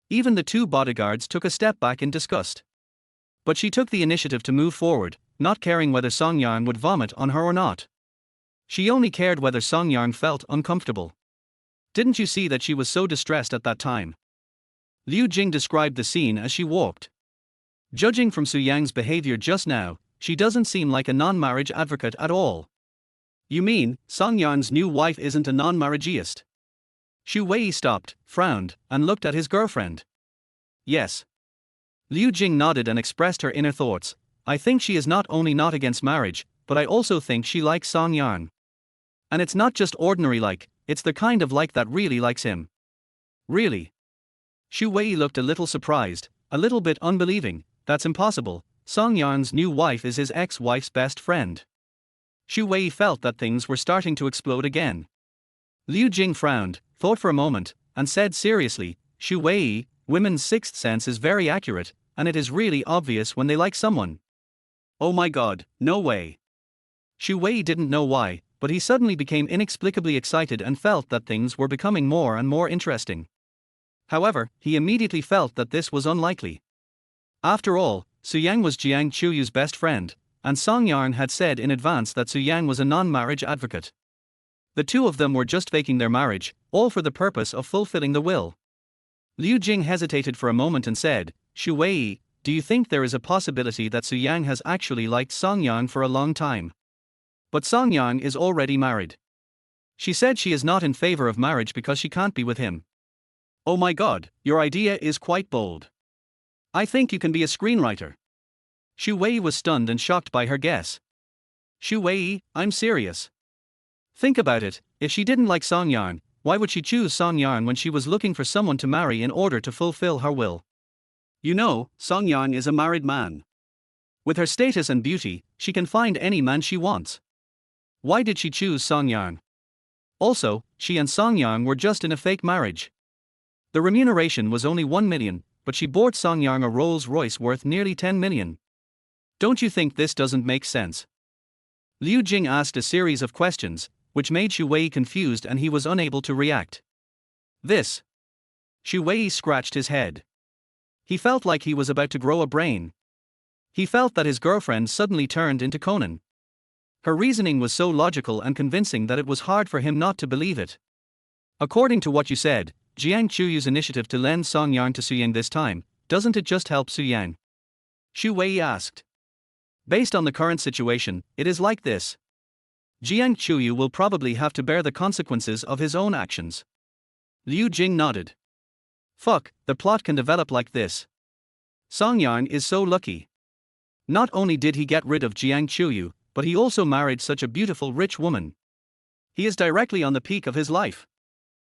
Even the two bodyguards took a step back in disgust. But she took the initiative to move forward, not caring whether Song Yang would vomit on her or not. She only cared whether Song Yang felt uncomfortable. Didn't you see that she was so distressed at that time? Liu Jing described the scene as she walked. Judging from Su Yang's behavior just now, she doesn't seem like a non-marriage advocate at all. You mean, Song Yang's new wife isn't a non-marriageist? Xu Wei stopped, frowned, and looked at his girlfriend. Yes. Liu Jing nodded and expressed her inner thoughts. I think she is not only not against marriage, but I also think she likes Song Yang. And it's not just ordinary like, it's the kind of like that really likes him. Really? Xu Wei looked a little surprised, a little bit unbelieving. That's impossible. Song Yan's new wife is his ex-wife's best friend. Xu Wei felt that things were starting to explode again. Liu Jing frowned, thought for a moment, and said seriously, Xu Wei, women's sixth sense is very accurate, and it is really obvious when they like someone. Oh my god, no way. Xu Wei didn't know why, but he suddenly became inexplicably excited and felt that things were becoming more and more interesting. However, he immediately felt that this was unlikely. After all, Su Yang was Jiang Chuyu's best friend, and Song Yang had said in advance that Su Yang was a non-marriage advocate. The two of them were just faking their marriage, all for the purpose of fulfilling the will. Liu Jing hesitated for a moment and said, Xu Wei, do you think there is a possibility that Su Yang has actually liked Song Yang for a long time? But Song Yang is already married. She said she is not in favor of marriage because she can't be with him. Oh my god, your idea is quite bold. I think you can be a screenwriter. Xu Wei was stunned and shocked by her guess. Xu Wei, I'm serious. Think about it, if she didn't like Song Yang, why would she choose Song Yang when she was looking for someone to marry in order to fulfill her will? You know, Song Yang is a married man. With her status and beauty, she can find any man she wants. Why did she choose Song Yang? Also, she and Song Yang were just in a fake marriage. The remuneration was only 1 million, but she bought Song Yang a Rolls-Royce worth nearly 10 million. Don't you think this doesn't make sense? Liu Jing asked a series of questions, which made Xu Wei confused and he was unable to react. This. Xu Wei scratched his head. He felt like he was about to grow a brain. He felt that his girlfriend suddenly turned into Conan. Her reasoning was so logical and convincing that it was hard for him not to believe it. According to what you said, Jiang Chuyu's initiative to lend Song Yang to Su Yang this time, doesn't it just help Su Yang? Xu Wei asked. Based on the current situation, it is like this. Jiang Chuyu will probably have to bear the consequences of his own actions. Liu Jing nodded. Fuck, the plot can develop like this. Song Yang is so lucky. Not only did he get rid of Jiang Chuyu, but he also married such a beautiful rich woman. He is directly on the peak of his life.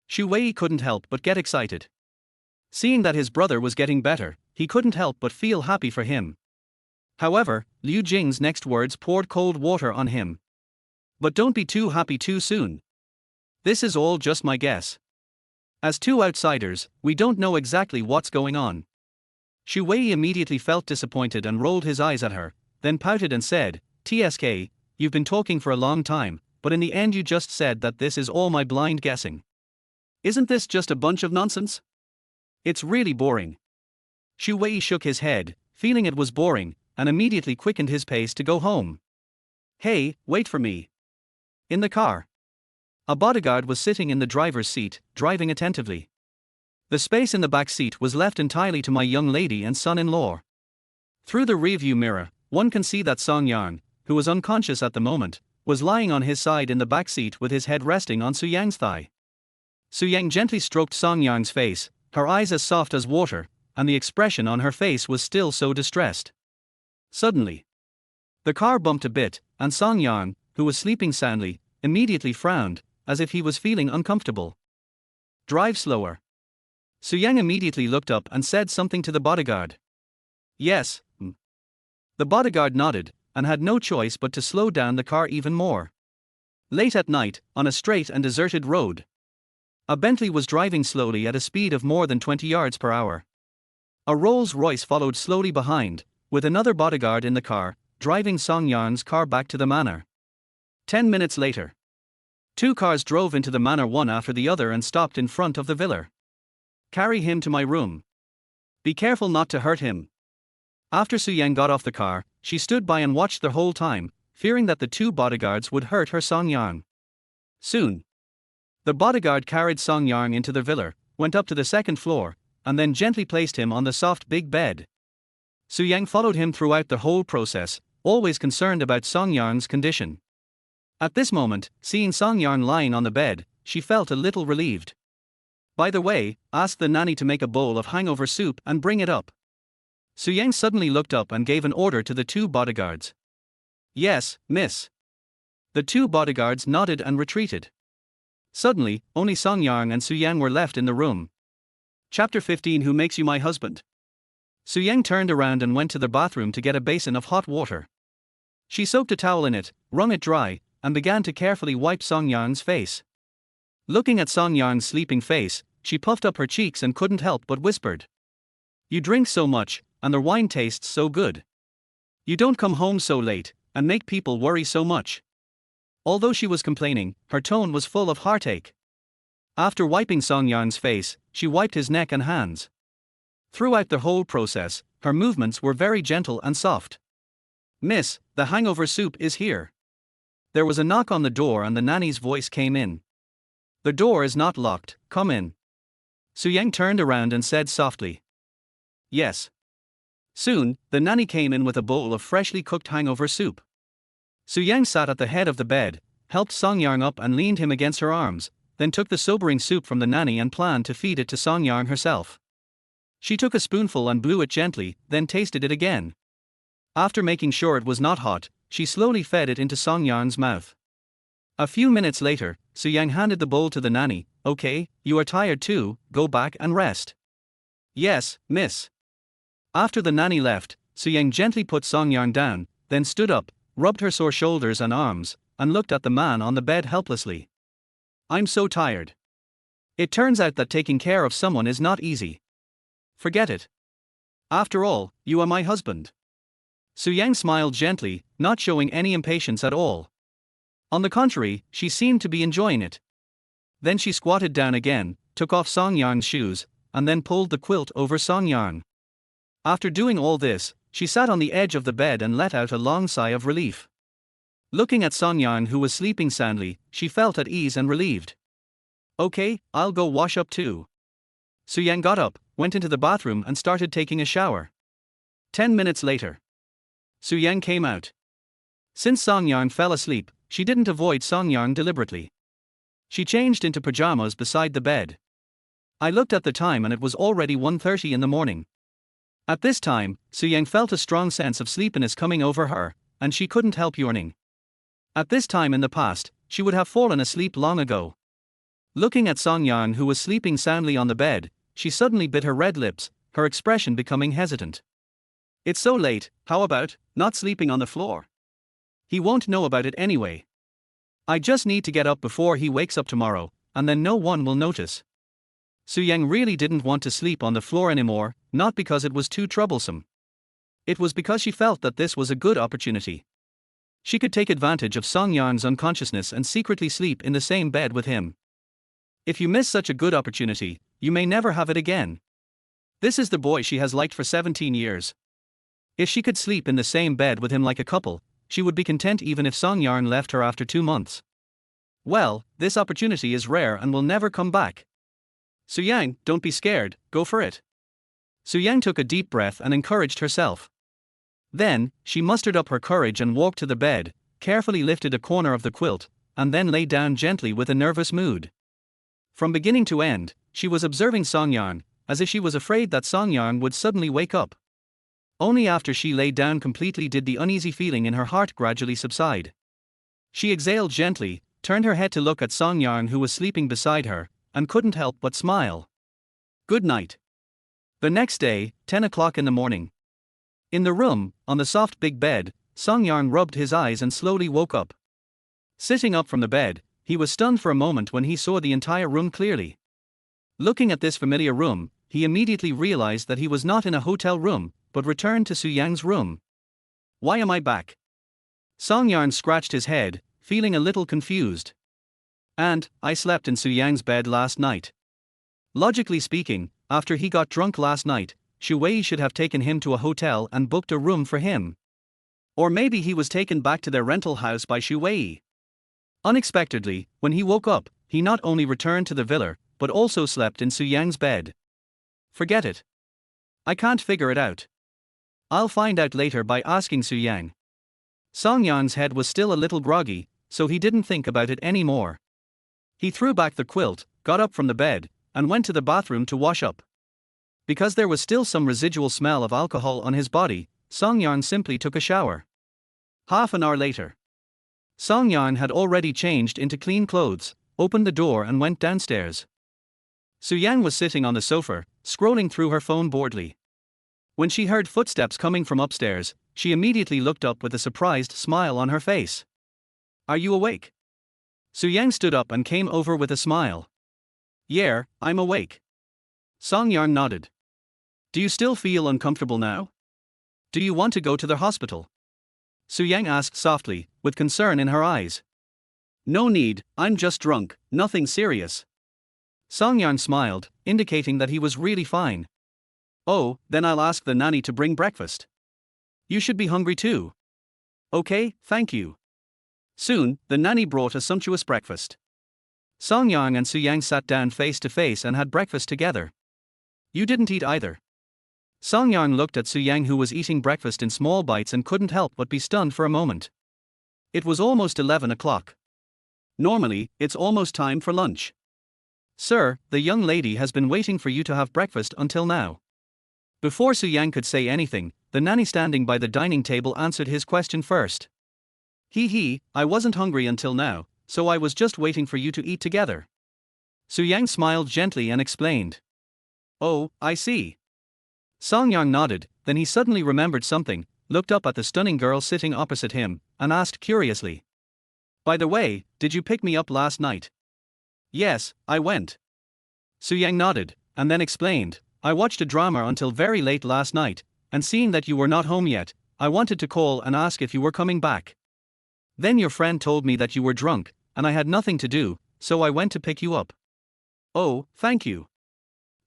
Xu Wei couldn't help but get excited. Seeing that his brother was getting better, he couldn't help but feel happy for him. However, Liu Jing's next words poured cold water on him. But don't be too happy too soon. This is all just my guess. As two outsiders, we don't know exactly what's going on. Xu Wei immediately felt disappointed and rolled his eyes at her, then pouted and said, TSK, you've been talking for a long time, but in the end you just said that this is all my blind guessing. Isn't this just a bunch of nonsense? It's really boring. Xu Wei shook his head, feeling it was boring, and immediately quickened his pace to go home. Hey, wait for me. In the car. A bodyguard was sitting in the driver's seat, driving attentively. The space in the back seat was left entirely to my young lady and son-in-law. Through the rearview mirror, one can see that Song Yang, who was unconscious at the moment, was lying on his side in the back seat with his head resting on Su Yang's thigh. Su Yang gently stroked Song Yang's face, her eyes as soft as water, and the expression on her face was still so distressed. Suddenly, the car bumped a bit, and Song Yang, who was sleeping soundly, immediately frowned, as if he was feeling uncomfortable. Drive slower. Su Yang immediately looked up and said something to the bodyguard. Yes, The bodyguard nodded, and had no choice but to slow down the car even more. Late at night, on a straight and deserted road, a Bentley was driving slowly at a speed of more than 20 yards per hour. A Rolls-Royce followed slowly behind, with another bodyguard in the car, driving Song Yarn's car back to the manor. 10 minutes later, two cars drove into the manor one after the other and stopped in front of the villa. "Carry him to my room. Be careful not to hurt him." After Su Yang got off the car, she stood by and watched the whole time, fearing that the two bodyguards would hurt her Song Yarn. Soon, the bodyguard carried Song Yarn into the villa, went up to the second floor, and then gently placed him on the soft big bed. Su Yang followed him throughout the whole process, always concerned about Song Yarn's condition. At this moment, seeing Song Yarn lying on the bed, she felt a little relieved. "By the way, ask the nanny to make a bowl of hangover soup and bring it up." Su Yang suddenly looked up and gave an order to the two bodyguards. "Yes, miss." The two bodyguards nodded and retreated. Suddenly, only Song Yarn and Su Yang were left in the room. Chapter 15. Who Makes You My Husband? Su Yang turned around and went to the bathroom to get a basin of hot water. She soaked a towel in it, wrung it dry, and began to carefully wipe Song Yarn's face. Looking at Song Yarn's sleeping face, she puffed up her cheeks and couldn't help but whispered, "You drink so much, and the wine tastes so good. You don't come home so late, and make people worry so much." Although she was complaining, her tone was full of heartache. After wiping Song Yarn's face, she wiped his neck and hands. Throughout the whole process, her movements were very gentle and soft. "Miss, the hangover soup is here." There was a knock on the door and the nanny's voice came in. "The door is not locked, come in." Su Yang turned around and said softly, "Yes." Soon, the nanny came in with a bowl of freshly cooked hangover soup. Su Yang sat at the head of the bed, helped Song Yarn up and leaned him against her arms, then took the sobering soup from the nanny and planned to feed it to Song Yarn herself. She took a spoonful and blew it gently, then tasted it again. After making sure it was not hot, she slowly fed it into Song Yarn's mouth. A few minutes later, Su Yang handed the bowl to the nanny. "Okay, you are tired too, go back and rest." "Yes, miss." After the nanny left, Su Yang gently put Song Yarn down, then stood up, rubbed her sore shoulders and arms, and looked at the man on the bed helplessly. "I'm so tired. It turns out that taking care of someone is not easy. Forget it. After all, you are my husband." Su Yang smiled gently, not showing any impatience at all. On the contrary, she seemed to be enjoying it. Then she squatted down again, took off Song Yarn's shoes, and then pulled the quilt over Song Yarn. After doing all this, she sat on the edge of the bed and let out a long sigh of relief. Looking at Song Yarn, who was sleeping soundly, she felt at ease and relieved. "Okay, I'll go wash up too." Su Yang got up, went into the bathroom and started taking a shower. 10 minutes later, Su Yang came out. Since Song Yarn fell asleep, she didn't avoid Song Yarn deliberately. She changed into pajamas beside the bed. I looked at the time and it was already 1:30 in the morning. At this time, Su Yang felt a strong sense of sleepiness coming over her, and she couldn't help yawning. At this time in the past, she would have fallen asleep long ago. Looking at Song Yarn, who was sleeping soundly on the bed, she suddenly bit her red lips, her expression becoming hesitant. "It's so late, how about not sleeping on the floor? He won't know about it anyway. I just need to get up before he wakes up tomorrow, and then no one will notice." Su Yang really didn't want to sleep on the floor anymore, not because it was too troublesome. It was because she felt that this was a good opportunity. She could take advantage of Song Yarn's unconsciousness and secretly sleep in the same bed with him. If you miss such a good opportunity, you may never have it again. This is the boy she has liked for 17 years. If she could sleep in the same bed with him like a couple, she would be content even if Song Yarn left her after 2 months. Well, this opportunity is rare and will never come back. "Su Yang, don't be scared, go for it." Su Yang took a deep breath and encouraged herself. Then, she mustered up her courage and walked to the bed, carefully lifted a corner of the quilt, and then lay down gently with a nervous mood. From beginning to end, she was observing Song Yarn, as if she was afraid that Song Yarn would suddenly wake up. Only after she lay down completely did the uneasy feeling in her heart gradually subside. She exhaled gently, turned her head to look at Song Yarn, who was sleeping beside her, and couldn't help but smile. Good night. The next day, 10 o'clock in the morning. In the room, on the soft big bed, Song Yarn rubbed his eyes and slowly woke up. Sitting up from the bed, he was stunned for a moment when he saw the entire room clearly. Looking at this familiar room, he immediately realized that he was not in a hotel room, but returned to Su Yang's room. Why am I back? Song Yarn scratched his head, feeling a little confused. And, I slept in Su Yang's bed last night. Logically speaking, after he got drunk last night, Shu Wei should have taken him to a hotel and booked a room for him. Or maybe he was taken back to their rental house by Shu Wei. Unexpectedly, when he woke up, he not only returned to the villa, but also slept in Su Yang's bed. Forget it. I can't figure it out. I'll find out later by asking Su Yang. Song Yarn's head was still a little groggy, so he didn't think about it anymore. He threw back the quilt, got up from the bed, and went to the bathroom to wash up. Because there was still some residual smell of alcohol on his body, Song Yarn simply took a shower. Half an hour later, Song Yarn had already changed into clean clothes, opened the door and went downstairs. Su Yang was sitting on the sofa, scrolling through her phone boredly. When she heard footsteps coming from upstairs, she immediately looked up with a surprised smile on her face. Are you awake? Su Yang stood up and came over with a smile. Yeah, I'm awake. Song Yarn nodded. Do you still feel uncomfortable now? Do you want to go to the hospital? Su Yang asked softly, with concern in her eyes. No need, I'm just drunk, nothing serious. Song Yarn smiled, indicating that he was really fine. Oh, then I'll ask the nanny to bring breakfast. You should be hungry too. Okay, thank you. Soon, the nanny brought a sumptuous breakfast. Song Yarn and Su Yang sat down face to face and had breakfast together. You didn't eat either. Song Yarn looked at Su Yang, who was eating breakfast in small bites and couldn't help but be stunned for a moment. It was almost 11 o'clock. Normally, it's almost time for lunch. Sir, the young lady has been waiting for you to have breakfast until now. Before Su Yang could say anything, the nanny standing by the dining table answered his question first. I wasn't hungry until now, so I was just waiting for you to eat together. Su Yang smiled gently and explained. Oh, I see. Song Yarn nodded, then he suddenly remembered something, looked up at the stunning girl sitting opposite him, and asked curiously. By the way, did you pick me up last night? Yes, I went. Su Yang nodded, and then explained, I watched a drama until very late last night, and seeing that you were not home yet, I wanted to call and ask if you were coming back. Then your friend told me that you were drunk, and I had nothing to do, so I went to pick you up. Oh, thank you.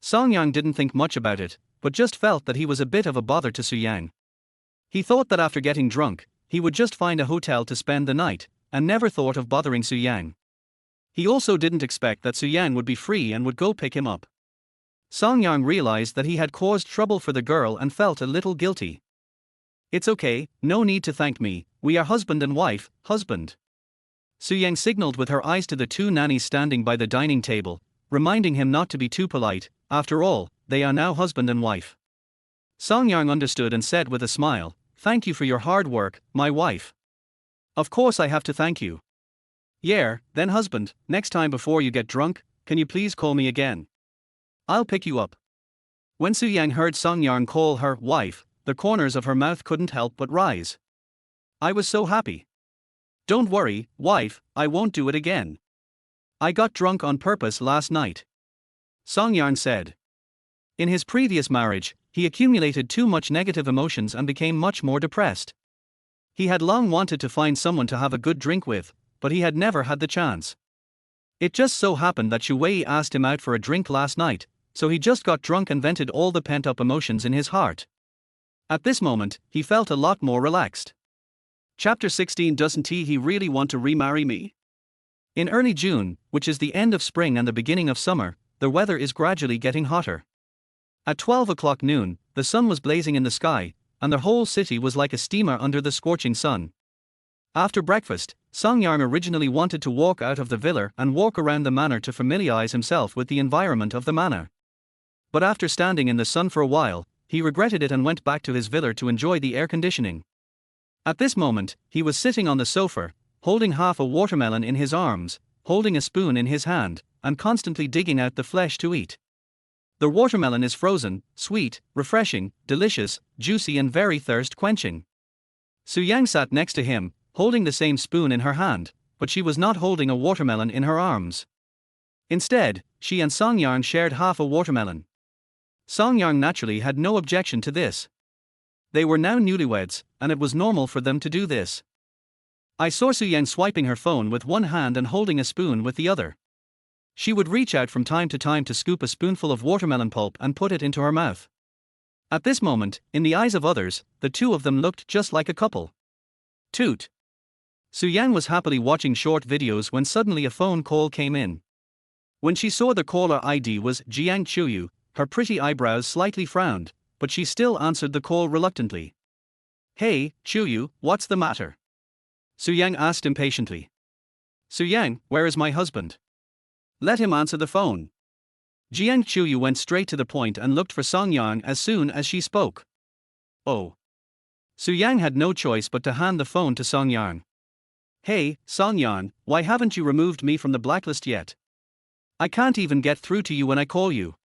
Song Yang didn't think much about it, but just felt that he was a bit of a bother to Su Yang. He thought that after getting drunk, he would just find a hotel to spend the night, and never thought of bothering Su Yang. He also didn't expect that Su Yang would be free and would go pick him up. Song Yang realized that he had caused trouble for the girl and felt a little guilty. It's okay, no need to thank me, we are husband and wife, husband. Su Yang signaled with her eyes to the two nannies standing by the dining table, reminding him not to be too polite, after all, they are now husband and wife. Song Yang understood and said with a smile, thank you for your hard work, my wife. Of course I have to thank you. Yeah, then husband, next time before you get drunk, can you please call me again? I'll pick you up. When Su Yang heard Song Yarn call her wife, the corners of her mouth couldn't help but rise. I was so happy. Don't worry, wife, I won't do it again. I got drunk on purpose last night. Song Yarn said. In his previous marriage, he accumulated too much negative emotions and became much more depressed. He had long wanted to find someone to have a good drink with, but he had never had the chance. It just so happened that Shu Wei asked him out for a drink last night, so he just got drunk and vented all the pent-up emotions in his heart. At this moment, he felt a lot more relaxed. Chapter 16. Doesn't he really want to remarry me? In early June, which is the end of spring and the beginning of summer, the weather is gradually getting hotter. At 12 o'clock noon, the sun was blazing in the sky, and the whole city was like a steamer under the scorching sun. After breakfast, Song Yarn originally wanted to walk out of the villa and walk around the manor to familiarize himself with the environment of the manor. But after standing in the sun for a while, he regretted it and went back to his villa to enjoy the air conditioning. At this moment, he was sitting on the sofa, holding half a watermelon in his arms, holding a spoon in his hand, and constantly digging out the flesh to eat. The watermelon is frozen, sweet, refreshing, delicious, juicy and very thirst-quenching. Su Yang sat next to him, holding the same spoon in her hand, but she was not holding a watermelon in her arms. Instead, she and Song Yarn shared half a watermelon. Song Yarn naturally had no objection to this. They were now newlyweds, and it was normal for them to do this. I saw Su Yang swiping her phone with one hand and holding a spoon with the other. She would reach out from time to scoop a spoonful of watermelon pulp and put it into her mouth. At this moment, in the eyes of others, the two of them looked just like a couple. Toot. Su Yang was happily watching short videos when suddenly a phone call came in. When she saw the caller ID was Jiang Chuyu, her pretty eyebrows slightly frowned, but she still answered the call reluctantly. Hey, Chuyu, what's the matter? Su Yang asked impatiently. Su Yang, where is my husband? Let him answer the phone. Jiang Chuyu went straight to the point and looked for Song Yang as soon as she spoke. Oh. Su Yang had no choice but to hand the phone to Song Yang. Hey, Song Yang, why haven't you removed me from the blacklist yet? I can't even get through to you when I call you.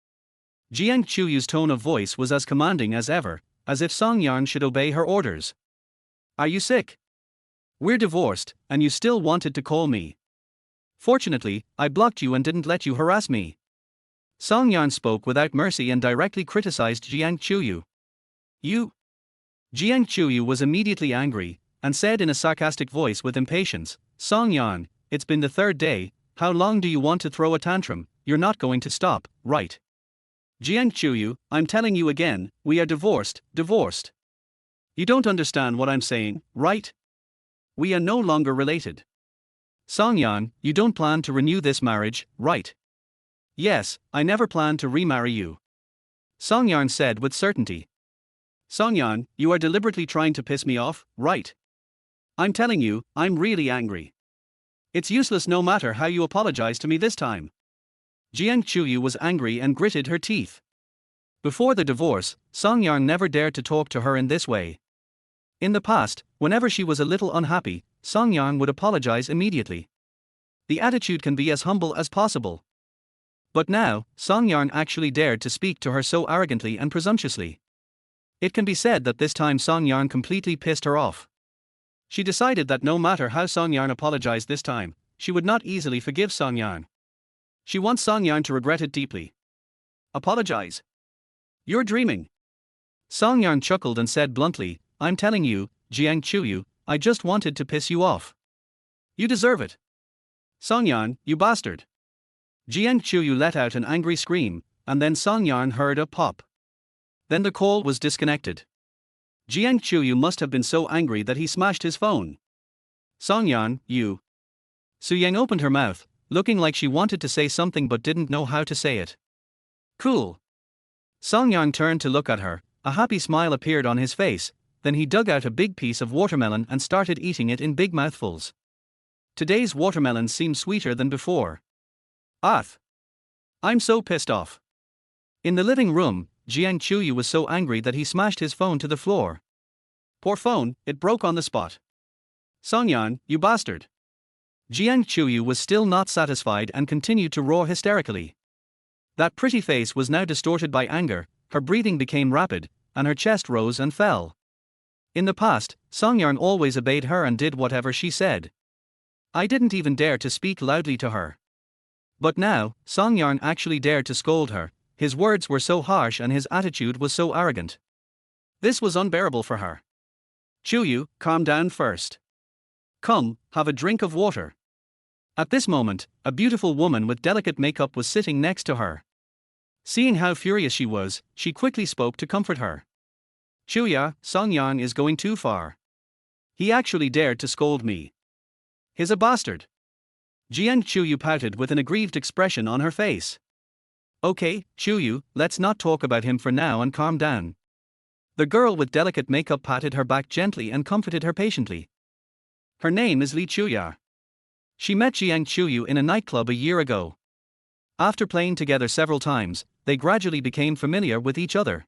Jiang Chuyu's tone of voice was as commanding as ever, as if Song Yang should obey her orders. Are you sick? We're divorced, and you still wanted to call me. Fortunately, I blocked you and didn't let you harass me. Song Yan spoke without mercy and directly criticized Jiang Chuyu. You? Jiang Chuyu was immediately angry, and said in a sarcastic voice with impatience, Song Yan, it's been the third day, how long do you want to throw a tantrum? You're not going to stop, right? Jiang Chuyu, I'm telling you again, we are divorced. You don't understand what I'm saying, right? We are no longer related. Song Yan, you don't plan to renew this marriage, right? Yes, I never plan to remarry you. Song Yan said with certainty. Song Yan, you are deliberately trying to piss me off, right? I'm telling you, I'm really angry. It's useless no matter how you apologize to me this time. Jiang Chuyu was angry and gritted her teeth. Before the divorce, Song Yan never dared to talk to her in this way. In the past, whenever she was a little unhappy, Song Yan would apologize immediately. The attitude can be as humble as possible. But now, Song Yan actually dared to speak to her so arrogantly and presumptuously. It can be said that this time Song Yan completely pissed her off. She decided that no matter how Song Yan apologized this time, she would not easily forgive Song Yan. She wants Song Yan to regret it deeply. Apologize? You're dreaming. Song Yan chuckled and said bluntly, I'm telling you, Jiang Chuyu, I just wanted to piss you off. You deserve it. Song Yan, you bastard. Jiang Chuyu let out an angry scream, and then Song Yan heard a pop. Then the call was disconnected. Jiang Chuyu must have been so angry that he smashed his phone. Song Yan, you. Su Yang opened her mouth, looking like she wanted to say something but didn't know how to say it. Cool. Song Yan turned to look at her, a happy smile appeared on his face, then he dug out a big piece of watermelon and started eating it in big mouthfuls. Today's watermelons seem sweeter than before. I'm so pissed off. In the living room, Jiang Chuyu was so angry that he smashed his phone to the floor. Poor phone, it broke on the spot. Song Yan, you bastard. Jiang Chuyu was still not satisfied and continued to roar hysterically. That pretty face was now distorted by anger, her breathing became rapid, and her chest rose and fell. In the past, Song Yan always obeyed her and did whatever she said. I didn't even dare to speak loudly to her. But now, Song Yan actually dared to scold her, his words were so harsh and his attitude was so arrogant. This was unbearable for her. Chuyu, calm down first. Come, have a drink of water. At this moment, a beautiful woman with delicate makeup was sitting next to her. Seeing how furious she was, she quickly spoke to comfort her. Chuya, Song Yan is going too far. He actually dared to scold me. He's a bastard. Jiang Chuyu pouted with an aggrieved expression on her face. Okay, Chuyu, let's not talk about him for now and calm down. The girl with delicate makeup patted her back gently and comforted her patiently. Her name is Li Chuya. She met Jiang Chuyu in a nightclub a year ago. After playing together several times, they gradually became familiar with each other.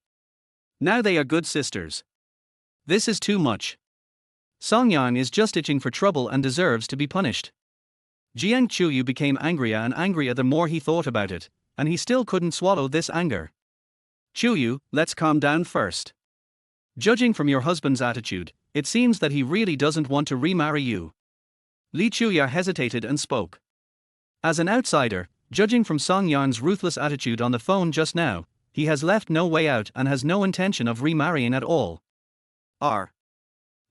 Now they are good sisters. This is too much. Song Yan is just itching for trouble and deserves to be punished. Jiang Chuyu became angrier and angrier the more he thought about it, and he still couldn't swallow this anger. Chuyu, let's calm down first. Judging from your husband's attitude, it seems that he really doesn't want to remarry you. Lee Chuya hesitated and spoke. As an outsider, judging from Song Yan's ruthless attitude on the phone just now, he has left no way out and has no intention of remarrying at all. R.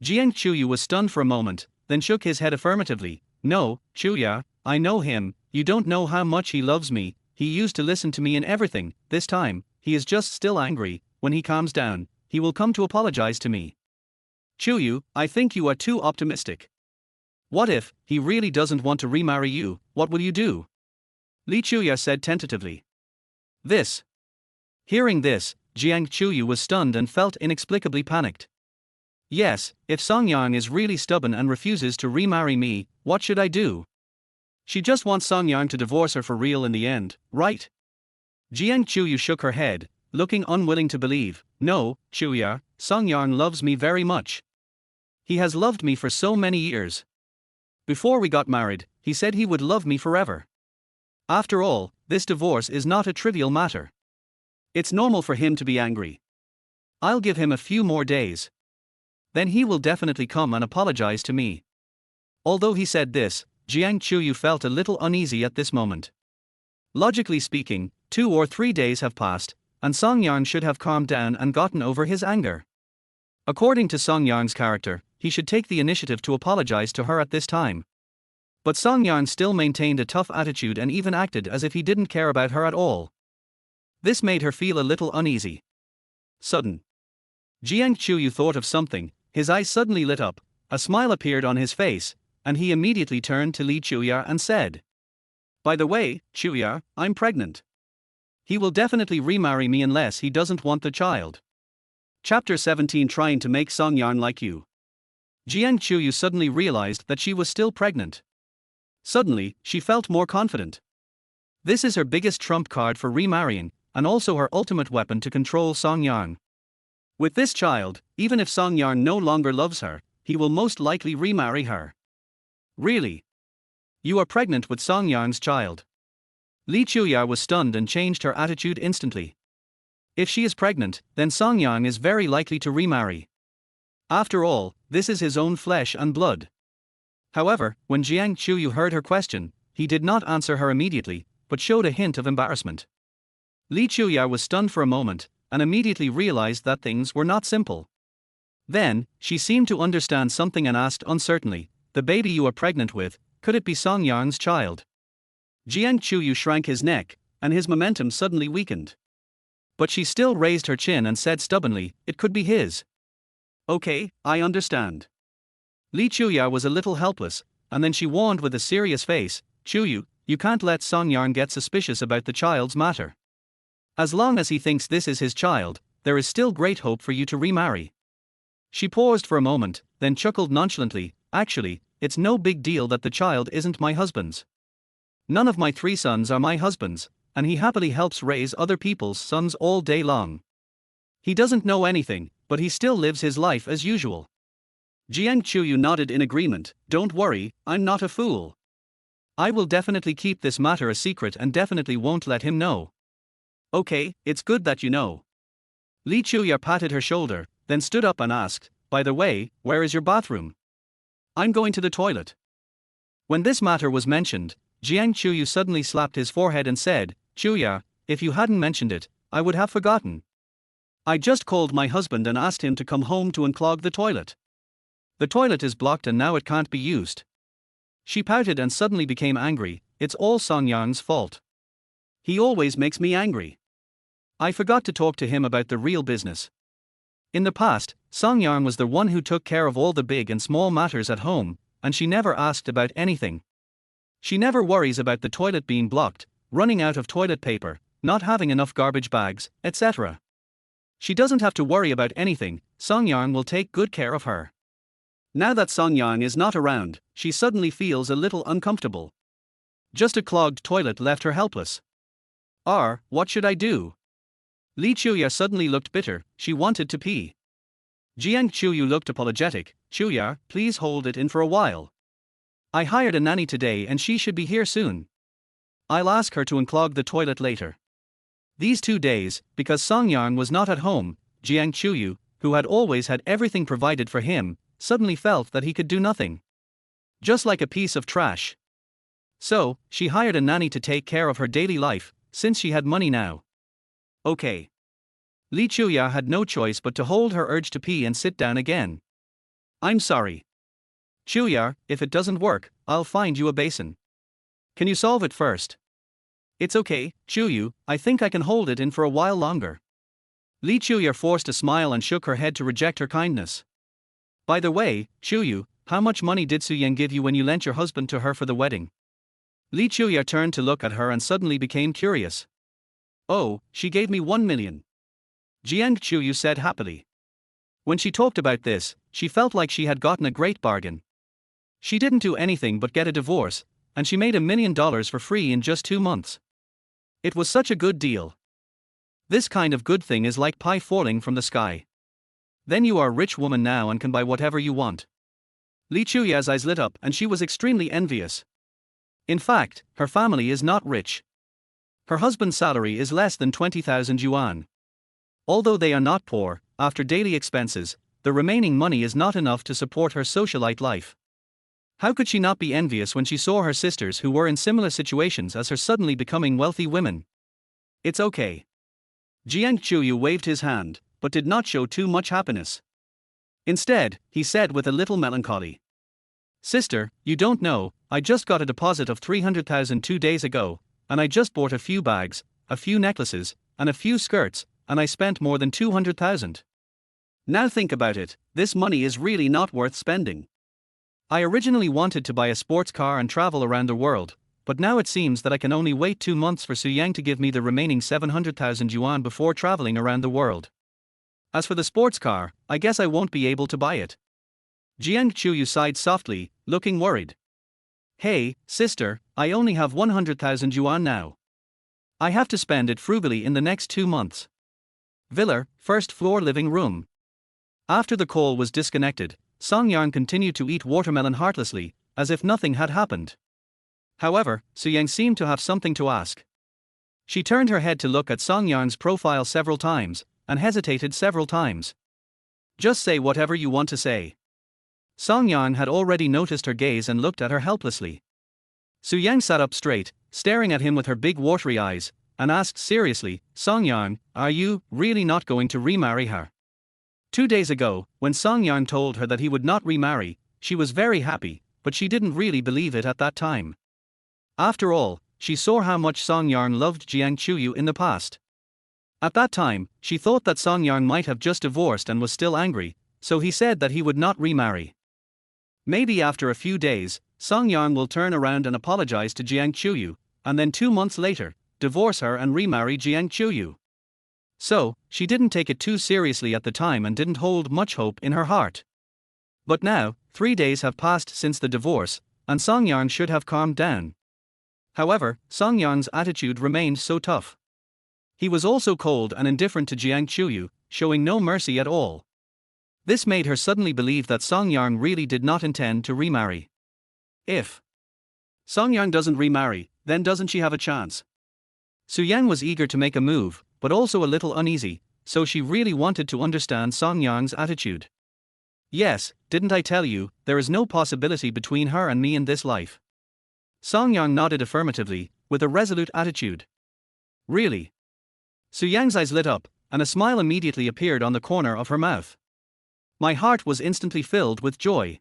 Jiang Chuyu was stunned for a moment, then shook his head affirmatively. No, Chuya, I know him, you don't know how much he loves me, he used to listen to me in everything, this time, he is just still angry, when he calms down, he will come to apologize to me. Chuyu, I think you are too optimistic. What if he really doesn't want to remarry you, what will you do? Li Chuya said tentatively. This. Hearing this, Jiang Chuyu was stunned and felt inexplicably panicked. Yes, if Song Yang is really stubborn and refuses to remarry me, what should I do? She just wants Song Yang to divorce her for real in the end, right? Jiang Chuyu shook her head, looking unwilling to believe. No, Chuya, Song Yang loves me very much. He has loved me for so many years. Before we got married, he said he would love me forever. After all, this divorce is not a trivial matter. It's normal for him to be angry. I'll give him a few more days. Then he will definitely come and apologize to me. Although he said this, Jiang Chuyu felt a little uneasy at this moment. Logically speaking, 2 or 3 days have passed, and Song Yang should have calmed down and gotten over his anger. According to Song Yang's character, he should take the initiative to apologize to her at this time. But Song Yang still maintained a tough attitude and even acted as if he didn't care about her at all. This made her feel a little uneasy. Sudden. Jiang Chuyu thought of something, his eyes suddenly lit up, a smile appeared on his face, and he immediately turned to Li Chuya and said, By the way, Chuya, I'm pregnant. He will definitely remarry me unless he doesn't want the child. Chapter 17 Trying to make Song Yang like you. Jiang Chuyu suddenly realized that she was still pregnant. Suddenly, she felt more confident. This is her biggest trump card for remarrying, and also her ultimate weapon to control Song Yang. With this child, even if Song Yang no longer loves her, he will most likely remarry her. Really? You are pregnant with Song Yang's child. Li Chuya was stunned and changed her attitude instantly. If she is pregnant, then Song Yang is very likely to remarry. After all, this is his own flesh and blood. However, when Jiang Chuyu heard her question, he did not answer her immediately, but showed a hint of embarrassment. Li Chuya was stunned for a moment, and immediately realized that things were not simple. Then, she seemed to understand something and asked uncertainly, The baby you are pregnant with, could it be Song Yang's child? Jiang Chuyu shrank his neck, and his momentum suddenly weakened. But she still raised her chin and said stubbornly, It could be his. Okay, I understand. Li Chuya was a little helpless, and then she warned with a serious face, Chuyu, you can't let Song Yang get suspicious about the child's matter. As long as he thinks this is his child, there is still great hope for you to remarry. She paused for a moment, then chuckled nonchalantly, Actually, it's no big deal that the child isn't my husband's. None of my 3 sons are my husband's, and he happily helps raise other people's sons all day long. He doesn't know anything, but he still lives his life as usual. Jiang Chuyu nodded in agreement, Don't worry, I'm not a fool. I will definitely keep this matter a secret and definitely won't let him know. Okay, it's good that you know. Li Chuya patted her shoulder, then stood up and asked, By the way, where is your bathroom? I'm going to the toilet. When this matter was mentioned, Jiang Chuyu suddenly slapped his forehead and said, Chuya, if you hadn't mentioned it, I would have forgotten. I just called my husband and asked him to come home to unclog the toilet. The toilet is blocked and now it can't be used. She pouted and suddenly became angry, It's all Song Yang's fault. He always makes me angry. I forgot to talk to him about the real business. In the past, Song Yang was the one who took care of all the big and small matters at home, and she never asked about anything. She never worries about the toilet being blocked, running out of toilet paper, not having enough garbage bags, etc. She doesn't have to worry about anything, Song Yang will take good care of her. Now that Song Yang is not around, she suddenly feels a little uncomfortable. Just a clogged toilet left her helpless. What should I do? Li Chuya suddenly looked bitter, she wanted to pee. Jiang Chuyu looked apologetic, Chuya, please hold it in for a while. I hired a nanny today and she should be here soon. I'll ask her to unclog the toilet later. These 2 days, because Songyang was not at home, Jiang Chuyu, who had always had everything provided for him, suddenly felt that he could do nothing. Just like a piece of trash. So, she hired a nanny to take care of her daily life, since she had money now. Okay. Li Chuya had no choice but to hold her urge to pee and sit down again. I'm sorry. Chuya, if it doesn't work, I'll find you a basin. Can you solve it first? It's okay, Chuyu, I think I can hold it in for a while longer. Li Chuya forced a smile and shook her head to reject her kindness. By the way, Chuyu, how much money did Suyang give you when you lent your husband to her for the wedding? Li Chuya turned to look at her and suddenly became curious. Oh, she gave me 1 million. Jiang Chuyu said happily. When she talked about this, she felt like she had gotten a great bargain. She didn't do anything but get a divorce, and she made $1 million for free in just 2 months. It was such a good deal. This kind of good thing is like pie falling from the sky. Then you are a rich woman now and can buy whatever you want. Li Chuya's eyes lit up and she was extremely envious. In fact, her family is not rich. Her husband's salary is less than 20,000 yuan. Although they are not poor, after daily expenses, the remaining money is not enough to support her socialite life. How could she not be envious when she saw her sisters who were in similar situations as her suddenly becoming wealthy women? It's okay. Jiang Chuyu waved his hand, but did not show too much happiness. Instead, he said with a little melancholy. Sister, you don't know, I just got a deposit of 300,000 2 days ago, and I just bought a few bags, a few necklaces, and a few skirts, and I spent more than 200,000. Now think about it, this money is really not worth spending. I originally wanted to buy a sports car and travel around the world, but now it seems that I can only wait 2 months for Suyang to give me the remaining 700,000 yuan before traveling around the world. As for the sports car, I guess I won't be able to buy it. Jiang Chuyu sighed softly, looking worried. Hey, sister, I only have 100,000 yuan now. I have to spend it frugally in the next 2 months. Villa, first floor living room. After the call was disconnected, Song Yang continued to eat watermelon heartlessly, as if nothing had happened. However, Suyang seemed to have something to ask. She turned her head to look at Song Yang's profile several times, and hesitated several times. Just say whatever you want to say. Song Yang had already noticed her gaze and looked at her helplessly. Suyang sat up straight, staring at him with her big watery eyes, and asked seriously, Song Yang, are you really not going to remarry her? 2 days ago, when Song Yang told her that he would not remarry, she was very happy, but she didn't really believe it at that time. After all, she saw how much Song Yang loved Jiang Chuyu in the past. At that time, she thought that Song Yang might have just divorced and was still angry, so he said that he would not remarry. Maybe after a few days, Song Yang will turn around and apologize to Jiang Chuyu, and then 2 months later, divorce her and remarry Jiang Chuyu. So, she didn't take it too seriously at the time and didn't hold much hope in her heart. But now, 3 days have passed since the divorce, and Song Yang should have calmed down. However, Song Yang's attitude remained so tough. He was also cold and indifferent to Jiang Chuyu, showing no mercy at all. This made her suddenly believe that Song Yang really did not intend to remarry. If Song Yang doesn't remarry, then doesn't she have a chance? Suyang was eager to make a move, but also a little uneasy, so she really wanted to understand Song Yang's attitude. Yes, didn't I tell you, there is no possibility between her and me in this life. Song Yang nodded affirmatively, with a resolute attitude. Really? Suyang's eyes lit up, and a smile immediately appeared on the corner of her mouth. My heart was instantly filled with joy.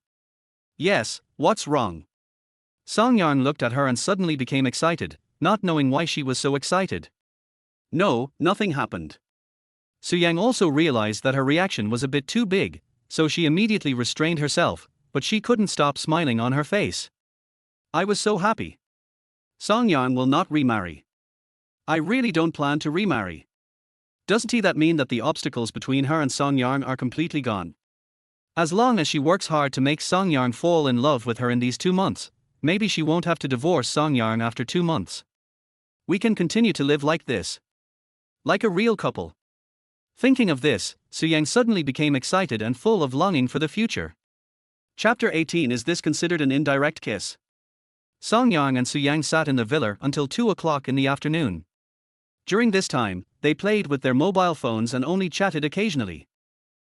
Yes, what's wrong? Song Yang looked at her and suddenly became excited, not knowing why she was so excited. No, nothing happened. Suyang also realized that her reaction was a bit too big, so she immediately restrained herself, but she couldn't stop smiling on her face. I was so happy. Song Yang will not remarry. I really don't plan to remarry. Doesn't that mean that the obstacles between her and Song Yang are completely gone? As long as she works hard to make Song Yang fall in love with her in these 2 months, maybe she won't have to divorce Song Yang after 2 months. We can continue to live like this. Like a real couple. Thinking of this, Suyang suddenly became excited and full of longing for the future. Chapter 18. Is this considered an indirect kiss? Song-yang and Su-yang sat in the villa until 2 o'clock in the afternoon. During this time, they played with their mobile phones and only chatted occasionally.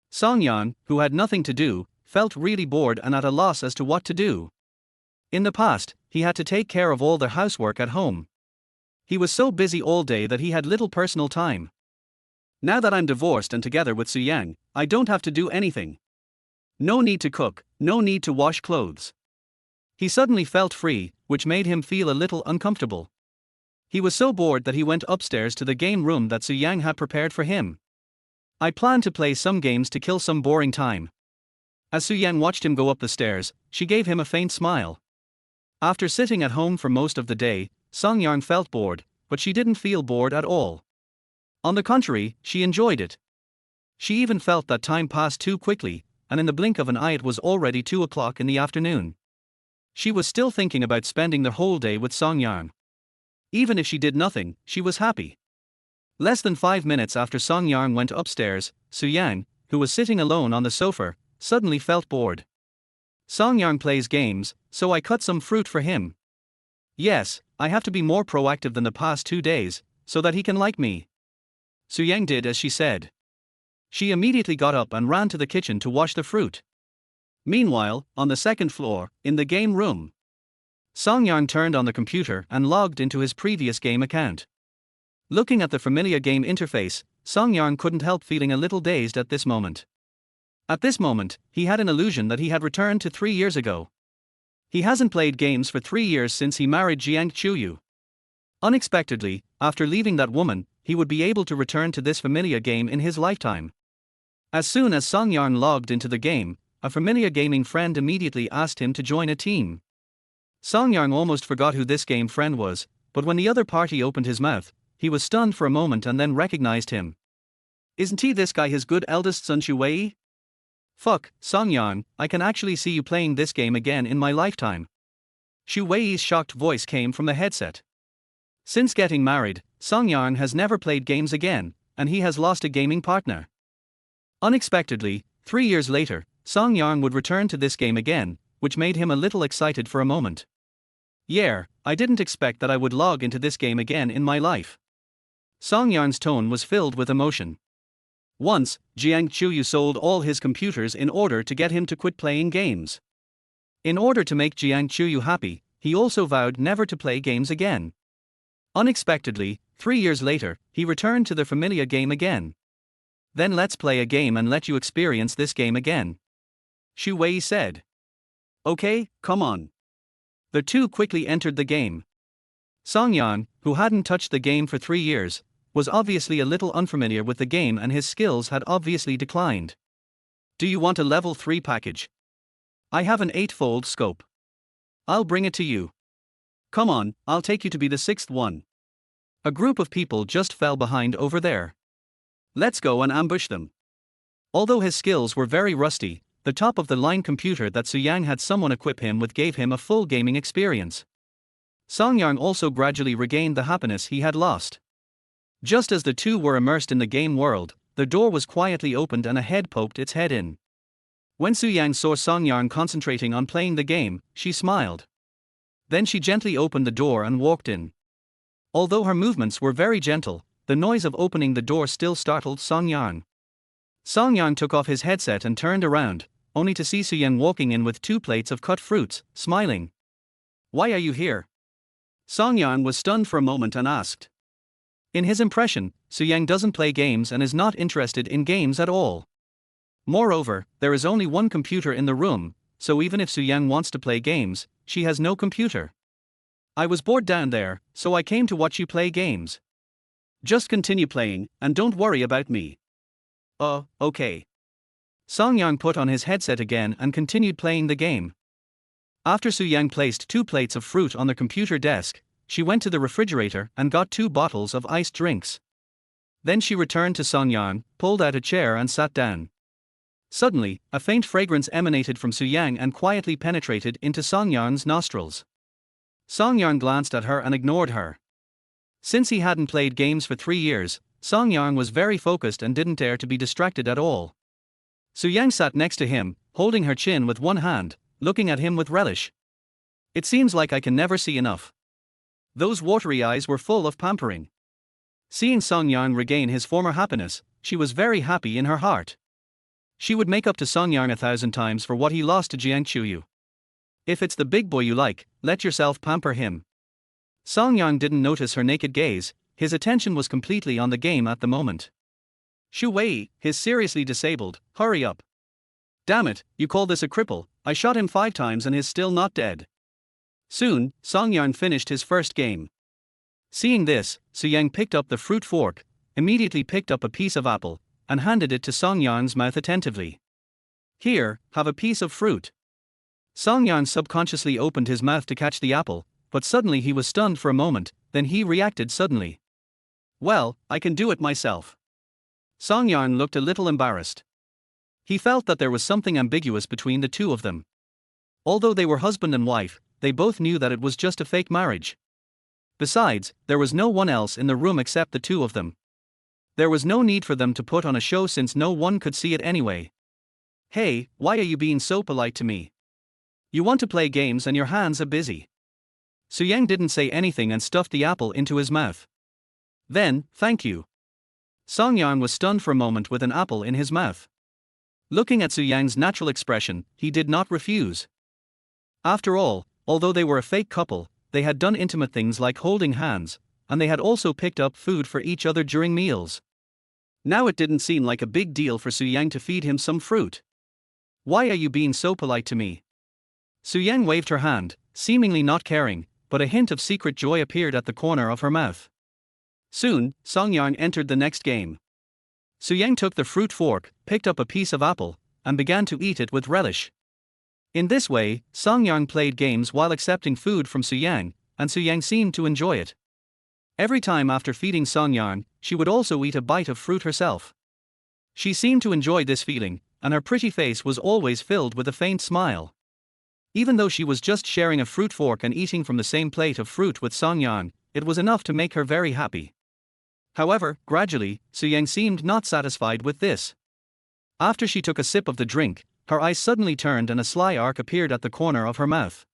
Song-yang, who had nothing to do, felt really bored and at a loss as to what to do. In the past, he had to take care of all the housework at home. He was so busy all day that he had little personal time. Now that I'm divorced and together with Su-yang, I don't have to do anything. No need to cook, no need to wash clothes. He suddenly felt free, which made him feel a little uncomfortable. He was so bored that he went upstairs to the game room that Su-yang had prepared for him. I plan to play some games to kill some boring time. As Su-yang watched him go up the stairs, she gave him a faint smile. After sitting at home for most of the day, Song-yang felt bored, but she didn't feel bored at all. On the contrary, she enjoyed it. She even felt that time passed too quickly, and in the blink of an eye it was already 2 o'clock in the afternoon. She was still thinking about spending the whole day with Song-yang. Even if she did nothing, she was happy. Less than 5 minutes after Song-yang went upstairs, Su-yang, who was sitting alone on the sofa, suddenly felt bored. Song-yang plays games, so I cut some fruit for him. Yes, I have to be more proactive than the past 2 days, so that he can like me. Su-yang did as she said. She immediately got up and ran to the kitchen to wash the fruit. Meanwhile, on the second floor, in the game room, Song-yang turned on the computer and logged into his previous game account. Looking at the familiar game interface, Song-yang couldn't help feeling a little dazed at this moment. At this moment, he had an illusion that he had returned to 3 years ago. He hasn't played games for 3 years since he married Jiang Chuyu. Unexpectedly, after leaving that woman, he would be able to return to this familiar game in his lifetime. As soon as Song-yang logged into the game, a familiar gaming friend immediately asked him to join a team. Song-yang almost forgot who this game friend was, but when the other party opened his mouth, he was stunned for a moment and then recognized him. Isn't he this guy his good eldest son Shu-wei? Fuck, Song-yang, I can actually see you playing this game again in my lifetime. Shu-wei's shocked voice came from the headset. Since getting married, Song-yang has never played games again, and he has lost a gaming partner. Unexpectedly, 3 years later, Song-yang would return to this game again, which made him a little excited for a moment. Yeah, I didn't expect that I would log into this game again in my life. Song-yang's tone was filled with emotion. Once, Jiang Chuyu sold all his computers in order to get him to quit playing games. In order to make Jiang Chuyu happy, he also vowed never to play games again. Unexpectedly, 3 years later, he returned to the familiar game again. Then let's play a game and let you experience this game again, Shu-wei said. Okay, come on. The two quickly entered the game. Song-yang, who hadn't touched the game for 3 years, was obviously a little unfamiliar with the game and his skills had obviously declined. Do you want a level 3 package? I have an 8-fold scope. I'll bring it to you. Come on, I'll take you to be the 6th one. A group of people just fell behind over there. Let's go and ambush them. Although his skills were very rusty, the top-of-the-line computer that Su-yang had someone equip him with gave him a full gaming experience. Song-yang also gradually regained the happiness he had lost. Just as the two were immersed in the game world, the door was quietly opened and a head poked its head in. When Su-yang saw Song-yang concentrating on playing the game, she smiled. Then she gently opened the door and walked in. Although her movements were very gentle, the noise of opening the door still startled Song-yang. Song-yang took off his headset and turned around, only to see Su-yang walking in with 2 plates of cut fruits, smiling. Why are you here? Song-yang was stunned for a moment and asked. In his impression, Su-yang doesn't play games and is not interested in games at all. Moreover, there is only one computer in the room, so even if Su-yang wants to play games, she has no computer. I was bored down there, so I came to watch you play games. Just continue playing, and don't worry about me. Okay. Song-yang put on his headset again and continued playing the game. After Su-yang placed 2 plates of fruit on the computer desk, she went to the refrigerator and got 2 bottles of iced drinks. Then she returned to Song-yang, pulled out a chair and sat down. Suddenly, a faint fragrance emanated from Su-yang and quietly penetrated into Song-yang's nostrils. Song-yang glanced at her and ignored her. Since he hadn't played games for 3 years, Song-yang was very focused and didn't dare to be distracted at all. Su-yang sat next to him, holding her chin with one hand, looking at him with relish. It seems like I can never see enough. Those watery eyes were full of pampering. Seeing Song Yang regain his former happiness, she was very happy in her heart. She would make up to Song Yang 1,000 times for what he lost to Jiang Chuyu. If it's the big boy you like, let yourself pamper him. Song Yang didn't notice her naked gaze, his attention was completely on the game at the moment. Shu Wei, he's seriously disabled, hurry up. Damn it, you call this a cripple? I shot him 5 times and he's still not dead. Soon, Song Yang finished his first game. Seeing this, Su Yang picked up the fruit fork, immediately picked up a piece of apple, and handed it to Song Yan's mouth attentively. Here, have a piece of fruit. Song Yang subconsciously opened his mouth to catch the apple, but suddenly he was stunned for a moment, then he reacted suddenly. Well, I can do it myself. Song Yang looked a little embarrassed. He felt that there was something ambiguous between the two of them. Although they were husband and wife, they both knew that it was just a fake marriage. Besides, there was no one else in the room except the two of them. There was no need for them to put on a show since no one could see it anyway. Hey, why are you being so polite to me? You want to play games and your hands are busy. Su Yang didn't say anything and stuffed the apple into his mouth. Then, thank you. Song Yang was stunned for a moment with an apple in his mouth. Looking at Su Yang's natural expression, he did not refuse. After all, although they were a fake couple, they had done intimate things like holding hands, and they had also picked up food for each other during meals. Now it didn't seem like a big deal for Su Yang to feed him some fruit. Why are you being so polite to me? Su Yang waved her hand, seemingly not caring, but a hint of secret joy appeared at the corner of her mouth. Soon, Song Yang entered the next game. Su Yang took the fruit fork, picked up a piece of apple, and began to eat it with relish. In this way, Song Yang played games while accepting food from Su Yang, and Su Yang seemed to enjoy it. Every time after feeding Song Yang, she would also eat a bite of fruit herself. She seemed to enjoy this feeling, and her pretty face was always filled with a faint smile. Even though she was just sharing a fruit fork and eating from the same plate of fruit with Song Yang, it was enough to make her very happy. However, gradually, Su Yang seemed not satisfied with this. After she took a sip of the drink, her eyes suddenly turned and a sly arc appeared at the corner of her mouth.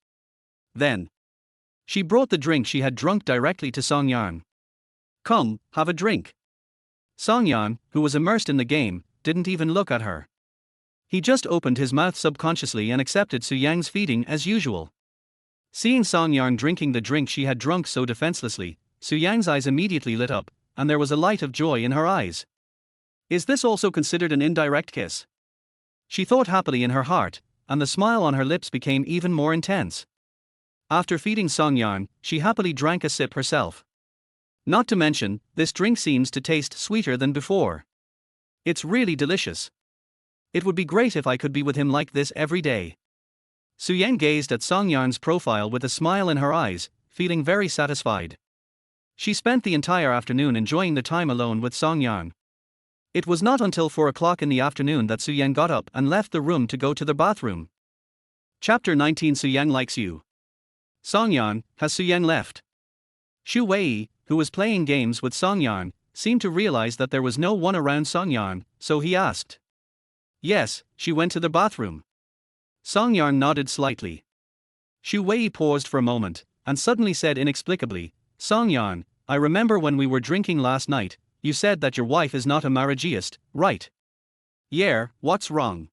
Then, she brought the drink she had drunk directly to Song Yang. Come, have a drink. Song Yang, who was immersed in the game, didn't even look at her. He just opened his mouth subconsciously and accepted Su Yang's feeding as usual. Seeing Song Yang drinking the drink she had drunk so defenselessly, Su Yang's eyes immediately lit up, and there was a light of joy in her eyes. Is this also considered an indirect kiss? She thought happily in her heart, and the smile on her lips became even more intense. After feeding Song Yang, she happily drank a sip herself. Not to mention, this drink seems to taste sweeter than before. It's really delicious. It would be great if I could be with him like this every day. Su Yang gazed at Song Yang's profile with a smile in her eyes, feeling very satisfied. She spent the entire afternoon enjoying the time alone with Song Yang. It was not until 4 o'clock in the afternoon that Su Yang got up and left the room to go to the bathroom. Chapter 19 Su Yang likes you. Song Yang, has Su Yang left? Shu Wei, who was playing games with Song Yang, seemed to realize that there was no one around Song Yang, so he asked. Yes, she went to the bathroom. Song Yang nodded slightly. Shu Wei paused for a moment, and suddenly said inexplicably, Song Yang, I remember when we were drinking last night, you said that your wife is not a marriageist, right? Yeah, what's wrong?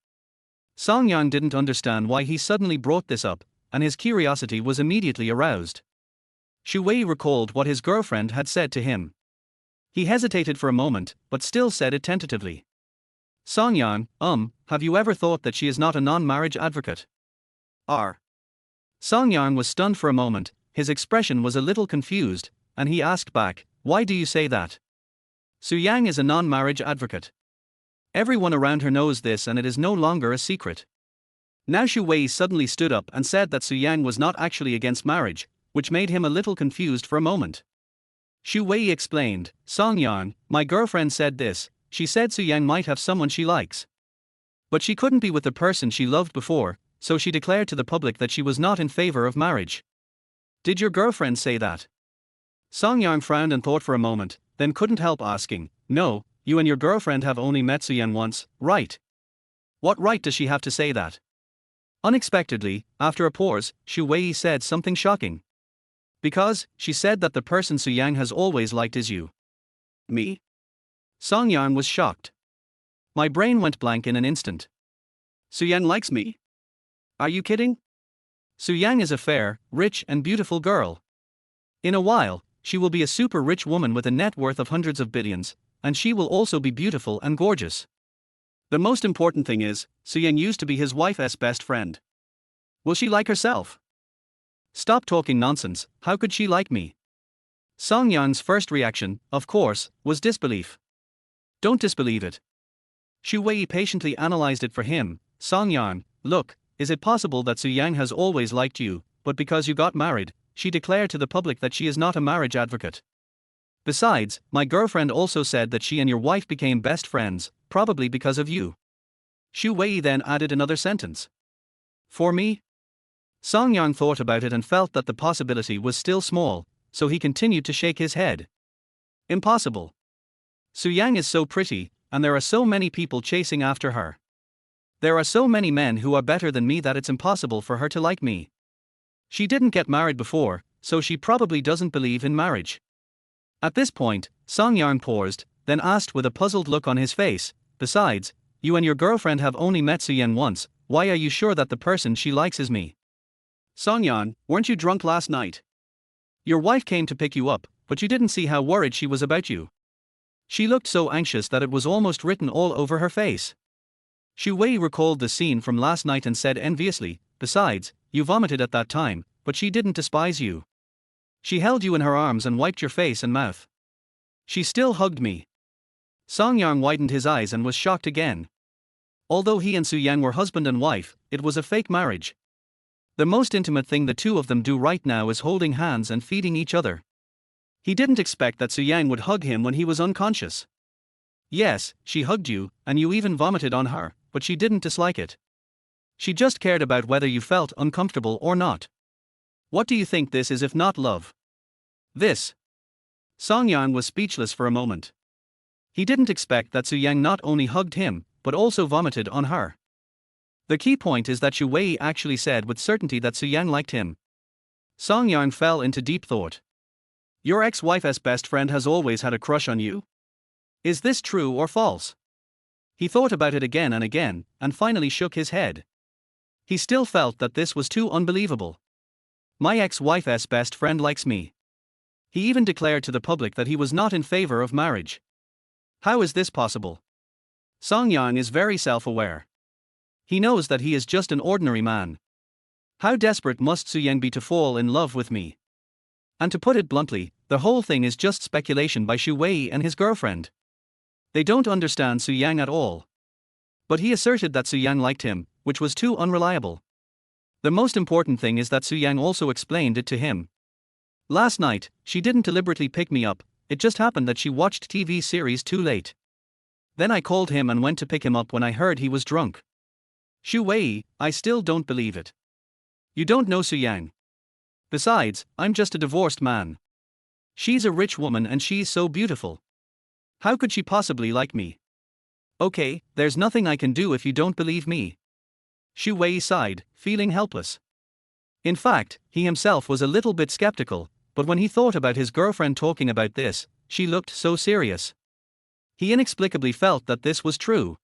Song Yang didn't understand why he suddenly brought this up, and his curiosity was immediately aroused. Shu Wei recalled what his girlfriend had said to him. He hesitated for a moment, but still said it tentatively. Song Yang, have you ever thought that she is not a non-marriage advocate? Song Yang was stunned for a moment, his expression was a little confused, and he asked back, why do you say that? Su Yang is a non-marriage advocate. Everyone around her knows this and it is no longer a secret. Now Shu Wei suddenly stood up and said that Su Yang was not actually against marriage, which made him a little confused for a moment. Shu Wei explained, Song Yang, my girlfriend said this, she said Su Yang might have someone she likes. But she couldn't be with the person she loved before, so she declared to the public that she was not in favor of marriage. Did your girlfriend say that? Song Yang frowned and thought for a moment, then couldn't help asking, no, you and your girlfriend have only met Su Yang once, right? What right does she have to say that? Unexpectedly, after a pause, Xu Wei said something shocking. Because, she said that the person Su Yang has always liked is you. Me? Song Yan was shocked. My brain went blank in an instant. Su Yang likes me? Are you kidding? Su Yang is a fair, rich and beautiful girl. In a while, she will be a super rich woman with a net worth of hundreds of billions, and she will also be beautiful and gorgeous. The most important thing is, Su Yang used to be his wife's best friend. Will she like herself? Stop talking nonsense, how could she like me? Song Yan's first reaction, of course, was disbelief. Don't disbelieve it. Xu Wei patiently analyzed it for him. Song Yan, look, is it possible that Su Yang has always liked you, but because you got married, she declared to the public that she is not a marriage advocate? Besides, my girlfriend also said that she and your wife became best friends, probably because of you. Xu Wei then added another sentence. For me? Song Yang thought about it and felt that the possibility was still small, so he continued to shake his head. Impossible. Su Yang is so pretty, and there are so many people chasing after her. There are so many men who are better than me that it's impossible for her to like me. She didn't get married before, so she probably doesn't believe in marriage. At this point, Song Yang paused, then asked with a puzzled look on his face, besides, you and your girlfriend have only met Su Yang once, why are you sure that the person she likes is me? Song Yan, weren't you drunk last night? Your wife came to pick you up, but you didn't see how worried she was about you. She looked so anxious that it was almost written all over her face. Xu Wei recalled the scene from last night and said enviously, besides, you vomited at that time, but she didn't despise you. She held you in her arms and wiped your face and mouth. She still hugged me. Song Yang widened his eyes and was shocked again. Although he and Su Yang were husband and wife, it was a fake marriage. The most intimate thing the two of them do right now is holding hands and feeding each other. He didn't expect that Su Yang would hug him when he was unconscious. Yes, she hugged you, and you even vomited on her, but she didn't dislike it. She just cared about whether you felt uncomfortable or not. What do you think this is if not love? This. Song Yang was speechless for a moment. He didn't expect that Su Yang not only hugged him, but also vomited on her. The key point is that Xu Wei actually said with certainty that Su Yang liked him. Song Yang fell into deep thought. Your ex-wife's best friend has always had a crush on you? Is this true or false? He thought about it again, and finally shook his head. He still felt that this was too unbelievable. My ex-wife's best friend likes me. He even declared to the public that he was not in favor of marriage. How is this possible? Song Yang is very self-aware. He knows that he is just an ordinary man. How desperate must Su Yang be to fall in love with me? And to put it bluntly, the whole thing is just speculation by Xu Wei and his girlfriend. They don't understand Su Yang at all. But he asserted that Su Yang liked him, which was too unreliable. The most important thing is that Su Yang also explained it to him. Last night, she didn't deliberately pick me up, it just happened that she watched TV series too late. Then I called him and went to pick him up when I heard he was drunk. Xu Wei, I still don't believe it. You don't know Su Yang. Besides, I'm just a divorced man. She's a rich woman and she's so beautiful. How could she possibly like me? Okay, there's nothing I can do if you don't believe me. Xu Wei sighed, feeling helpless. In fact, he himself was a little bit skeptical, but when he thought about his girlfriend talking about this, she looked so serious. He inexplicably felt that this was true.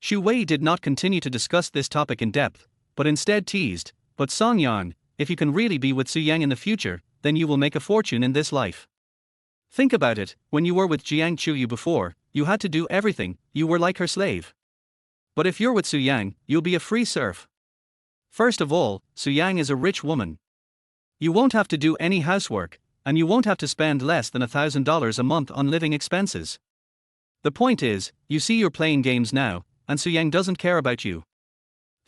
Xu Wei did not continue to discuss this topic in depth, but instead teased, but Song Yang, if you can really be with Su Yang in the future, then you will make a fortune in this life. Think about it, when you were with Jiang Chuyu before, you had to do everything, you were like her slave. But if you're with Su Yang, you'll be a free serf. First of all, Su Yang is a rich woman. You won't have to do any housework, and you won't have to spend less than $1,000 a month on living expenses. The point is, you see you're playing games now, and Su Yang doesn't care about you.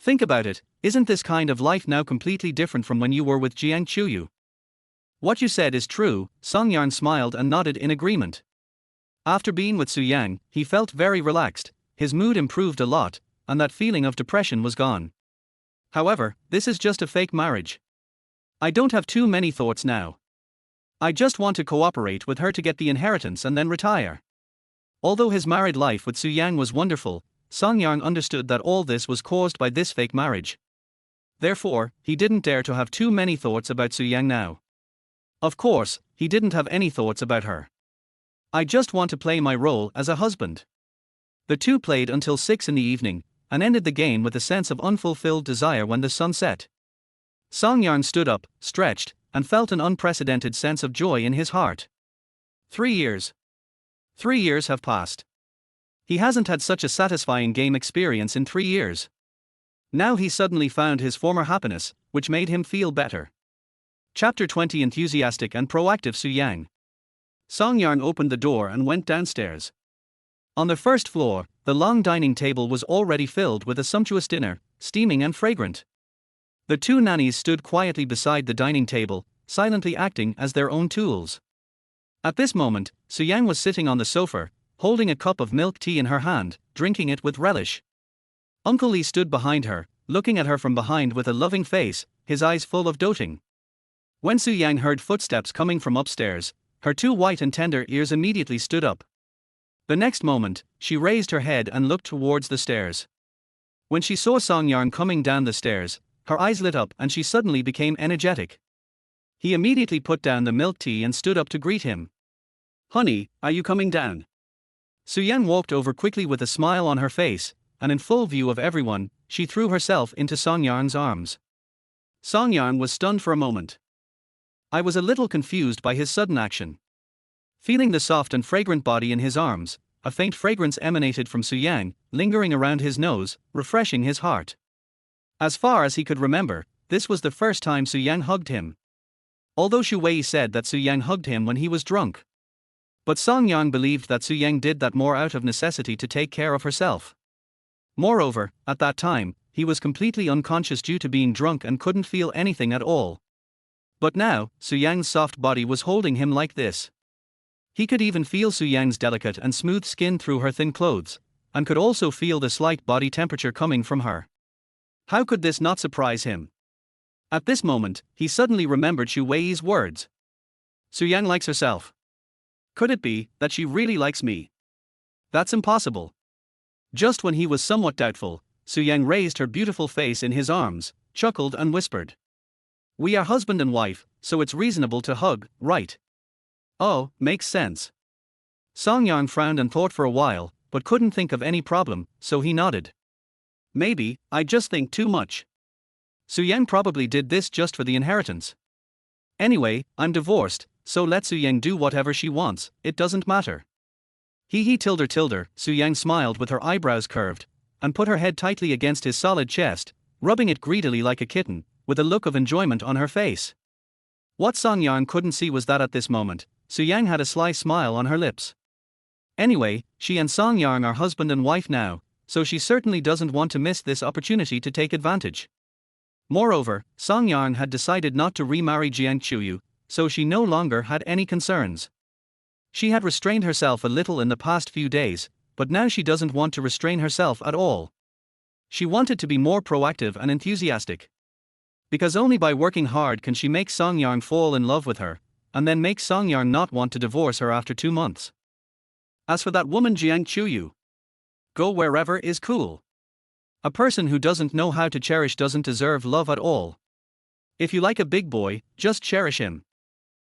Think about it, isn't this kind of life now completely different from when you were with Jiang Chuyu? What you said is true, Song Yang smiled and nodded in agreement. After being with Su Yang, he felt very relaxed, his mood improved a lot, and that feeling of depression was gone. However, this is just a fake marriage. I don't have too many thoughts now. I just want to cooperate with her to get the inheritance and then retire. Although his married life with Su Yang was wonderful, Song Yang understood that all this was caused by this fake marriage. Therefore, he didn't dare to have too many thoughts about Soo-yang now. Of course, he didn't have any thoughts about her. I just want to play my role as a husband. The two played until 6 in the evening, and ended the game with a sense of unfulfilled desire when the sun set. Song-yarn stood up, stretched, and felt an unprecedented sense of joy in his heart. 3 years. 3 years have passed. He hasn't had such a satisfying game experience in 3 years. Now he suddenly found his former happiness, which made him feel better. Chapter 20. Enthusiastic and proactive Soo-yang. Song-yarn opened the door and went downstairs. On the first floor, the long dining table was already filled with a sumptuous dinner, steaming and fragrant. The two nannies stood quietly beside the dining table, silently acting as their own tools. At this moment, Soo-yang was sitting on the sofa, holding a cup of milk tea in her hand, drinking it with relish. Uncle Lee stood behind her, looking at her from behind with a loving face, his eyes full of doting. When Soo-yang heard footsteps coming from upstairs, her two white and tender ears immediately stood up. The next moment, she raised her head and looked towards the stairs. When she saw Song-yarn coming down the stairs, her eyes lit up and she suddenly became energetic. He immediately put down the milk tea and stood up to greet him. "Honey, are you coming down?" Soo-yang walked over quickly with a smile on her face, and in full view of everyone, she threw herself into Song-yarn's arms. Song-yarn was stunned for a moment. I was a little confused by his sudden action. Feeling the soft and fragrant body in his arms, a faint fragrance emanated from Soo-yang, lingering around his nose, refreshing his heart. As far as he could remember, this was the first time Soo-yang hugged him. Although Shu Wei said that Soo-yang hugged him when he was drunk. But Song-yarn believed that Soo-yang did that more out of necessity to take care of herself. Moreover, at that time, he was completely unconscious due to being drunk and couldn't feel anything at all. But now, Soo-yang's soft body was holding him like this. He could even feel Soo-yang's delicate and smooth skin through her thin clothes, and could also feel the slight body temperature coming from her. How could this not surprise him? At this moment, he suddenly remembered Shu Wei's words. Soo-yang likes herself. Could it be that she really likes me? That's impossible. Just when he was somewhat doubtful, Soo-yang raised her beautiful face in his arms, chuckled and whispered. "We are husband and wife, so it's reasonable to hug, right?" "Oh, makes sense." Song-yarn frowned and thought for a while, but couldn't think of any problem, so he nodded. "Maybe, I just think too much. Soo-yang probably did this just for the inheritance. Anyway, I'm divorced, so let Soo-yang do whatever she wants, it doesn't matter." He tilder, Soo-yang smiled with her eyebrows curved, and put her head tightly against his solid chest, rubbing it greedily like a kitten, with a look of enjoyment on her face. What Song-yarn couldn't see was that at this moment, Soo-yang had a sly smile on her lips. Anyway, she and Song-yarn are husband and wife now, so she certainly doesn't want to miss this opportunity to take advantage. Moreover, Song-yarn had decided not to remarry Jiang Chuyu, so she no longer had any concerns. She had restrained herself a little in the past few days, but now she doesn't want to restrain herself at all. She wanted to be more proactive and enthusiastic. Because only by working hard can she make Song-yarn fall in love with her, and then make Song-yarn not want to divorce her after 2 months. As for that woman Jiang Chuyu, go wherever is cool. A person who doesn't know how to cherish doesn't deserve love at all. If you like a big boy, just cherish him.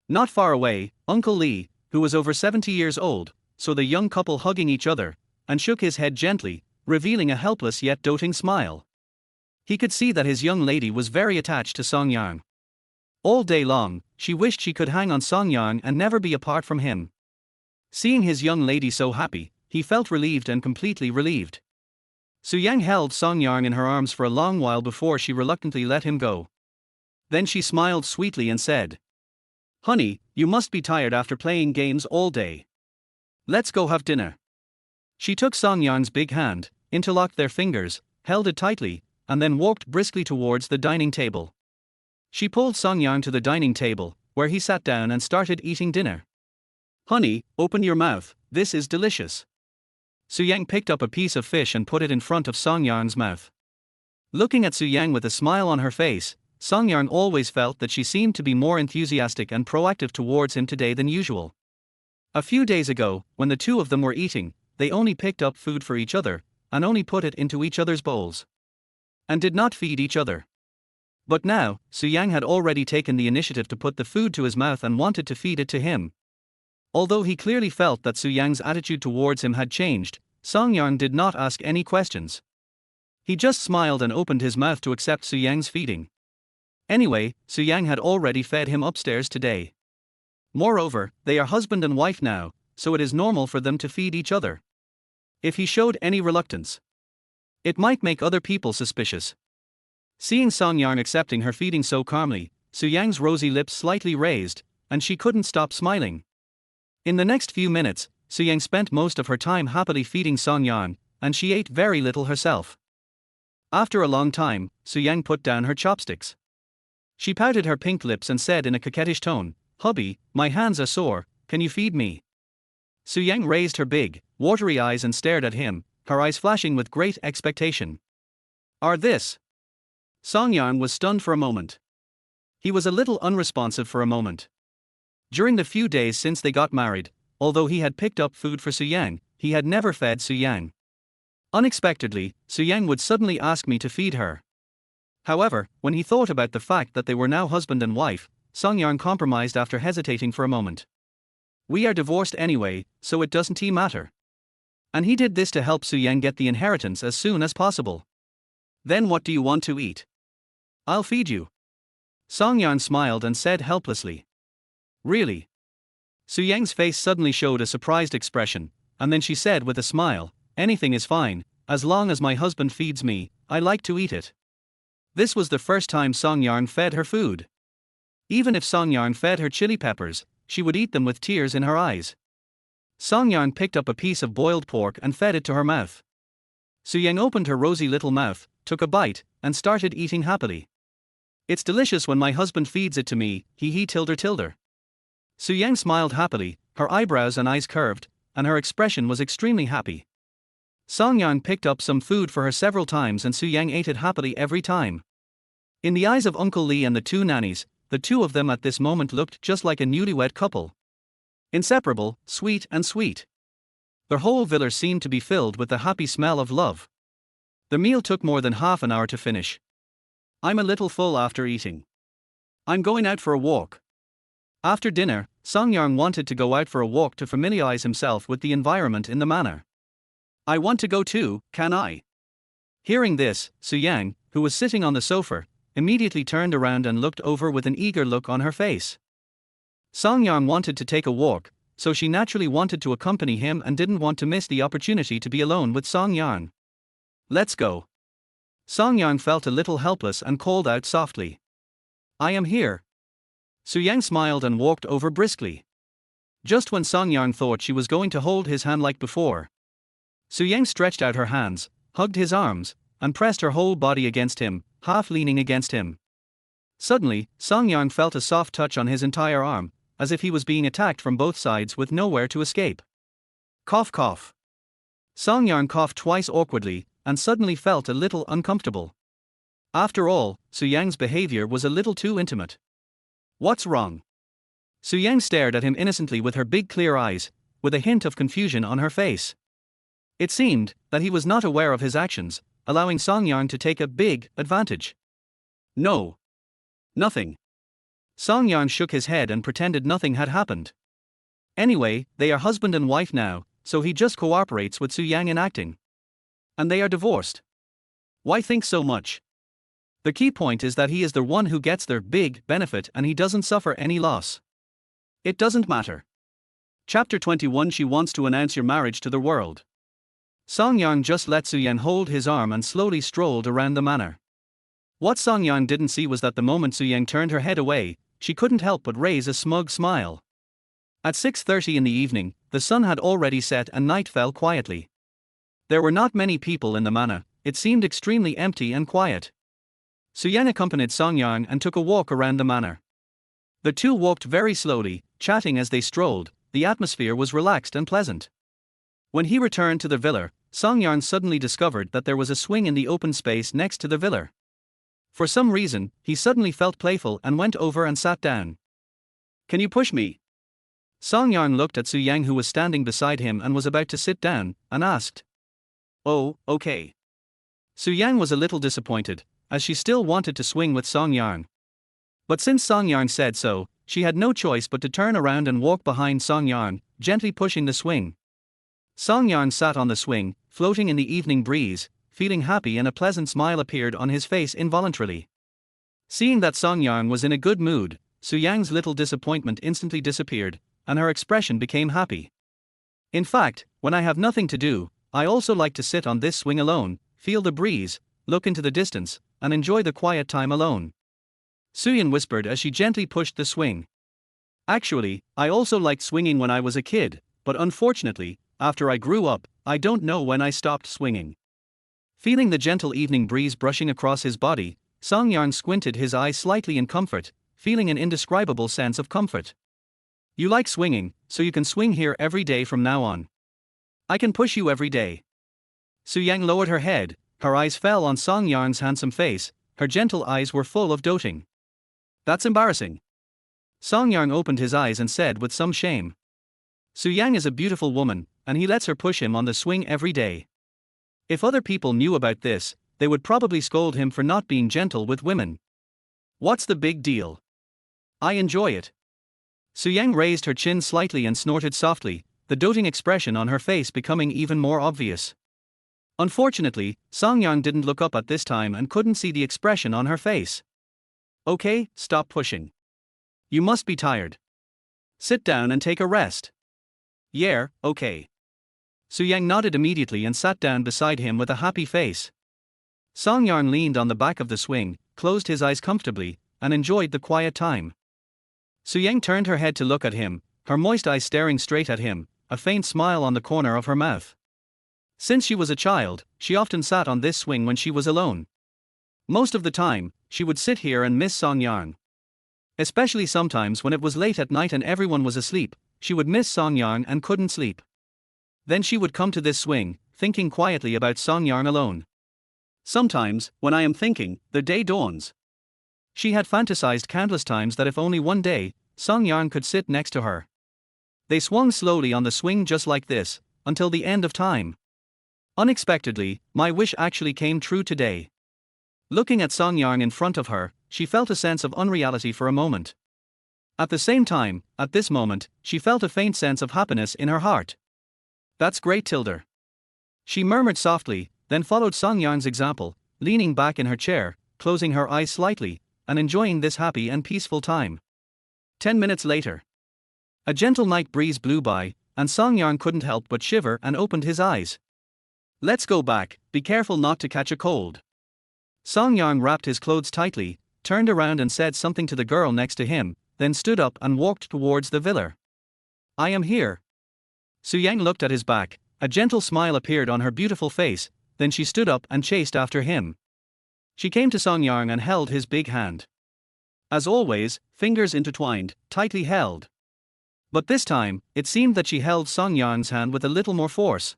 Not far away, Uncle Lee, who was over 70 years old, saw the young couple hugging each other, and shook his head gently, revealing a helpless yet doting smile. He could see that his young lady was very attached to Song-yarn. All day long, she wished she could hang on Song-yarn and never be apart from him. Seeing his young lady so happy, he felt relieved and completely relieved. Soo-yang held Song-yarn in her arms for a long while before she reluctantly let him go. Then she smiled sweetly and said, "Honey, you must be tired after playing games all day. Let's go have dinner." She took Song-yarn's big hand, interlocked their fingers, held it tightly, and then walked briskly towards the dining table. She pulled Song-yarn to the dining table, where he sat down and started eating dinner. "Honey, open your mouth, this is delicious." Soo-yang picked up a piece of fish and put it in front of Song-yarn's mouth. Looking at Soo-yang with a smile on her face, Song-yarn always felt that she seemed to be more enthusiastic and proactive towards him today than usual. A few days ago, when the two of them were eating, they only picked up food for each other, and only put it into each other's bowls. And did not feed each other. But now, Su Yang had already taken the initiative to put the food to his mouth and wanted to feed it to him. Although he clearly felt that Su Yang's attitude towards him had changed, Song Yang did not ask any questions. He just smiled and opened his mouth to accept Su Yang's feeding. Anyway, Su Yang had already fed him upstairs today. Moreover, they are husband and wife now, so it is normal for them to feed each other. If he showed any reluctance, it might make other people suspicious. Seeing Song Yang accepting her feeding so calmly, Su Yang's rosy lips slightly raised, and she couldn't stop smiling. In the next few minutes, Su Yang spent most of her time happily feeding Song Yang, and she ate very little herself. After a long time, Su Yang put down her chopsticks. She pouted her pink lips and said in a coquettish tone, "Hubby, my hands are sore, can you feed me?" Su Yang raised her big, watery eyes and stared at him, her eyes flashing with great expectation. "Are this?" Song Yang was stunned for a moment. He was a little unresponsive for a moment. During the few days since they got married, although he had picked up food for Su Yang, he had never fed Su Yang. Unexpectedly, Su Yang would suddenly ask me to feed her. However, when he thought about the fact that they were now husband and wife, Song Yang compromised after hesitating for a moment. "We are divorced anyway, so it doesn't matter." And he did this to help Su Yang get the inheritance as soon as possible. "Then what do you want to eat?" "I'll feed you." Song Yang smiled and said helplessly. "Really?" Su Yang's face suddenly showed a surprised expression, and then she said with a smile, "Anything is fine, as long as my husband feeds me, I like to eat it." This was the first time Song Yang fed her food. Even if Song Yang fed her chili peppers, she would eat them with tears in her eyes. Song Yang picked up a piece of boiled pork and fed it to her mouth. Su Yang opened her rosy little mouth, took a bite, and started eating happily. "It's delicious when my husband feeds it to me, he tilde. Su Yang smiled happily, her eyebrows and eyes curved, and her expression was extremely happy. Song Yang picked up some food for her several times and Su Yang ate it happily every time. In the eyes of Uncle Lee and the two nannies, the two of them at this moment looked just like a newlywed couple. Inseparable, sweet and sweet. Their whole villa seemed to be filled with the happy smell of love. The meal took more than half an hour to finish. "I'm a little full after eating. I'm going out for a walk." After dinner, Song Yang wanted to go out for a walk to familiarize himself with the environment in the manor. "I want to go too, can I?" Hearing this, Su Yang, who was sitting on the sofa, immediately turned around and looked over with an eager look on her face. Song Yang wanted to take a walk, so she naturally wanted to accompany him and didn't want to miss the opportunity to be alone with Song Yang. "Let's go." Song Yang felt a little helpless and called out softly, "I am here." Su Yang smiled and walked over briskly. Just when Song Yang thought she was going to hold his hand like before, Su Yang stretched out her hands, hugged his arms, and pressed her whole body against him, half leaning against him. Suddenly, Song Yang felt a soft touch on his entire arm, as if he was being attacked from both sides with nowhere to escape. Cough cough. Song Yang coughed twice awkwardly, and suddenly felt a little uncomfortable. After all, Su Yang's behavior was a little too intimate. "What's wrong?" Su Yang stared at him innocently with her big clear eyes, with a hint of confusion on her face. It seemed that he was not aware of his actions, allowing Song Yang to take a big advantage. "No. Nothing." Song Yang shook his head and pretended nothing had happened. Anyway, they are husband and wife now, so he just cooperates with Su Yang in acting. And they are divorced. Why think so much? The key point is that he is the one who gets their big benefit and he doesn't suffer any loss. It doesn't matter. Chapter 21. She wants to announce your marriage to the world. Song Yang just let Su Yang hold his arm and slowly strolled around the manor. What Song Yang didn't see was that the moment Su Yang turned her head away, she couldn't help but raise a smug smile. At 6:30 in the evening, the sun had already set and night fell quietly. There were not many people in the manor, it seemed extremely empty and quiet. Su Yang accompanied Song Yang and took a walk around the manor. The two walked very slowly, chatting as they strolled. The atmosphere was relaxed and pleasant. When he returned to the villa, Song Yang suddenly discovered that there was a swing in the open space next to the villa. For some reason, he suddenly felt playful and went over and sat down. "Can you push me?" Song Yang looked at Su Yang, who was standing beside him and was about to sit down, and asked. "Oh, okay." Su Yang was a little disappointed, as she still wanted to swing with Song Yang. But since Song Yang said so, she had no choice but to turn around and walk behind Song Yang, gently pushing the swing. Song Yang sat on the swing, floating in the evening breeze, feeling happy, and a pleasant smile appeared on his face involuntarily. Seeing that Song Yang was in a good mood, Su Yang's little disappointment instantly disappeared, and her expression became happy. In fact, when I have nothing to do, I also like to sit on this swing alone, feel the breeze, look into the distance, and enjoy the quiet time alone. Suyin whispered as she gently pushed the swing. Actually, I also liked swinging when I was a kid, but unfortunately, after I grew up, I don't know when I stopped swinging. Feeling the gentle evening breeze brushing across his body, Song Yang squinted his eyes slightly in comfort, feeling an indescribable sense of comfort. You like swinging, so you can swing here every day from now on. I can push you every day. Su Yang lowered her head, her eyes fell on Song Yang's handsome face, her gentle eyes were full of doting. That's embarrassing. Song Yang opened his eyes and said with some shame. Su Yang is a beautiful woman, and he lets her push him on the swing every day. If other people knew about this, they would probably scold him for not being gentle with women. What's the big deal? I enjoy it. Su Yang raised her chin slightly and snorted softly, the doting expression on her face becoming even more obvious. Unfortunately, Song Yang didn't look up at this time and couldn't see the expression on her face. Okay, stop pushing. You must be tired. Sit down and take a rest. Yeah, okay. Su Yang nodded immediately and sat down beside him with a happy face. Song Yang leaned on the back of the swing, closed his eyes comfortably, and enjoyed the quiet time. Su Yang turned her head to look at him, her moist eyes staring straight at him, a faint smile on the corner of her mouth. Since she was a child, she often sat on this swing when she was alone. Most of the time, she would sit here and miss Song Yang. Especially sometimes when it was late at night and everyone was asleep, she would miss Song Yang and couldn't sleep. Then she would come to this swing, thinking quietly about Song Yang alone. Sometimes, when I am thinking, the day dawns. She had fantasized countless times that if only one day, Song Yang could sit next to her. They swung slowly on the swing just like this, until the end of time. Unexpectedly, my wish actually came true today. Looking at Song Yang in front of her, she felt a sense of unreality for a moment. At the same time, at this moment, she felt a faint sense of happiness in her heart. That's great, Tilda. She murmured softly, then followed Song Yang's example, leaning back in her chair, closing her eyes slightly, and enjoying this happy and peaceful time. 10 minutes later. A gentle night breeze blew by, and Song Yang couldn't help but shiver and opened his eyes. Let's go back, be careful not to catch a cold. Song Yang wrapped his clothes tightly, turned around and said something to the girl next to him, then stood up and walked towards the villa. I am here. Su Yang looked at his back, a gentle smile appeared on her beautiful face, then she stood up and chased after him. She came to Song Yang and held his big hand. As always, fingers intertwined, tightly held. But this time, it seemed that she held Song Yang's hand with a little more force.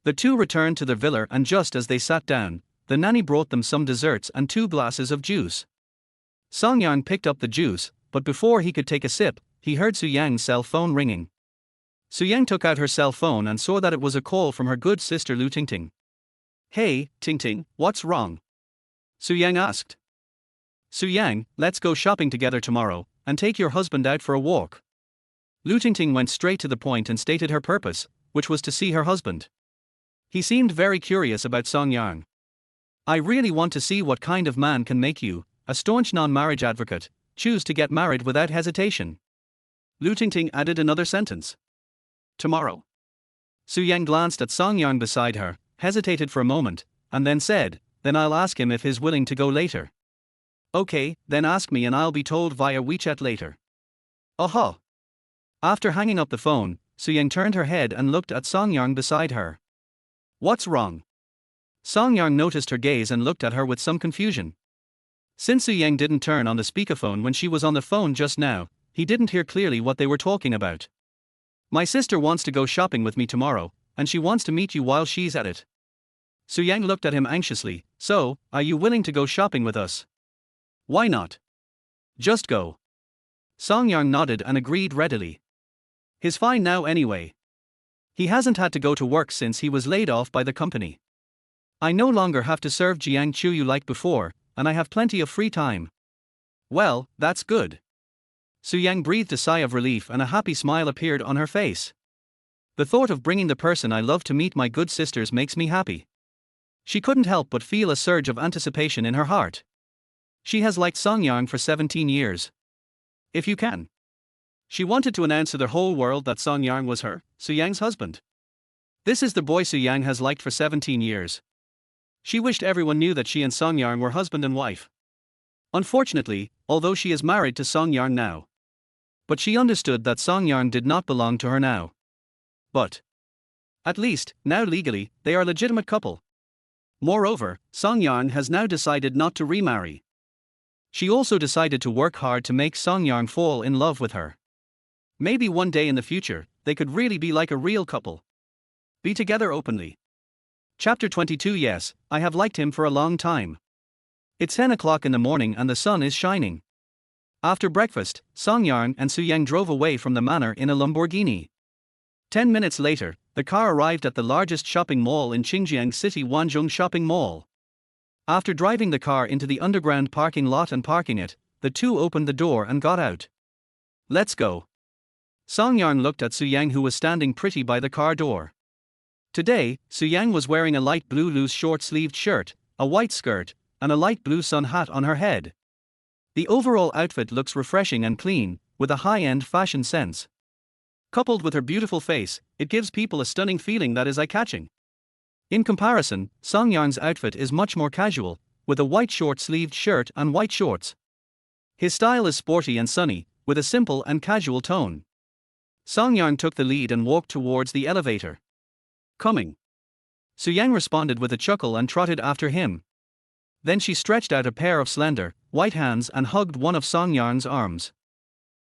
The two returned to their villa, and just as they sat down, the nanny brought them some desserts and 2 glasses of juice. Song Yang picked up the juice, but before he could take a sip, he heard Su Yang's cell phone ringing. Su Yang took out her cell phone and saw that it was a call from her good sister Lu Tingting. Hey, Tingting, what's wrong? Su Yang asked. Su Yang, let's go shopping together tomorrow, and take your husband out for a walk. Lu Tingting went straight to the point and stated her purpose, which was to see her husband. He seemed very curious about Song Yang. I really want to see what kind of man can make you, a staunch non-marriage advocate, choose to get married without hesitation. Lu Tingting added another sentence. Tomorrow. Su Yang glanced at Song Yang beside her, hesitated for a moment, and then said, then I'll ask him if he's willing to go later. Okay, then ask me and I'll be told via WeChat later. Aha! After hanging up the phone, Su Yang turned her head and looked at Song Yang beside her. What's wrong? Song Yang noticed her gaze and looked at her with some confusion. Since Su Yang didn't turn on the speakerphone when she was on the phone just now, he didn't hear clearly what they were talking about. My sister wants to go shopping with me tomorrow, and she wants to meet you while she's at it. Su Yang looked at him anxiously. So, are you willing to go shopping with us? Why not? Just go. Song Yang nodded and agreed readily. He's fine now anyway. He hasn't had to go to work since he was laid off by the company. I no longer have to serve Jiang Chuyu like before, and I have plenty of free time. Well, that's good. Su Yang breathed a sigh of relief and a happy smile appeared on her face. The thought of bringing the person I love to meet my good sisters makes me happy. She couldn't help but feel a surge of anticipation in her heart. She has liked Song Yang for 17 years. If you can. She wanted to announce to the whole world that Song Yang was her, Su Yang's husband. This is the boy Su Yang has liked for 17 years. She wished everyone knew that she and Song Yang were husband and wife. Unfortunately, although she is married to Song Yang now. But she understood that Song Yang did not belong to her now. But at least, now legally, they are a legitimate couple. Moreover, Song Yang has now decided not to remarry. She also decided to work hard to make Song Yang fall in love with her. Maybe one day in the future, they could really be like a real couple. Be together openly. Chapter 22. Yes, I have liked him for a long time. It's 10 o'clock in the morning and the sun is shining. After breakfast, Song Yang and Su Yang drove away from the manor in a Lamborghini. 10 minutes later, the car arrived at the largest shopping mall in Xinjiang City, Wanzhong Shopping Mall. After driving the car into the underground parking lot and parking it, the two opened the door and got out. Let's go. Song Yang looked at Su Yang, who was standing pretty by the car door. Today, Su Yang was wearing a light blue loose short-sleeved shirt, a white skirt, and a light blue sun hat on her head. The overall outfit looks refreshing and clean, with a high-end fashion sense. Coupled with her beautiful face, it gives people a stunning feeling that is eye-catching. In comparison, Song Yang's outfit is much more casual, with a white short-sleeved shirt and white shorts. His style is sporty and sunny, with a simple and casual tone. Song Yang took the lead and walked towards the elevator. Coming. Su Yang responded with a chuckle and trotted after him. Then she stretched out a pair of slender, white hands and hugged one of Song Yang's arms.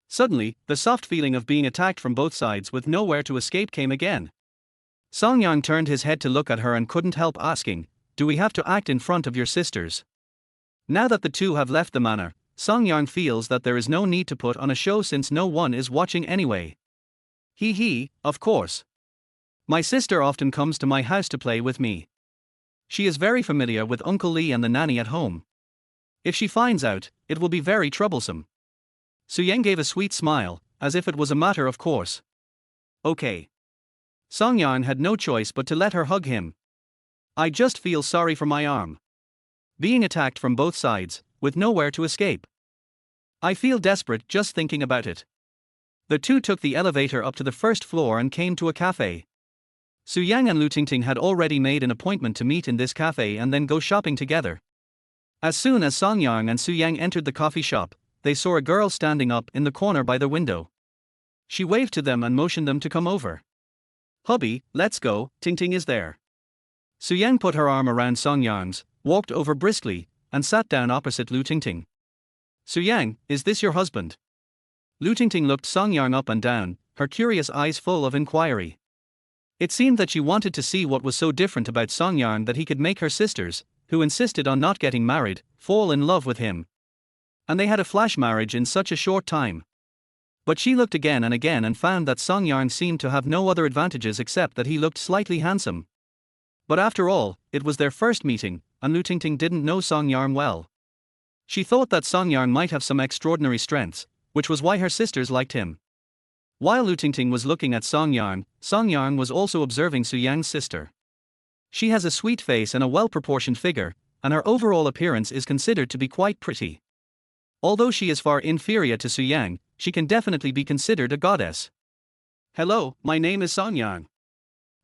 Suddenly, the soft feeling of being attacked from both sides with nowhere to escape came again. Song Yang turned his head to look at her and couldn't help asking, "Do we have to act in front of your sisters?" Now that the two have left the manor, Song Yang feels that there is no need to put on a show since no one is watching anyway. Of course. My sister often comes to my house to play with me. She is very familiar with Uncle Lee and the nanny at home. If she finds out, it will be very troublesome. Su Yang gave a sweet smile, as if it was a matter of course. Okay. Song Yang had no choice but to let her hug him. I just feel sorry for my arm. Being attacked from both sides, with nowhere to escape. I feel desperate just thinking about it. The two took the elevator up to the first floor and came to a cafe. Su Yang and Lu Tingting had already made an appointment to meet in this cafe and then go shopping together. As soon as Song Yang and Su Yang entered the coffee shop, they saw a girl standing up in the corner by the window. She waved to them and motioned them to come over. Hubby, let's go, Tingting is there. Su Yang put her arm around Song Yang's, walked over briskly, and sat down opposite Lu Tingting. Su Yang, is this your husband? Lu Tingting looked Song Yang up and down, her curious eyes full of inquiry. It seemed that she wanted to see what was so different about Song Yang that he could make her sisters, who insisted on not getting married, fall in love with him. And they had a flash marriage in such a short time. But she looked again and found that Song Yang seemed to have no other advantages except that he looked slightly handsome. But after all, it was their first meeting, and Lu Tingting didn't know Song Yang well. She thought that Song Yang might have some extraordinary strengths, which was why her sisters liked him. While Lu Tingting was looking at Song Yang was also observing Su Yang's sister. She has a sweet face and a well-proportioned figure, and her overall appearance is considered to be quite pretty. Although she is far inferior to Su Yang, she can definitely be considered a goddess. Hello, my name is Song Yang.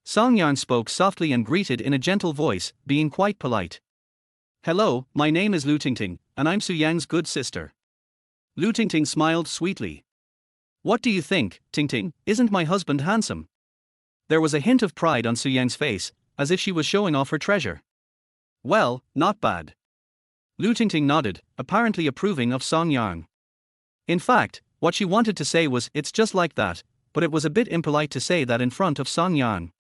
Song Yang spoke softly and greeted in a gentle voice, being quite polite. Hello, my name is Lu Tingting, and I'm Su Yang's good sister. Lu Tingting smiled sweetly. What do you think, Tingting, isn't my husband handsome? There was a hint of pride on Su Yang's face, as if she was showing off her treasure. Well, not bad. Lu Tingting nodded, apparently approving of Song Yang. In fact, what she wanted to say was, it's just like that, but it was a bit impolite to say that in front of Song Yang.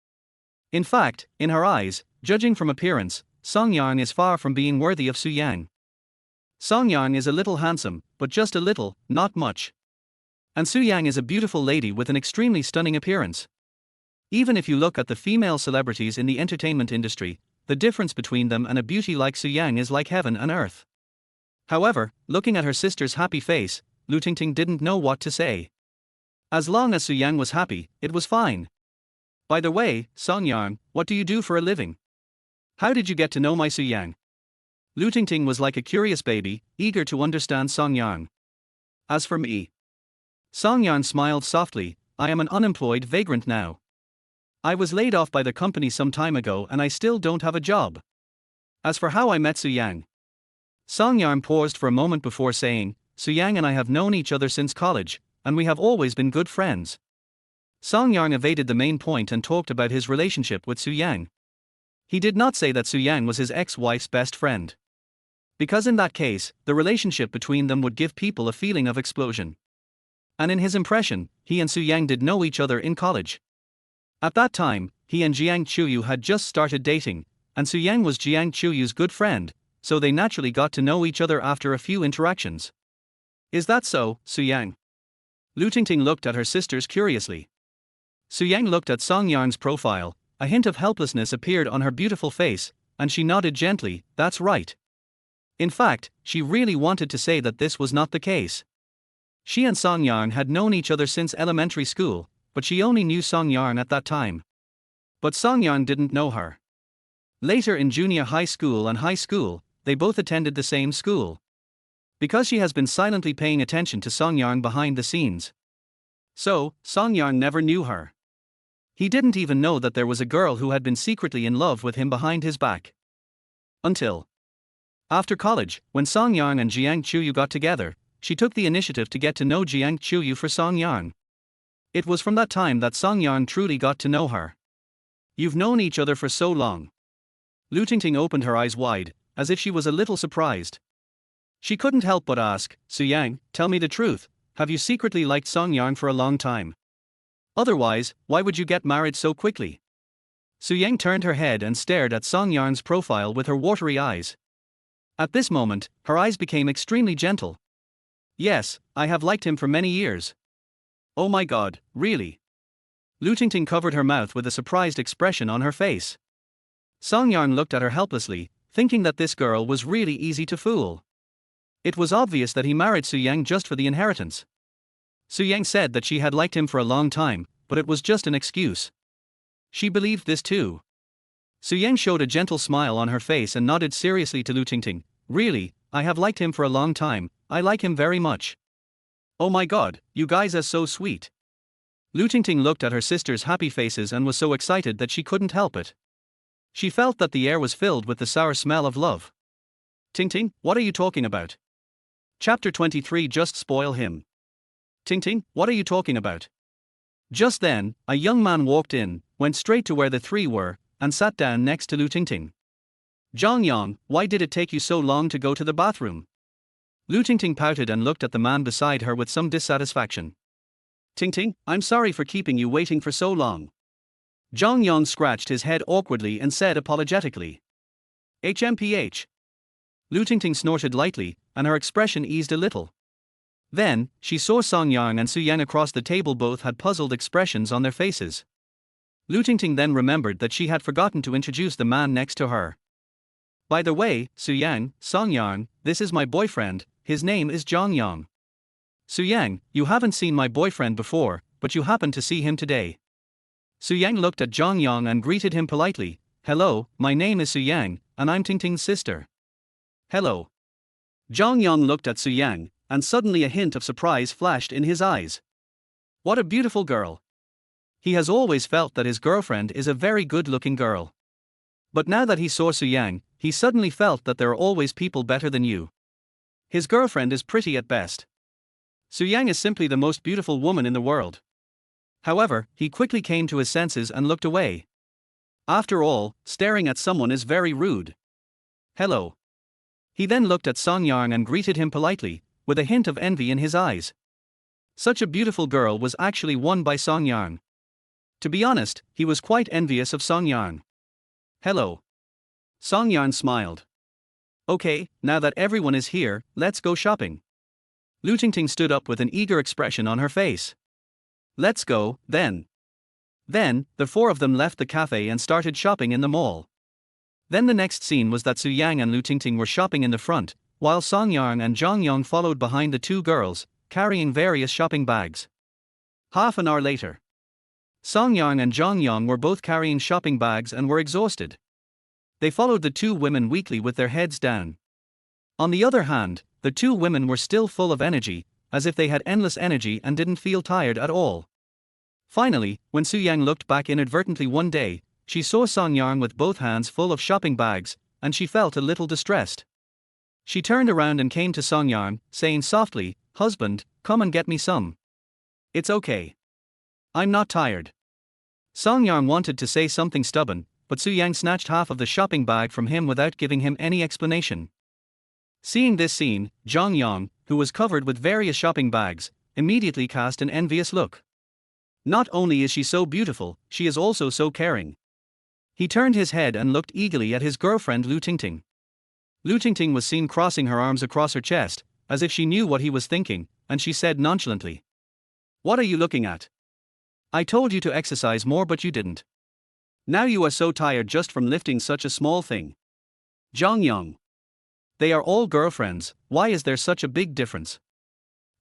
In fact, in her eyes, judging from appearance, Song Yang is far from being worthy of Su Yang. Song Yang is a little handsome, but just a little, not much. And Su Yang is a beautiful lady with an extremely stunning appearance. Even if you look at the female celebrities in the entertainment industry, the difference between them and a beauty like Su Yang is like heaven and earth. However, looking at her sister's happy face, Lu Tingting didn't know what to say. As long as Su Yang was happy, it was fine. By the way, Song Yang, what do you do for a living? How did you get to know my Su Yang? Lu Tingting was like a curious baby, eager to understand Song Yang. As for me, Song Yang smiled softly, I am an unemployed vagrant now. I was laid off by the company some time ago and I still don't have a job. As for how I met Su Yang, Song Yang paused for a moment before saying, Su Yang and I have known each other since college, and we have always been good friends. Song Yang evaded the main point and talked about his relationship with Su Yang. He did not say that Su Yang was his ex-wife's best friend, because in that case, the relationship between them would give people a feeling of explosion. And in his impression, he and Su Yang did know each other in college. At that time, he and Jiang Chuyu had just started dating, and Su Yang was Jiang Chuyu's good friend, so they naturally got to know each other after a few interactions. Is that so, Su Yang? Lu Tingting looked at her sisters curiously. Su Yang looked at Song Yang's profile, a hint of helplessness appeared on her beautiful face, and she nodded gently, that's right. In fact, she really wanted to say that this was not the case. She and Song Yang had known each other since elementary school, but she only knew Song Yang at that time. But Song Yang didn't know her. Later in junior high school and high school, they both attended the same school. Because she has been silently paying attention to Song Yang behind the scenes. So, Song Yang never knew her. He didn't even know that there was a girl who had been secretly in love with him behind his back. Until after college, when Song Yang and Jiang Chuyu got together, she took the initiative to get to know Jiang Chuyu for Song Yang. It was from that time that Song Yang truly got to know her. You've known each other for so long. Lu Tingting opened her eyes wide, as if she was a little surprised. She couldn't help but ask, Su Yang, tell me the truth, have you secretly liked Song Yang for a long time? Otherwise, why would you get married so quickly? Su Yang turned her head and stared at Song Yang's profile with her watery eyes. At this moment, her eyes became extremely gentle. Yes, I have liked him for many years. Oh my god, really? Lu Tingting covered her mouth with a surprised expression on her face. Song Yang looked at her helplessly, thinking that this girl was really easy to fool. It was obvious that he married Su Yang just for the inheritance. Su Yang said that she had liked him for a long time, but it was just an excuse. She believed this too. Su Yang showed a gentle smile on her face and nodded seriously to Lu Tingting. Really, I have liked him for a long time, I like him very much. Oh my god, you guys are so sweet. Lu Tingting looked at her sister's happy faces and was so excited that she couldn't help it. She felt that the air was filled with the sour smell of love. Tingting, what are you talking about? Chapter 23 Just spoil him. Tingting, what are you talking about? Just then, a young man walked in, went straight to where the three were, and sat down next to Lu Tingting. Zhang Yang, why did it take you so long to go to the bathroom? Lu Tingting pouted and looked at the man beside her with some dissatisfaction. Tingting, I'm sorry for keeping you waiting for so long. Zhang Yang scratched his head awkwardly and said apologetically. HMPH. Lu Tingting snorted lightly, and her expression eased a little. Then, she saw Song Yang and Su Yang across the table, both had puzzled expressions on their faces. Lu Tingting then remembered that she had forgotten to introduce the man next to her. By the way, Su Yang, Song Yang, this is my boyfriend, his name is Zhang Yang. Su Yang, you haven't seen my boyfriend before, but you happened to see him today. Su Yang looked at Zhang Yang and greeted him politely. Hello, my name is Su Yang, and I'm Tingting's sister. Hello. Zhang Yang looked at Su Yang, and suddenly a hint of surprise flashed in his eyes. What a beautiful girl. He has always felt that his girlfriend is a very good-looking girl. But now that he saw Su Yang, he suddenly felt that there are always people better than you. His girlfriend is pretty at best. Su Yang is simply the most beautiful woman in the world. However, he quickly came to his senses and looked away. After all, staring at someone is very rude. Hello. He then looked at Song Yang and greeted him politely, with a hint of envy in his eyes. Such a beautiful girl was actually won by Song Yang. To be honest, he was quite envious of Song Yang. Hello. Song Yang smiled. Okay, now that everyone is here, let's go shopping. Lu Tingting stood up with an eager expression on her face. Let's go, then. Then, the four of them left the cafe and started shopping in the mall. Then the next scene was that Su Yang and Lu Tingting were shopping in the front, while Songyang and Jongyang followed behind the two girls, carrying various shopping bags. Half an hour later, Songyang and Jongyang were both carrying shopping bags and were exhausted. They followed the two women weakly with their heads down. On the other hand, the two women were still full of energy, as if they had endless energy and didn't feel tired at all. Finally, when Suyang looked back inadvertently one day, she saw Songyang with both hands full of shopping bags, and she felt a little distressed. She turned around and came to Songyang, saying softly, "Husband, come and get me some. It's okay. I'm not tired." Songyang wanted to say something stubborn, but Suyang snatched half of the shopping bag from him without giving him any explanation. Seeing this scene, Jongyang, who was covered with various shopping bags, immediately cast an envious look. Not only is she so beautiful, she is also so caring. He turned his head and looked eagerly at his girlfriend Lu Tingting. Lu Tingting was seen crossing her arms across her chest, as if she knew what he was thinking, and she said nonchalantly, "What are you looking at? I told you to exercise more but you didn't. Now you are so tired just from lifting such a small thing." Jongyang. They are all girlfriends, why is there such a big difference?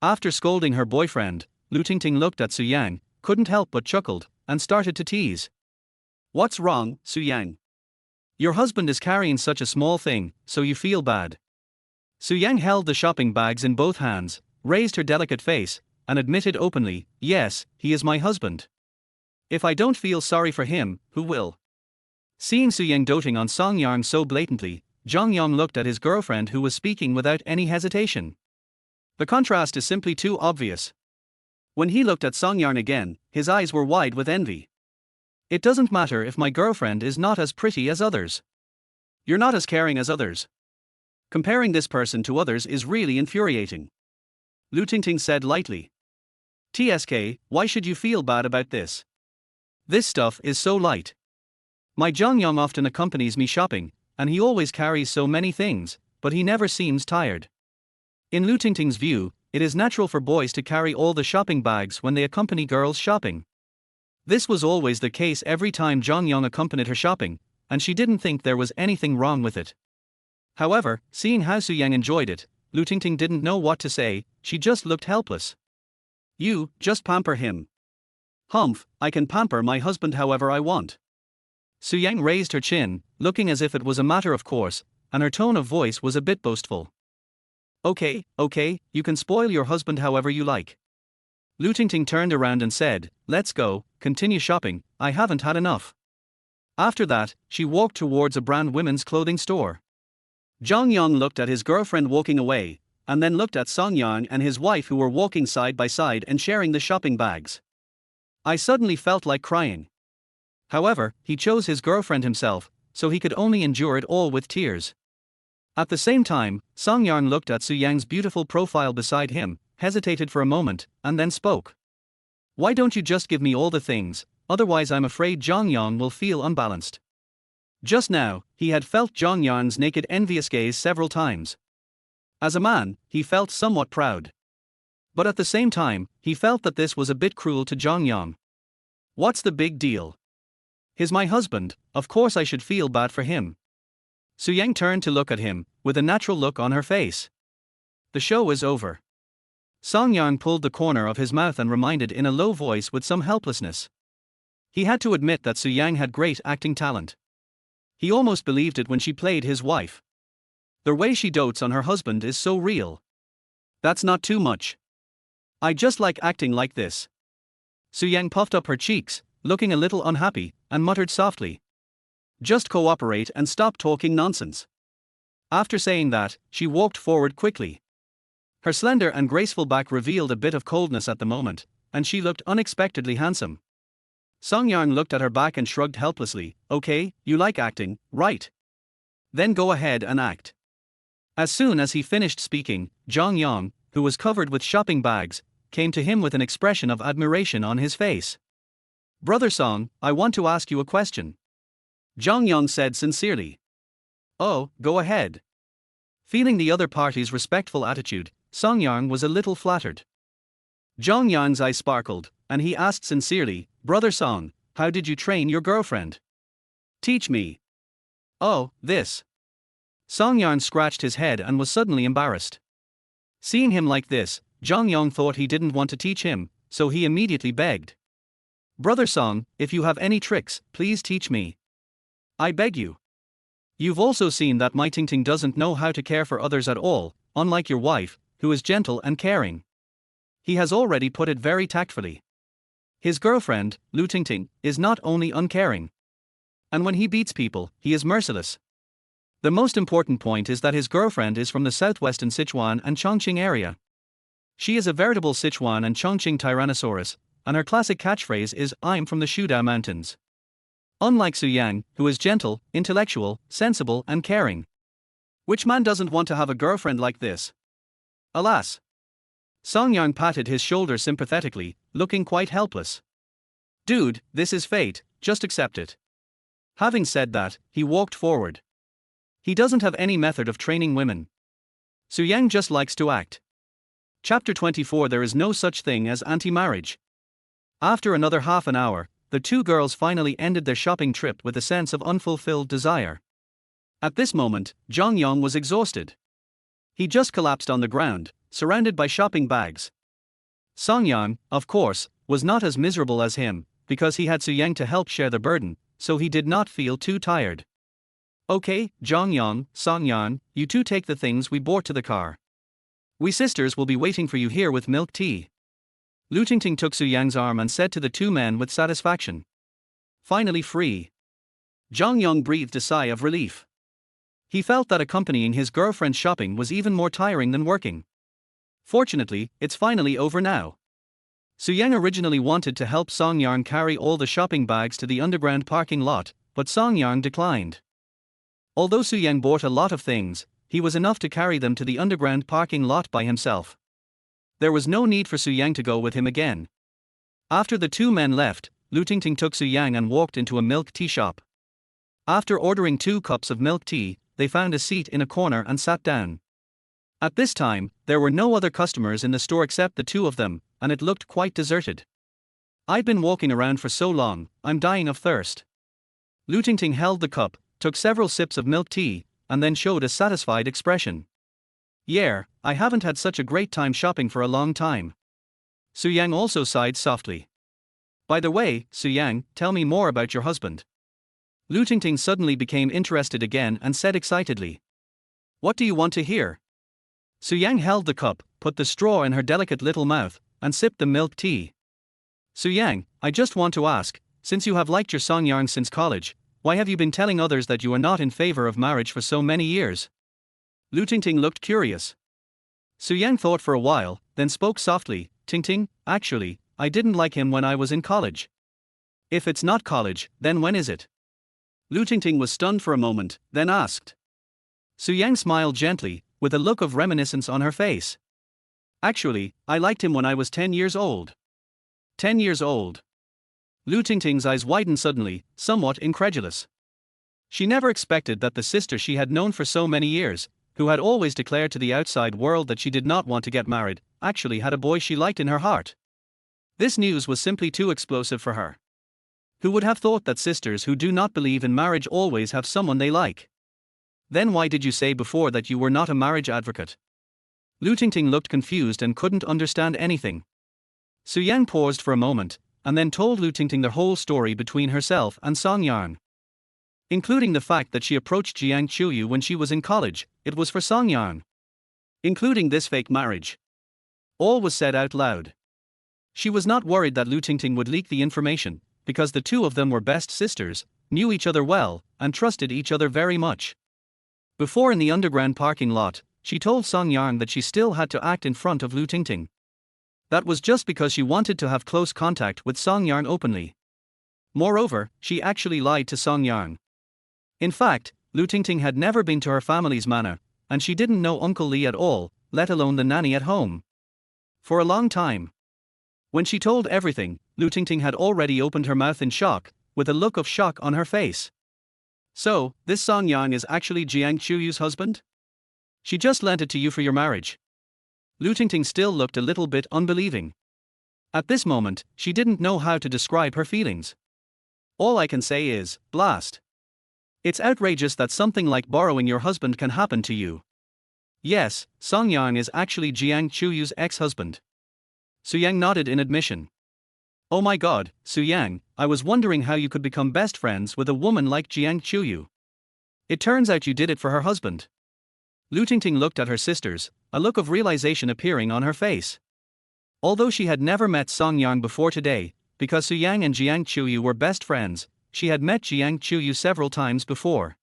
After scolding her boyfriend, Lu Tingting looked at Suyang, couldn't help but chuckled, and started to tease. "What's wrong, Suyang? Your husband is carrying such a small thing, so you feel bad." Suyang held the shopping bags in both hands, raised her delicate face, and admitted openly, "Yes, he is my husband. If I don't feel sorry for him, who will?" Seeing Suyang doting on Songyang so blatantly, Jongyang looked at his girlfriend who was speaking without any hesitation. The contrast is simply too obvious. When he looked at Songyang again, his eyes were wide with envy. "It doesn't matter if my girlfriend is not as pretty as others. You're not as caring as others. Comparing this person to others is really infuriating." Lu Tingting said lightly. "TSK, why should you feel bad about this? This stuff is so light. My Jongyang often accompanies me shopping, and he always carries so many things, but he never seems tired." In Lu Tingting's view, it is natural for boys to carry all the shopping bags when they accompany girls shopping. This was always the case every time Jongyang accompanied her shopping, and she didn't think there was anything wrong with it. However, seeing how Suyang enjoyed it, Lu Tingting didn't know what to say, she just looked helpless. "You, just pamper him." "Humph, I can pamper my husband however I want." Suyang raised her chin, looking as if it was a matter of course, and her tone of voice was a bit boastful. Okay, you can spoil your husband however you like." Lu Tingting turned around and said, "Let's go, continue shopping, I haven't had enough." After that, she walked towards a brand women's clothing store. Jongyang looked at his girlfriend walking away, and then looked at Songyang and his wife who were walking side by side and sharing the shopping bags. I suddenly felt like crying. However, he chose his girlfriend himself, so he could only endure it all with tears. At the same time, Songyang looked at Suyang's beautiful profile beside him, hesitated for a moment, and then spoke. "Why don't you just give me all the things, otherwise I'm afraid Jongyang will feel unbalanced." Just now, he had felt Jongyang's naked envious gaze several times. As a man, he felt somewhat proud. But at the same time, he felt that this was a bit cruel to Jongyang. What's the big deal? He's my husband, of course I should feel bad for him. Suyang turned to look at him, with a natural look on her face. The show is over. Songyang pulled the corner of his mouth and reminded in a low voice with some helplessness. He had to admit that Suyang had great acting talent. He almost believed it when she played his wife. The way she dotes on her husband is so real. That's not too much. I just like acting like this. Suyang puffed up her cheeks, looking a little unhappy, and muttered softly. Just cooperate and stop talking nonsense. After saying that, she walked forward quickly. Her slender and graceful back revealed a bit of coldness at the moment, and she looked unexpectedly handsome. Songyang looked at her back and shrugged helplessly. Okay, you like acting, right? Then go ahead and act. As soon as he finished speaking, Jongyang, who was covered with shopping bags, came to him with an expression of admiration on his face. Brother Song, I want to ask you a question. Jongyang said sincerely. Oh, go ahead. Feeling the other party's respectful attitude, Songyang was a little flattered. Jongyang's eyes sparkled, and he asked sincerely, Brother Song, how did you train your girlfriend? Teach me. Oh, this. Song Yarn scratched his head and was suddenly embarrassed. Seeing him like this, Jong Yong thought he didn't want to teach him, so he immediately begged. Brother Song, if you have any tricks, please teach me. I beg you. You've also seen that my Ting Ting doesn't know how to care for others at all, unlike your wife, who is gentle and caring. He has already put it very tactfully. His girlfriend, Lu Ting Ting, is not only uncaring. And when he beats people, he is merciless. The most important point is that his girlfriend is from the southwestern Sichuan and Chongqing area. She is a veritable Sichuan and Chongqing Tyrannosaurus, and her classic catchphrase is "I'm from the Shudao Mountains." Unlike Su Yang, who is gentle, intellectual, sensible and caring. Which man doesn't want to have a girlfriend like this? Alas. Song Yang patted his shoulder sympathetically, looking quite helpless. Dude, this is fate, just accept it. Having said that, he walked forward. He doesn't have any method of training women. Su Yang just likes to act. Chapter 24. There is no such thing as anti-marriage. After another half an hour, the two girls finally ended their shopping trip with a sense of unfulfilled desire. At this moment, Jong Yong was exhausted. He just collapsed on the ground, surrounded by shopping bags. Song Yang, of course, was not as miserable as him, because he had Su Yang to help share the burden, so he did not feel too tired. Okay, Jong Yong, Song Yang, you two take the things we brought to the car. We sisters will be waiting for you here with milk tea. Lu Tingting took Su Yang's arm and said to the two men with satisfaction. Finally free. Jong Yong breathed a sigh of relief. He felt that accompanying his girlfriend shopping was even more tiring than working. Fortunately, it's finally over now. Su Yang originally wanted to help Song Yang carry all the shopping bags to the underground parking lot, but Song Yang declined. Although Su Yang bought a lot of things, he was enough to carry them to the underground parking lot by himself. There was no need for Su Yang to go with him again. After the two men left, Lu Tingting took Su Yang and walked into a milk tea shop. After ordering 2 cups of milk tea, they found a seat in a corner and sat down. At this time, there were no other customers in the store except the two of them, and it looked quite deserted. I've been walking around for so long, I'm dying of thirst. Lu Tingting held the cup, took several sips of milk tea, and then showed a satisfied expression. Yeah, I haven't had such a great time shopping for a long time. Su Yang also sighed softly. By the way, Su Yang, tell me more about your husband. Lu Tingting suddenly became interested again and said excitedly. What do you want to hear? Su Yang held the cup, put the straw in her delicate little mouth, and sipped the milk tea. Su Yang, I just want to ask, since you have liked your Song Yang since college, why have you been telling others that you are not in favor of marriage for so many years? Lu Tingting looked curious. Su Yang thought for a while, then spoke softly. Tingting, actually, I didn't like him when I was in college. If it's not college, then when is it? Lu Tingting was stunned for a moment, then asked. Su Yang smiled gently, with a look of reminiscence on her face. Actually, I liked him when I was 10 years old. 10 years old. Lu Tingting's eyes widened suddenly, somewhat incredulous. She never expected that the sister she had known for so many years, who had always declared to the outside world that she did not want to get married, actually had a boy she liked in her heart. This news was simply too explosive for her. Who would have thought that sisters who do not believe in marriage always have someone they like? Then why did you say before that you were not a marriage advocate? Lu Tingting looked confused and couldn't understand anything. Su Yang paused for a moment, and then told Lu Tingting the whole story between herself and Song Yang. Including the fact that she approached Jiang Chuyu when she was in college, it was for Song Yang. Including this fake marriage. All was said out loud. She was not worried that Lu Tingting would leak the information, because the two of them were best sisters, knew each other well, and trusted each other very much. Before in the underground parking lot, she told Song Yang that she still had to act in front of Lu Tingting. That was just because she wanted to have close contact with Song Yang openly. Moreover, she actually lied to Song Yang. In fact, Lu Tingting had never been to her family's manor, and she didn't know Uncle Li at all, let alone the nanny at home. For a long time. When she told everything, Lu Tingting had already opened her mouth in shock, with a look of shock on her face. So, this Song Yang is actually Jiang Chuyu's husband? She just lent it to you for your marriage. Lu Tingting still looked a little bit unbelieving. At this moment, she didn't know how to describe her feelings. All I can say is, blast. It's outrageous that something like borrowing your husband can happen to you. Yes, Song Yang is actually Jiang Chuyu's ex-husband. Su Yang nodded in admission. Oh my god, Su Yang, I was wondering how you could become best friends with a woman like Jiang Chuyu. It turns out you did it for her husband. Lu Tingting looked at her sisters, a look of realization appearing on her face. Although she had never met Song Yang before today, because Su Yang and Jiang Chuyu were best friends, she had met Jiang Chuyu several times before.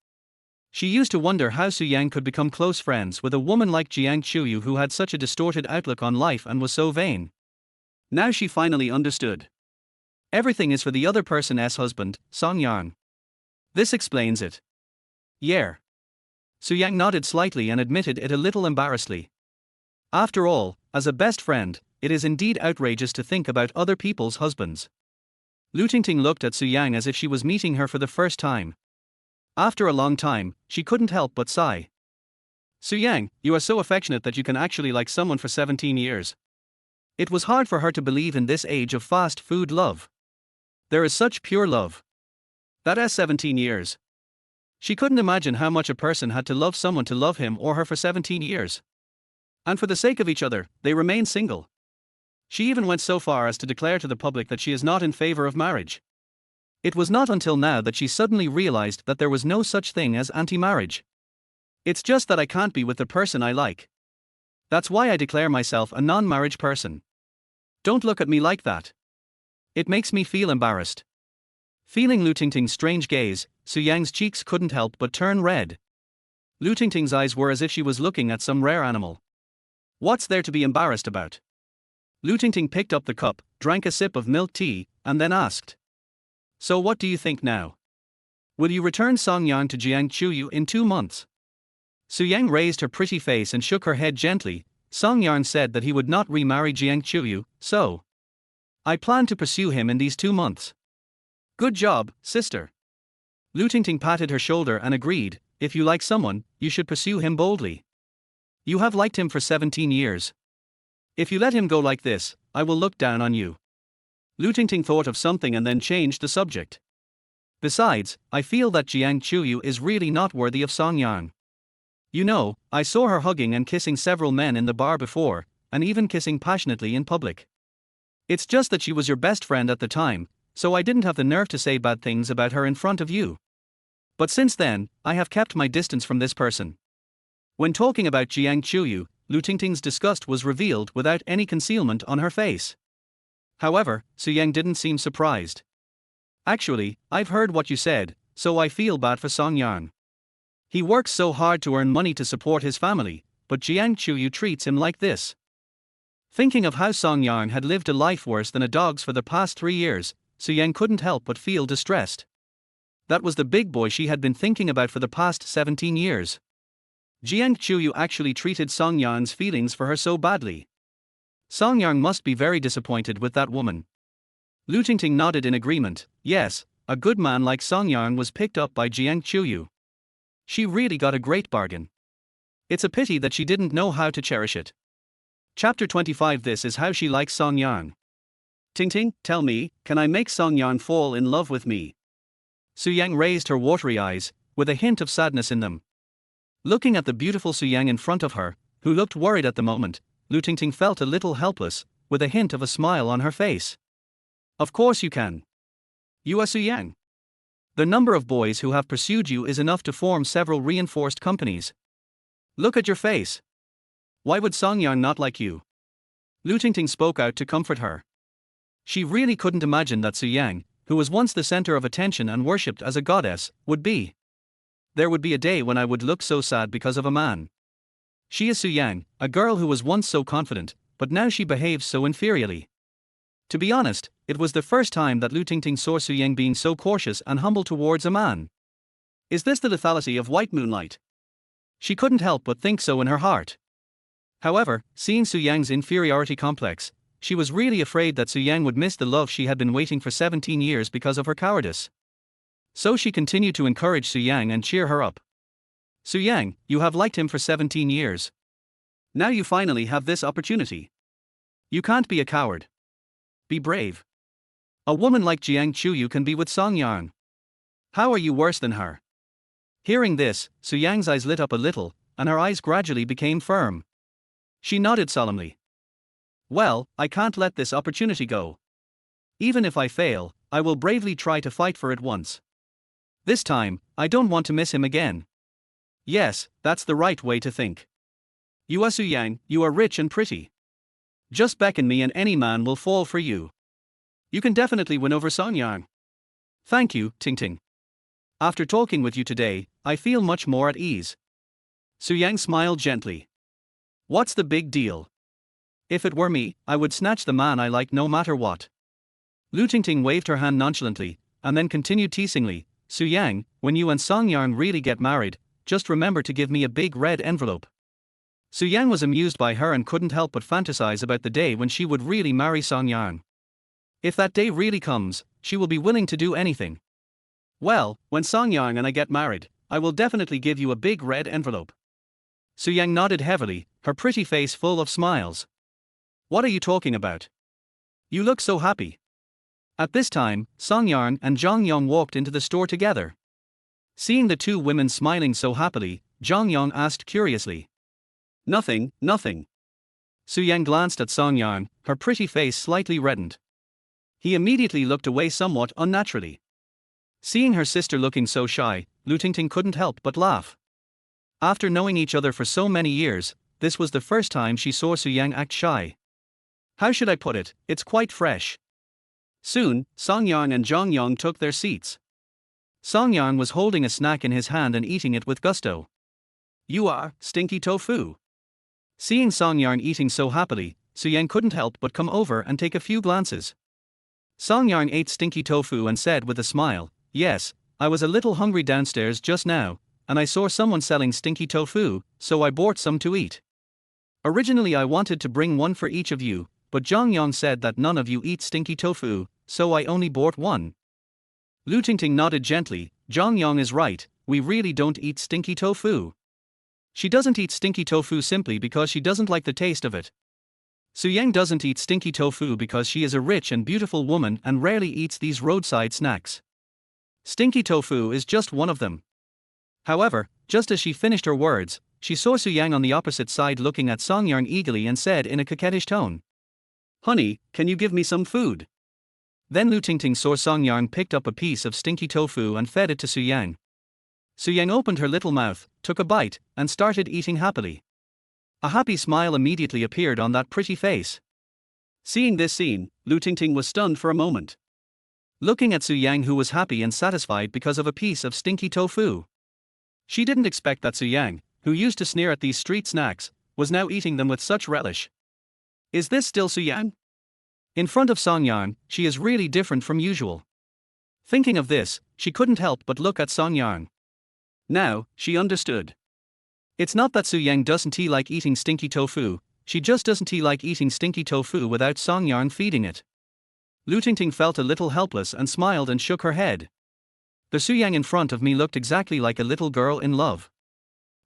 She used to wonder how Su Yang could become close friends with a woman like Jiang Chuyu who had such a distorted outlook on life and was so vain. Now she finally understood. Everything is for the other person's husband, Song Yang. This explains it. Yeah. Su Yang nodded slightly and admitted it a little embarrassedly. After all, as a best friend, it is indeed outrageous to think about other people's husbands. Lu Tingting looked at Su Yang as if she was meeting her for the first time. After a long time, she couldn't help but sigh. Su Yang, you are so affectionate that you can actually like someone for 17 years. It was hard for her to believe in this age of fast food love. There is such pure love. That is 17 years. She couldn't imagine how much a person had to love someone to love him or her for 17 years. And for the sake of each other, they remain single. She even went so far as to declare to the public that she is not in favor of marriage. It was not until now that she suddenly realized that there was no such thing as anti-marriage. It's just that I can't be with the person I like. That's why I declare myself a non-marriage person. Don't look at me like that. It makes me feel embarrassed. Feeling Lu Tingting's strange gaze, Su Yang's cheeks couldn't help but turn red. Lu Tingting's eyes were as if she was looking at some rare animal. What's there to be embarrassed about? Lu Tingting picked up the cup, drank a sip of milk tea, and then asked. So what do you think now? Will you return Song Yang to Jiang Chuyu in 2 months? Su Yang raised her pretty face and shook her head gently. Song Yang said that he would not remarry Jiang Chuyu, so I plan to pursue him in these 2 months. Good job, sister. Lu Tingting patted her shoulder and agreed, if you like someone, you should pursue him boldly. You have liked him for 17 years. If you let him go like this, I will look down on you. Lu Tingting thought of something and then changed the subject. Besides, I feel that Jiang Chuyu is really not worthy of Song Yang. You know, I saw her hugging and kissing several men in the bar before, and even kissing passionately in public. It's just that she was your best friend at the time, so I didn't have the nerve to say bad things about her in front of you. But since then, I have kept my distance from this person. When talking about Jiang Chuyu, Lu Tingting's disgust was revealed without any concealment on her face. However, Su Yang didn't seem surprised. Actually, I've heard what you said, so I feel bad for Song Yang. He works so hard to earn money to support his family, but Jiang Chuyu treats him like this. Thinking of how Song Yang had lived a life worse than a dog's for the past 3 years, Su Yang couldn't help but feel distressed. That was the big boy she had been thinking about for the past 17 years. Jiang Chuyu actually treated Song Yang's feelings for her so badly. Song Yang must be very disappointed with that woman. Lu Tingting nodded in agreement. Yes, a good man like Song Yang was picked up by Jiang Chuyu. She really got a great bargain. It's a pity that she didn't know how to cherish it. Chapter 25. This is how she likes Song Yang. Tingting, tell me, can I make Song Yang fall in love with me? Su Yang raised her watery eyes, with a hint of sadness in them. Looking at the beautiful Su Yang in front of her, who looked worried at the moment, Lu Tingting felt a little helpless, with a hint of a smile on her face. Of course you can. You are Su Yang. The number of boys who have pursued you is enough to form several reinforced companies. Look at your face. Why would Song Yang not like you? Lu Tingting spoke out to comfort her. She really couldn't imagine that Su Yang, who was once the center of attention and worshipped as a goddess, would be. There would be a day when I would look so sad because of a man. She is Su Yang, a girl who was once so confident, but now she behaves so inferiorly. To be honest, it was the first time that Lu Tingting saw Su Yang being so cautious and humble towards a man. Is this the lethality of white moonlight? She couldn't help but think so in her heart. However, seeing Su Yang's inferiority complex, she was really afraid that Su Yang would miss the love she had been waiting for 17 years because of her cowardice. So she continued to encourage Su Yang and cheer her up. Su Yang, you have liked him for 17 years. Now you finally have this opportunity. You can't be a coward. Be brave. A woman like Jiang Chuyu can be with Song Yang. How are you worse than her? Hearing this, Su Yang's eyes lit up a little, and her eyes gradually became firm. She nodded solemnly. Well, I can't let this opportunity go. Even if I fail, I will bravely try to fight for it once. This time, I don't want to miss him again. Yes, that's the right way to think. You are Su Yang, you are rich and pretty. Just beckon me and any man will fall for you. You can definitely win over Song Yang. Thank you, Ting Ting. After talking with you today, I feel much more at ease. Su Yang smiled gently. What's the big deal? If it were me, I would snatch the man I like no matter what. Lu Tingting waved her hand nonchalantly, and then continued teasingly, Su Yang, when you and Song Yang really get married, just remember to give me a big red envelope. Su Yang was amused by her and couldn't help but fantasize about the day when she would really marry Song Yang. If that day really comes, she will be willing to do anything. Well, when Song Yang and I get married, I will definitely give you a big red envelope. Su Yang nodded heavily, her pretty face full of smiles. What are you talking about? You look so happy. At this time, Song Yang and Zhang Yong walked into the store together. Seeing the two women smiling so happily, Zhang Yong asked curiously. Nothing, nothing. Su Yang glanced at Song Yang, her pretty face slightly reddened. He immediately looked away somewhat unnaturally. Seeing her sister looking so shy, Lu Tingting couldn't help but laugh. After knowing each other for so many years, this was the first time she saw Su Yang act shy. How should I put it, it's quite fresh. Soon, Song Yang and Zhang Yong took their seats. Song Yang was holding a snack in his hand and eating it with gusto. You are, stinky tofu. Seeing Song Yang eating so happily, Su Yang couldn't help but come over and take a few glances. Song Yang ate stinky tofu and said with a smile, yes, I was a little hungry downstairs just now, and I saw someone selling stinky tofu, so I bought some to eat. Originally I wanted to bring one for each of you, but Zhang Yong said that none of you eat stinky tofu, so I only bought one. Lu Tingting nodded gently, Zhang Yong is right, we really don't eat stinky tofu. She doesn't eat stinky tofu simply because she doesn't like the taste of it. Su Yang doesn't eat stinky tofu because she is a rich and beautiful woman and rarely eats these roadside snacks. Stinky tofu is just one of them. However, just as she finished her words, she saw Su Yang on the opposite side looking at Song Yang eagerly and said in a coquettish tone. Honey, can you give me some food? Then Lu Tingting saw Song Yang picked up a piece of stinky tofu and fed it to Su Yang. Su Yang opened her little mouth, took a bite, and started eating happily. A happy smile immediately appeared on that pretty face. Seeing this scene, Lu Tingting was stunned for a moment. Looking at Su Yang, who was happy and satisfied because of a piece of stinky tofu. She didn't expect that Su Yang, who used to sneer at these street snacks, was now eating them with such relish. Is this still Su Yang? In front of Song Yang, she is really different from usual. Thinking of this, she couldn't help but look at Song Yang. Now, she understood. It's not that Su Yang doesn't like eating stinky tofu, she just doesn't like eating stinky tofu without Song Yang feeding it. Lu Tingting felt a little helpless and smiled and shook her head. The Su Yang in front of me looked exactly like a little girl in love.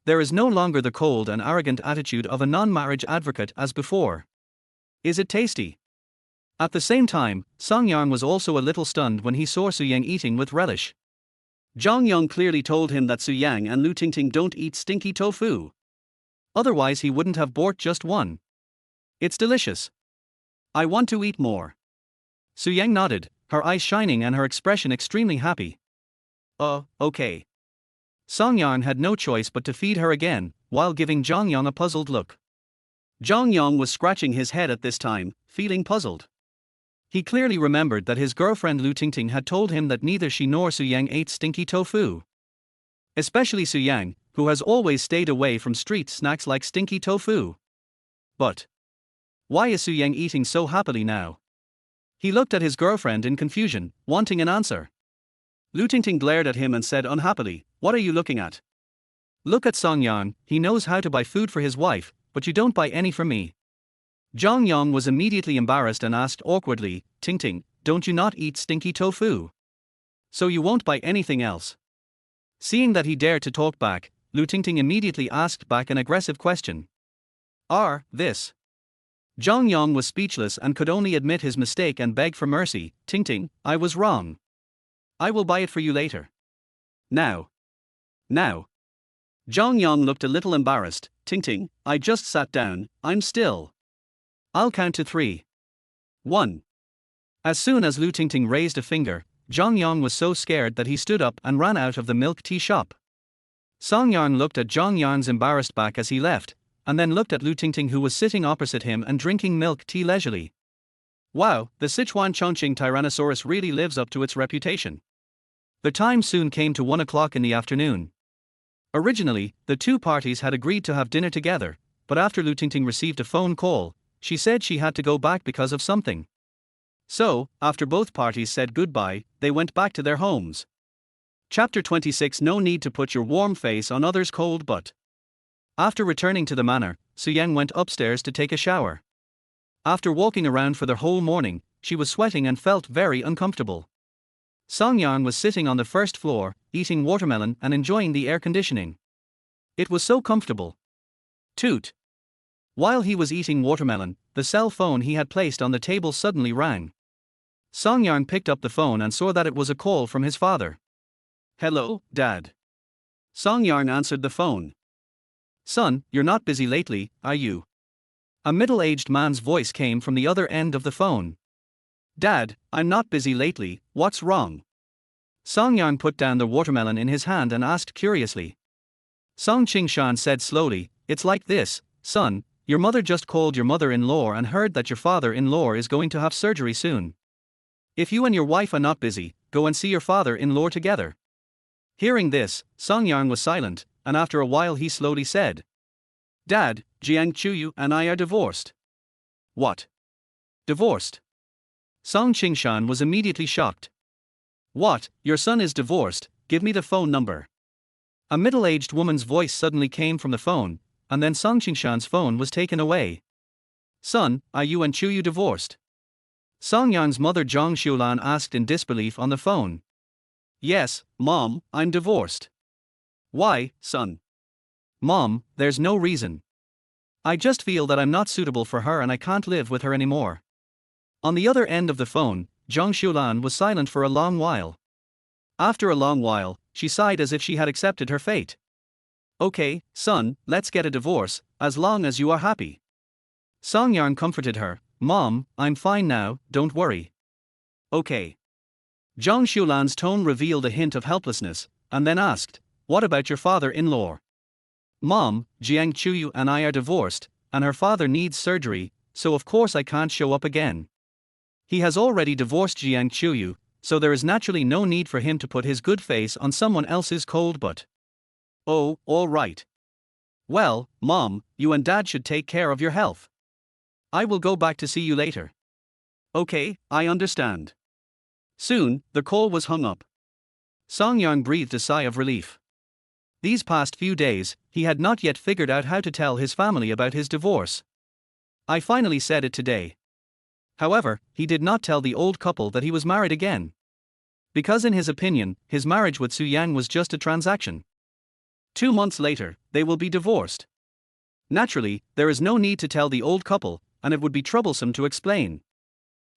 There is no longer the cold and arrogant attitude of a non-marriage advocate as before. Is it tasty? At the same time, Song Yang was also a little stunned when he saw Su Yang eating with relish. Zhang Yong clearly told him that Su Yang and Lu Tingting don't eat stinky tofu. Otherwise he wouldn't have bought just one. It's delicious. I want to eat more. Su Yang nodded, her eyes shining and her expression extremely happy. Okay. Song Yang had no choice but to feed her again, while giving Zhang Yong a puzzled look. Zhang Yong was scratching his head at this time, feeling puzzled. He clearly remembered that his girlfriend Lu Tingting had told him that neither she nor Su Yang ate stinky tofu. Especially Su Yang, who has always stayed away from street snacks like stinky tofu. But why is Su Yang eating so happily now? He looked at his girlfriend in confusion, wanting an answer. Lu Tingting glared at him and said unhappily, "What are you looking at? Look at Song Yang, he knows how to buy food for his wife, but you don't buy any for me." Zhang Yong was immediately embarrassed and asked awkwardly, "Tingting, don't you not eat stinky tofu? So you won't buy anything else?" Seeing that he dared to talk back, Lu Tingting immediately asked back an aggressive question. This? Zhang Yong was speechless and could only admit his mistake and beg for mercy. "Tingting, I was wrong. I will buy it for you later. Now." Now. Zhang Yang looked a little embarrassed. Ting Ting, I just sat down, I'm still. I'll count to 3. 1. As soon as Lu Tingting raised a finger, Zhang Yang was so scared that he stood up and ran out of the milk tea shop. Song Yang looked at Zhang Yang's embarrassed back as he left, and then looked at Lu Tingting who was sitting opposite him and drinking milk tea leisurely. Wow, the Sichuan Chongqing Tyrannosaurus really lives up to its reputation. The time soon came to 1 o'clock in the afternoon. Originally, the two parties had agreed to have dinner together, but after Lu Tingting received a phone call, she said she had to go back because of something. So, after both parties said goodbye, they went back to their homes. Chapter 26. No need to put your warm face on others' cold butt. After returning to the manor, Su Yang went upstairs to take a shower. After walking around for the whole morning, she was sweating and felt very uncomfortable. Song Yang was sitting on the first floor, eating watermelon and enjoying the air conditioning. It was so comfortable. Toot. While he was eating watermelon, the cell phone he had placed on the table suddenly rang. Song Yang picked up the phone and saw that it was a call from his father. Hello, Dad. Song Yang answered the phone. Son, you're not busy lately, are you? A middle-aged man's voice came from the other end of the phone. Dad, I'm not busy lately, what's wrong? Song Yang put down the watermelon in his hand and asked curiously. Song Qingshan said slowly, it's like this, son, your mother just called your mother-in-law and heard that your father-in-law is going to have surgery soon. If you and your wife are not busy, go and see your father-in-law together. Hearing this, Song Yang was silent, and after a while he slowly said. Dad, Jiang Chuyu and I are divorced. What? Divorced? Song Qingshan was immediately shocked. What, your son is divorced, give me the phone number. A middle-aged woman's voice suddenly came from the phone, and then Song Qingshan's phone was taken away. Son, are you and Chuyu divorced? Song Yang's mother Zhang Xiulan asked in disbelief on the phone. Yes, Mom, I'm divorced. Why, son? Mom, there's no reason. I just feel that I'm not suitable for her and I can't live with her anymore. On the other end of the phone, Zhang Xiulan was silent for a long while. After a long while, she sighed as if she had accepted her fate. Okay, son, let's get a divorce, as long as you are happy. Song Yang comforted her. Mom, I'm fine now, don't worry. Okay. Zhang Xiulan's tone revealed a hint of helplessness, and then asked, what about your father-in-law? Mom, Jiang Chuyu and I are divorced, and her father needs surgery, so of course I can't show up again. He has already divorced Jiang Chuyu, so there is naturally no need for him to put his good face on someone else's cold butt. Oh, all right. Well, Mom, you and Dad should take care of your health. I will go back to see you later. Okay, I understand. Soon, the call was hung up. Song Yang breathed a sigh of relief. These past few days, he had not yet figured out how to tell his family about his divorce. I finally said it today. However, he did not tell the old couple that he was married again. Because in his opinion, his marriage with Su Yang was just a transaction. 2 months later, they will be divorced. Naturally, there is no need to tell the old couple, and it would be troublesome to explain.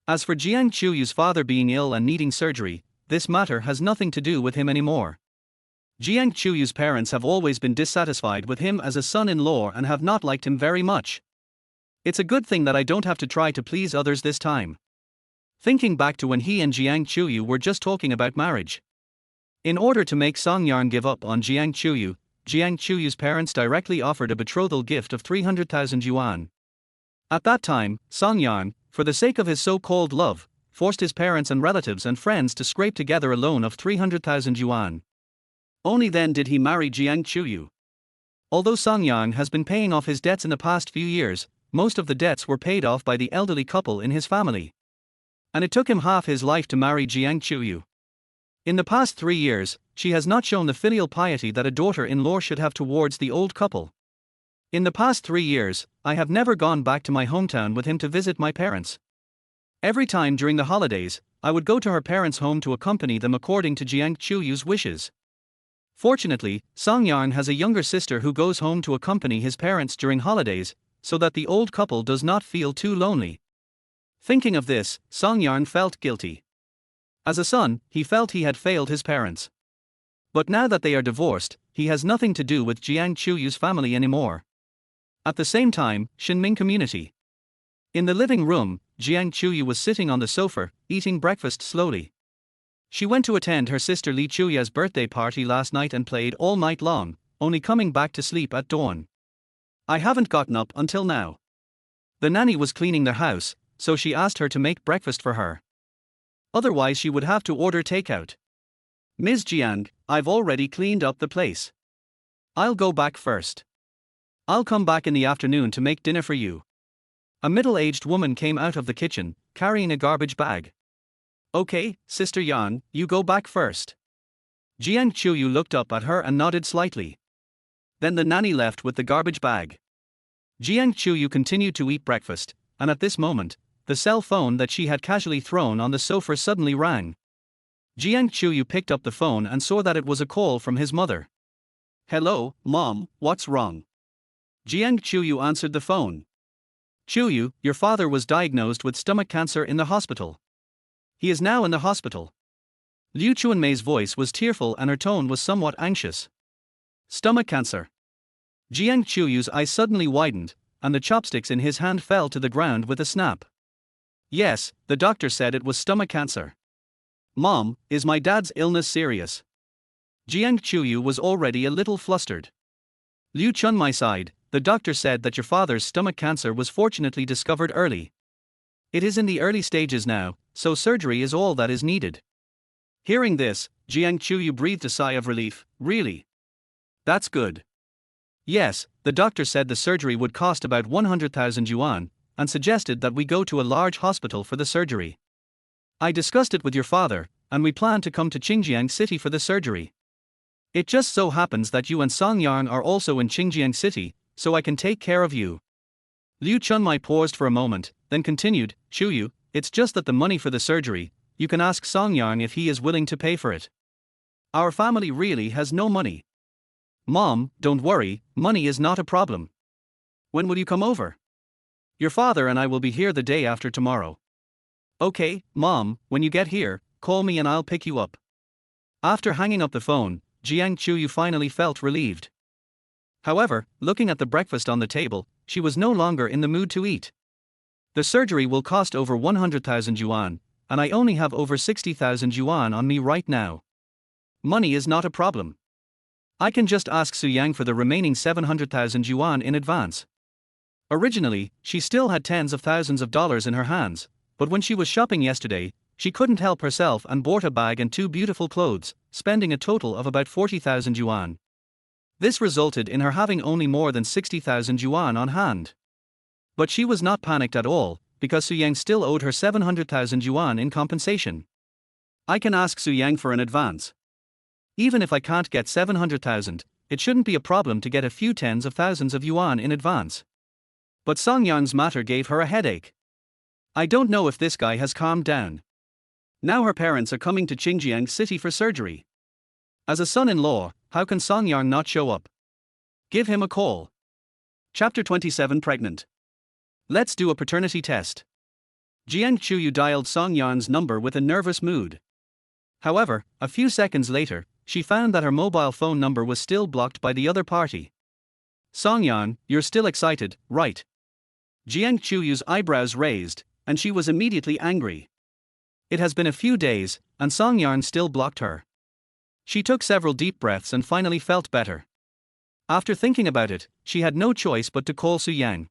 As for Jiang Chuyu's father being ill and needing surgery, this matter has nothing to do with him anymore. Jiang Chuyu's parents have always been dissatisfied with him as a son-in-law and have not liked him very much. It's a good thing that I don't have to try to please others this time. Thinking back to when he and Jiang Chuyu were just talking about marriage. In order to make Song Yang give up on Jiang Chuyu's parents directly offered a betrothal gift of 300,000 yuan. At that time, Song Yang, for the sake of his so-called love, forced his parents and relatives and friends to scrape together a loan of 300,000 yuan. Only then did he marry Jiang Chuyu. Although Song Yang has been paying off his debts in the past few years, most of the debts were paid off by the elderly couple in his family. And it took him half his life to marry Jiang Chuyu. In the past 3 years, she has not shown the filial piety that a daughter-in-law should have towards the old couple. In the past 3 years, I have never gone back to my hometown with him to visit my parents. Every time during the holidays, I would go to her parents' home to accompany them according to Jiang Chuyu's wishes. Fortunately, Song Yang has a younger sister who goes home to accompany his parents during holidays, so that the old couple does not feel too lonely. Thinking of this, Song Yang felt guilty. As a son, he felt he had failed his parents. But now that they are divorced, he has nothing to do with Jiang Chuyu's family anymore. At the same time, Shinming community. In the living room, Jiang Chuyu was sitting on the sofa, eating breakfast slowly. She went to attend her sister Li Chuya's birthday party last night and played all night long, only coming back to sleep at dawn. I haven't gotten up until now. The nanny was cleaning their house, so she asked her to make breakfast for her. Otherwise she would have to order takeout. Ms. Jiang, I've already cleaned up the place. I'll go back first. I'll come back in the afternoon to make dinner for you. A middle-aged woman came out of the kitchen, carrying a garbage bag. Okay, Sister Yang, you go back first. Jiang Chuyu looked up at her and nodded slightly. Then the nanny left with the garbage bag. Jiang Chuyu continued to eat breakfast, and at this moment, the cell phone that she had casually thrown on the sofa suddenly rang. Jiang Chuyu picked up the phone and saw that it was a call from his mother. Hello, Mom, what's wrong? Jiang Chuyu answered the phone. Chuyu, your father was diagnosed with stomach cancer in the hospital. He is now in the hospital. Liu Chuanmei's voice was tearful and her tone was somewhat anxious. Stomach cancer. Jiang Chuyu's eyes suddenly widened, and the chopsticks in his hand fell to the ground with a snap. Yes, the doctor said it was stomach cancer. Mom, is my dad's illness serious? Jiang Chuyu was already a little flustered. Liu Chunmai sighed. The doctor said that your father's stomach cancer was fortunately discovered early. It is in the early stages now, so surgery is all that is needed. Hearing this, Jiang Chuyu breathed a sigh of relief. Really? That's good. Yes, the doctor said the surgery would cost about 100,000 yuan, and suggested that we go to a large hospital for the surgery. I discussed it with your father, and we plan to come to Qingjiang City for the surgery. It just so happens that you and Song Yang are also in Qingjiang City, so I can take care of you. Liu Chunmai paused for a moment, then continued, Chuyu, it's just that the money for the surgery, you can ask Song Yang if he is willing to pay for it. Our family really has no money. Mom, don't worry, money is not a problem. When will you come over? Your father and I will be here the day after tomorrow. Okay, Mom, when you get here, call me and I'll pick you up. After hanging up the phone, Jiang Chuyu finally felt relieved. However, looking at the breakfast on the table, she was no longer in the mood to eat. The surgery will cost over 100,000 yuan, and I only have over 60,000 yuan on me right now. Money is not a problem. I can just ask Su Yang for the remaining 700,000 yuan in advance. Originally, she still had tens of thousands of dollars in her hands, but when she was shopping yesterday, she couldn't help herself and bought a bag and 2 beautiful clothes, spending a total of about 40,000 yuan. This resulted in her having only more than 60,000 yuan on hand. But she was not panicked at all, because Su Yang still owed her 700,000 yuan in compensation. I can ask Su Yang for an advance. Even if I can't get 700,000, it shouldn't be a problem to get a few tens of thousands of yuan in advance. But Song Yang's matter gave her a headache. I don't know if this guy has calmed down. Now her parents are coming to Qingjiang City for surgery. As a son-in-law, how can Song Yang not show up? Give him a call. Chapter 27 Pregnant. Let's do a paternity test. Jiang Chuyu dialed Song Yang's number with a nervous mood. However, a few seconds later, she found that her mobile phone number was still blocked by the other party. Song Yang, you're still excited, right? Jiang Chuyu's eyebrows raised, and she was immediately angry. It has been a few days, and Song Yang still blocked her. She took several deep breaths and finally felt better. After thinking about it, she had no choice but to call Su Yang.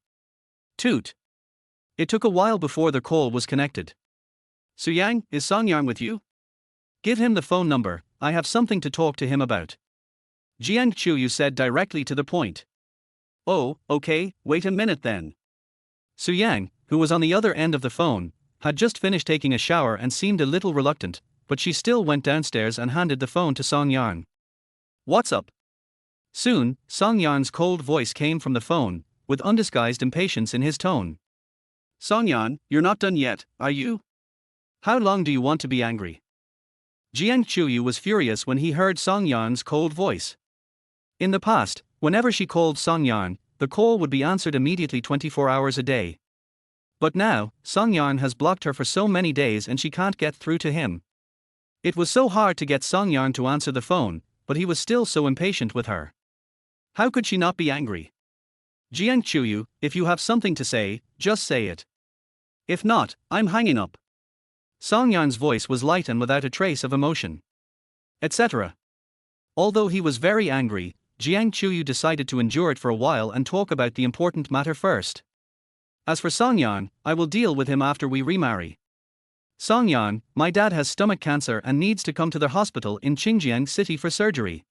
Toot. It took a while before the call was connected. Su Yang, is Song Yang with you? Give him the phone number, I have something to talk to him about. Jiang Chuyu said directly to the point. Oh, okay, wait a minute then. Su Yang, who was on the other end of the phone, had just finished taking a shower and seemed a little reluctant, but she still went downstairs and handed the phone to Song Yang. What's up? Soon, Song Yang's cold voice came from the phone, with undisguised impatience in his tone. Song Yang, you're not done yet, are you? How long do you want to be angry? Jiang Chuyu was furious when he heard Song Yang's cold voice. In the past, whenever she called Song Yang, the call would be answered immediately 24 hours a day. But now, Song Yang has blocked her for so many days and she can't get through to him. It was so hard to get Song Yang to answer the phone, but he was still so impatient with her. How could she not be angry? Jiang Chuyu, if you have something to say, just say it. If not, I'm hanging up. Song Yan's voice was light and without a trace of emotion. Etc. Although he was very angry, Jiang Chuyu decided to endure it for a while and talk about the important matter first. As for Song Yan, I will deal with him after we remarry. Song Yan, my dad has stomach cancer and needs to come to the hospital in Qingjiang City for surgery.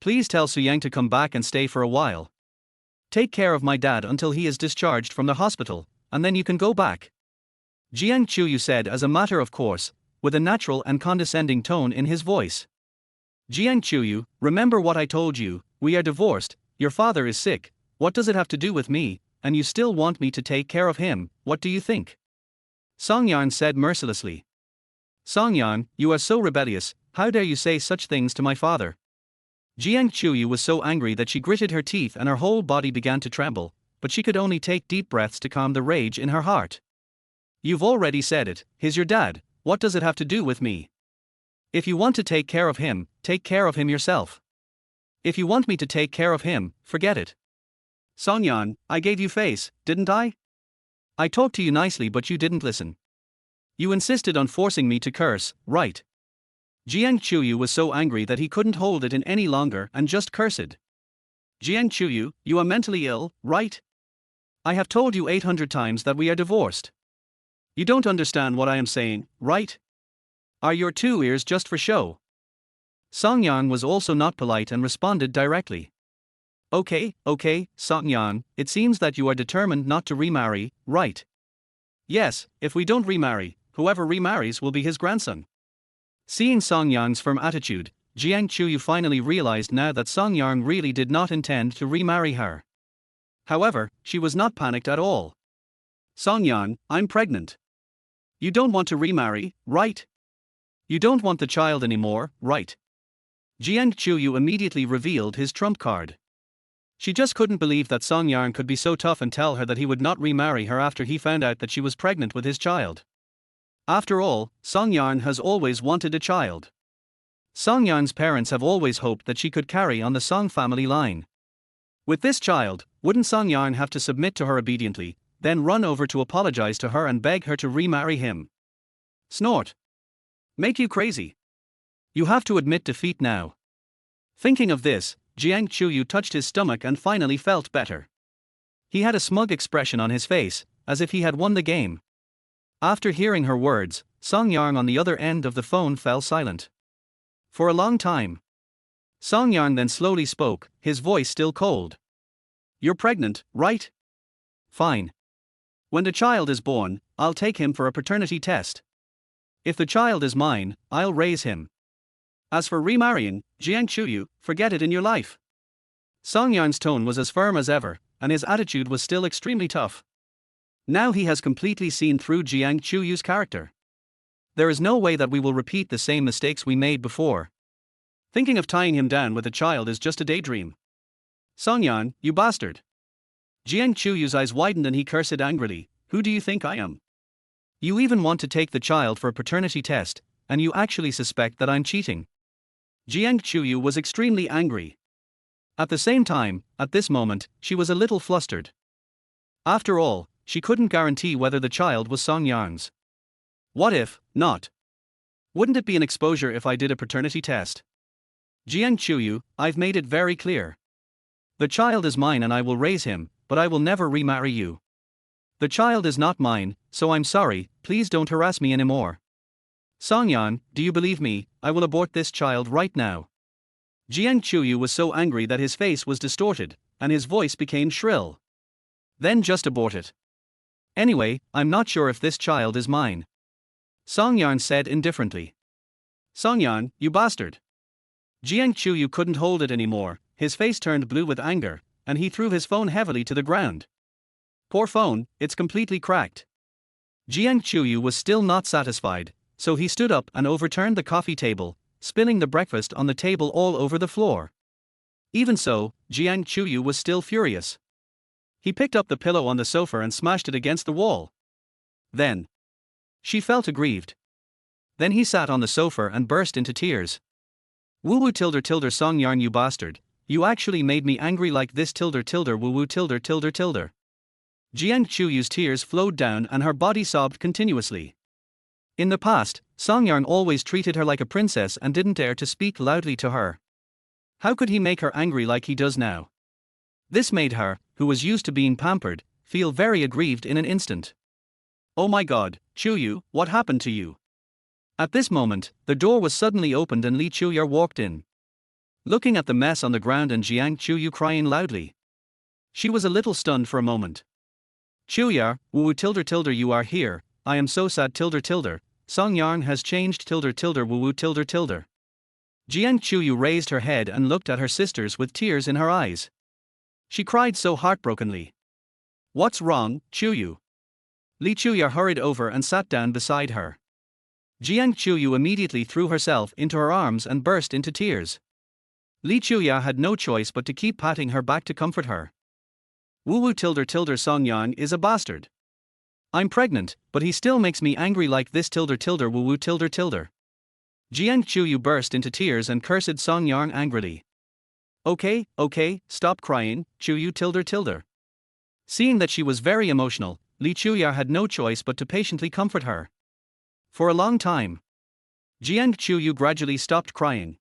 Please tell Su Yang to come back and stay for a while. Take care of my dad until he is discharged from the hospital, and then you can go back. Jiang Chuyu said as a matter of course, with a natural and condescending tone in his voice. Jiang Chuyu, remember what I told you, we are divorced, your father is sick, what does it have to do with me, and you still want me to take care of him, what do you think? Song Yan said mercilessly. Song Yan, you are so rebellious, how dare you say such things to my father? Jiang Chuyu was so angry that she gritted her teeth and her whole body began to tremble, but she could only take deep breaths to calm the rage in her heart. You've already said it, he's your dad, what does it have to do with me? If you want to take care of him yourself. If you want me to take care of him, forget it. Song Yan, I gave you face, didn't I? I talked to you nicely but you didn't listen. You insisted on forcing me to curse, right? Jiang Chuyu was so angry that he couldn't hold it in any longer and just cursed. Jiang Chuyu, you are mentally ill, right? I have told you 800 times that we are divorced. You don't understand what I am saying, right? Are your two ears just for show? Song Yan was also not polite and responded directly. Okay, Song Yan, it seems that you are determined not to remarry, right? Yes, if we don't remarry, whoever remarries will be his grandson. Seeing Song Yan's firm attitude, Jiang Chuyu finally realized now that Song Yan really did not intend to remarry her. However, she was not panicked at all. Song Yan, I'm pregnant. You don't want to remarry, right? You don't want the child anymore, right? Jiang Chuyu immediately revealed his trump card. She just couldn't believe that Song Yan could be so tough and tell her that he would not remarry her after he found out that she was pregnant with his child. After all, Song Yan has always wanted a child. Song Yan's parents have always hoped that she could carry on the Song family line. With this child, wouldn't Song Yan have to submit to her obediently, then run over to apologize to her and beg her to remarry him? Snort. Make you crazy. You have to admit defeat now. Thinking of this, Jiang Chuyu touched his stomach and finally felt better. He had a smug expression on his face, as if he had won the game. After hearing her words, Song Yan on the other end of the phone fell silent. For a long time. Song Yan then slowly spoke, his voice still cold. You're pregnant, right? Fine. When the child is born, I'll take him for a paternity test. If the child is mine, I'll raise him. As for remarrying, Jiang Chuyu, forget it in your life. Song Yan's tone was as firm as ever, and his attitude was still extremely tough. Now he has completely seen through Jiang Chuyu's character. There is no way that we will repeat the same mistakes we made before. Thinking of tying him down with a child is just a daydream. Song Yan, you bastard. Jiang Chuyu's eyes widened and he cursed angrily, who do you think I am? You even want to take the child for a paternity test, and you actually suspect that I'm cheating. Jiang Chuyu was extremely angry. At the same time, at this moment, she was a little flustered. After all, she couldn't guarantee whether the child was Song Yan's. What if not? Wouldn't it be an exposure if I did a paternity test? Jiang Chuyu, I've made it very clear. The child is mine and I will raise him, but I will never remarry you. The child is not mine, so I'm sorry, please don't harass me anymore. Song Yan, do you believe me? I will abort this child right now. Jiang Chuyu was so angry that his face was distorted, and his voice became shrill. Then just abort it. Anyway, I'm not sure if this child is mine. Song Yan said indifferently. Song Yan, you bastard. Jiang Chuyu couldn't hold it anymore, his face turned blue with anger, and he threw his phone heavily to the ground. Poor phone, it's completely cracked. Jiang Chuyu was still not satisfied, so he stood up and overturned the coffee table, spilling the breakfast on the table all over the floor. Even so, Jiang Chuyu was still furious. He picked up the pillow on the sofa and smashed it against the wall. Then she felt aggrieved. Then he sat on the sofa and burst into tears. Woo woo tilde tilde Song Yarn, you bastard. You actually made me angry like this tilde tilde woo woo tilde tilde tilde. Jiang Chuyu's tears flowed down and her body sobbed continuously. In the past, Song Yarn always treated her like a princess and didn't dare to speak loudly to her. How could he make her angry like he does now? This made her, who was used to being pampered, feel very aggrieved in an instant. Oh my god, Chuyu, what happened to you? At this moment, the door was suddenly opened and Li Chuyar walked in. Looking at the mess on the ground and Jiang Chuyu crying loudly. She was a little stunned for a moment. Chuyar, woo tilde tilde, you are here, I am so sad tilde tilde, Song Yarn has changed tilde tilde woo tilde tilde. Jiang Chuyu raised her head and looked at her sisters with tears in her eyes. She cried so heartbrokenly. What's wrong, Chuyu? Li Chuyar hurried over and sat down beside her. Jiang Chuyu immediately threw herself into her arms and burst into tears. Li Chuyar had no choice but to keep patting her back to comfort her. Woo tilde tilde Song Yarn is a bastard. I'm pregnant, but he still makes me angry like this tilde tilde woo tilde tilde. Jiang Chuyu burst into tears and cursed Song Yarn angrily. Okay, stop crying, Chuyu tilde tilde. Seeing that she was very emotional, Li Chuyar had no choice but to patiently comfort her. For a long time, Jiang Chuyu gradually stopped crying.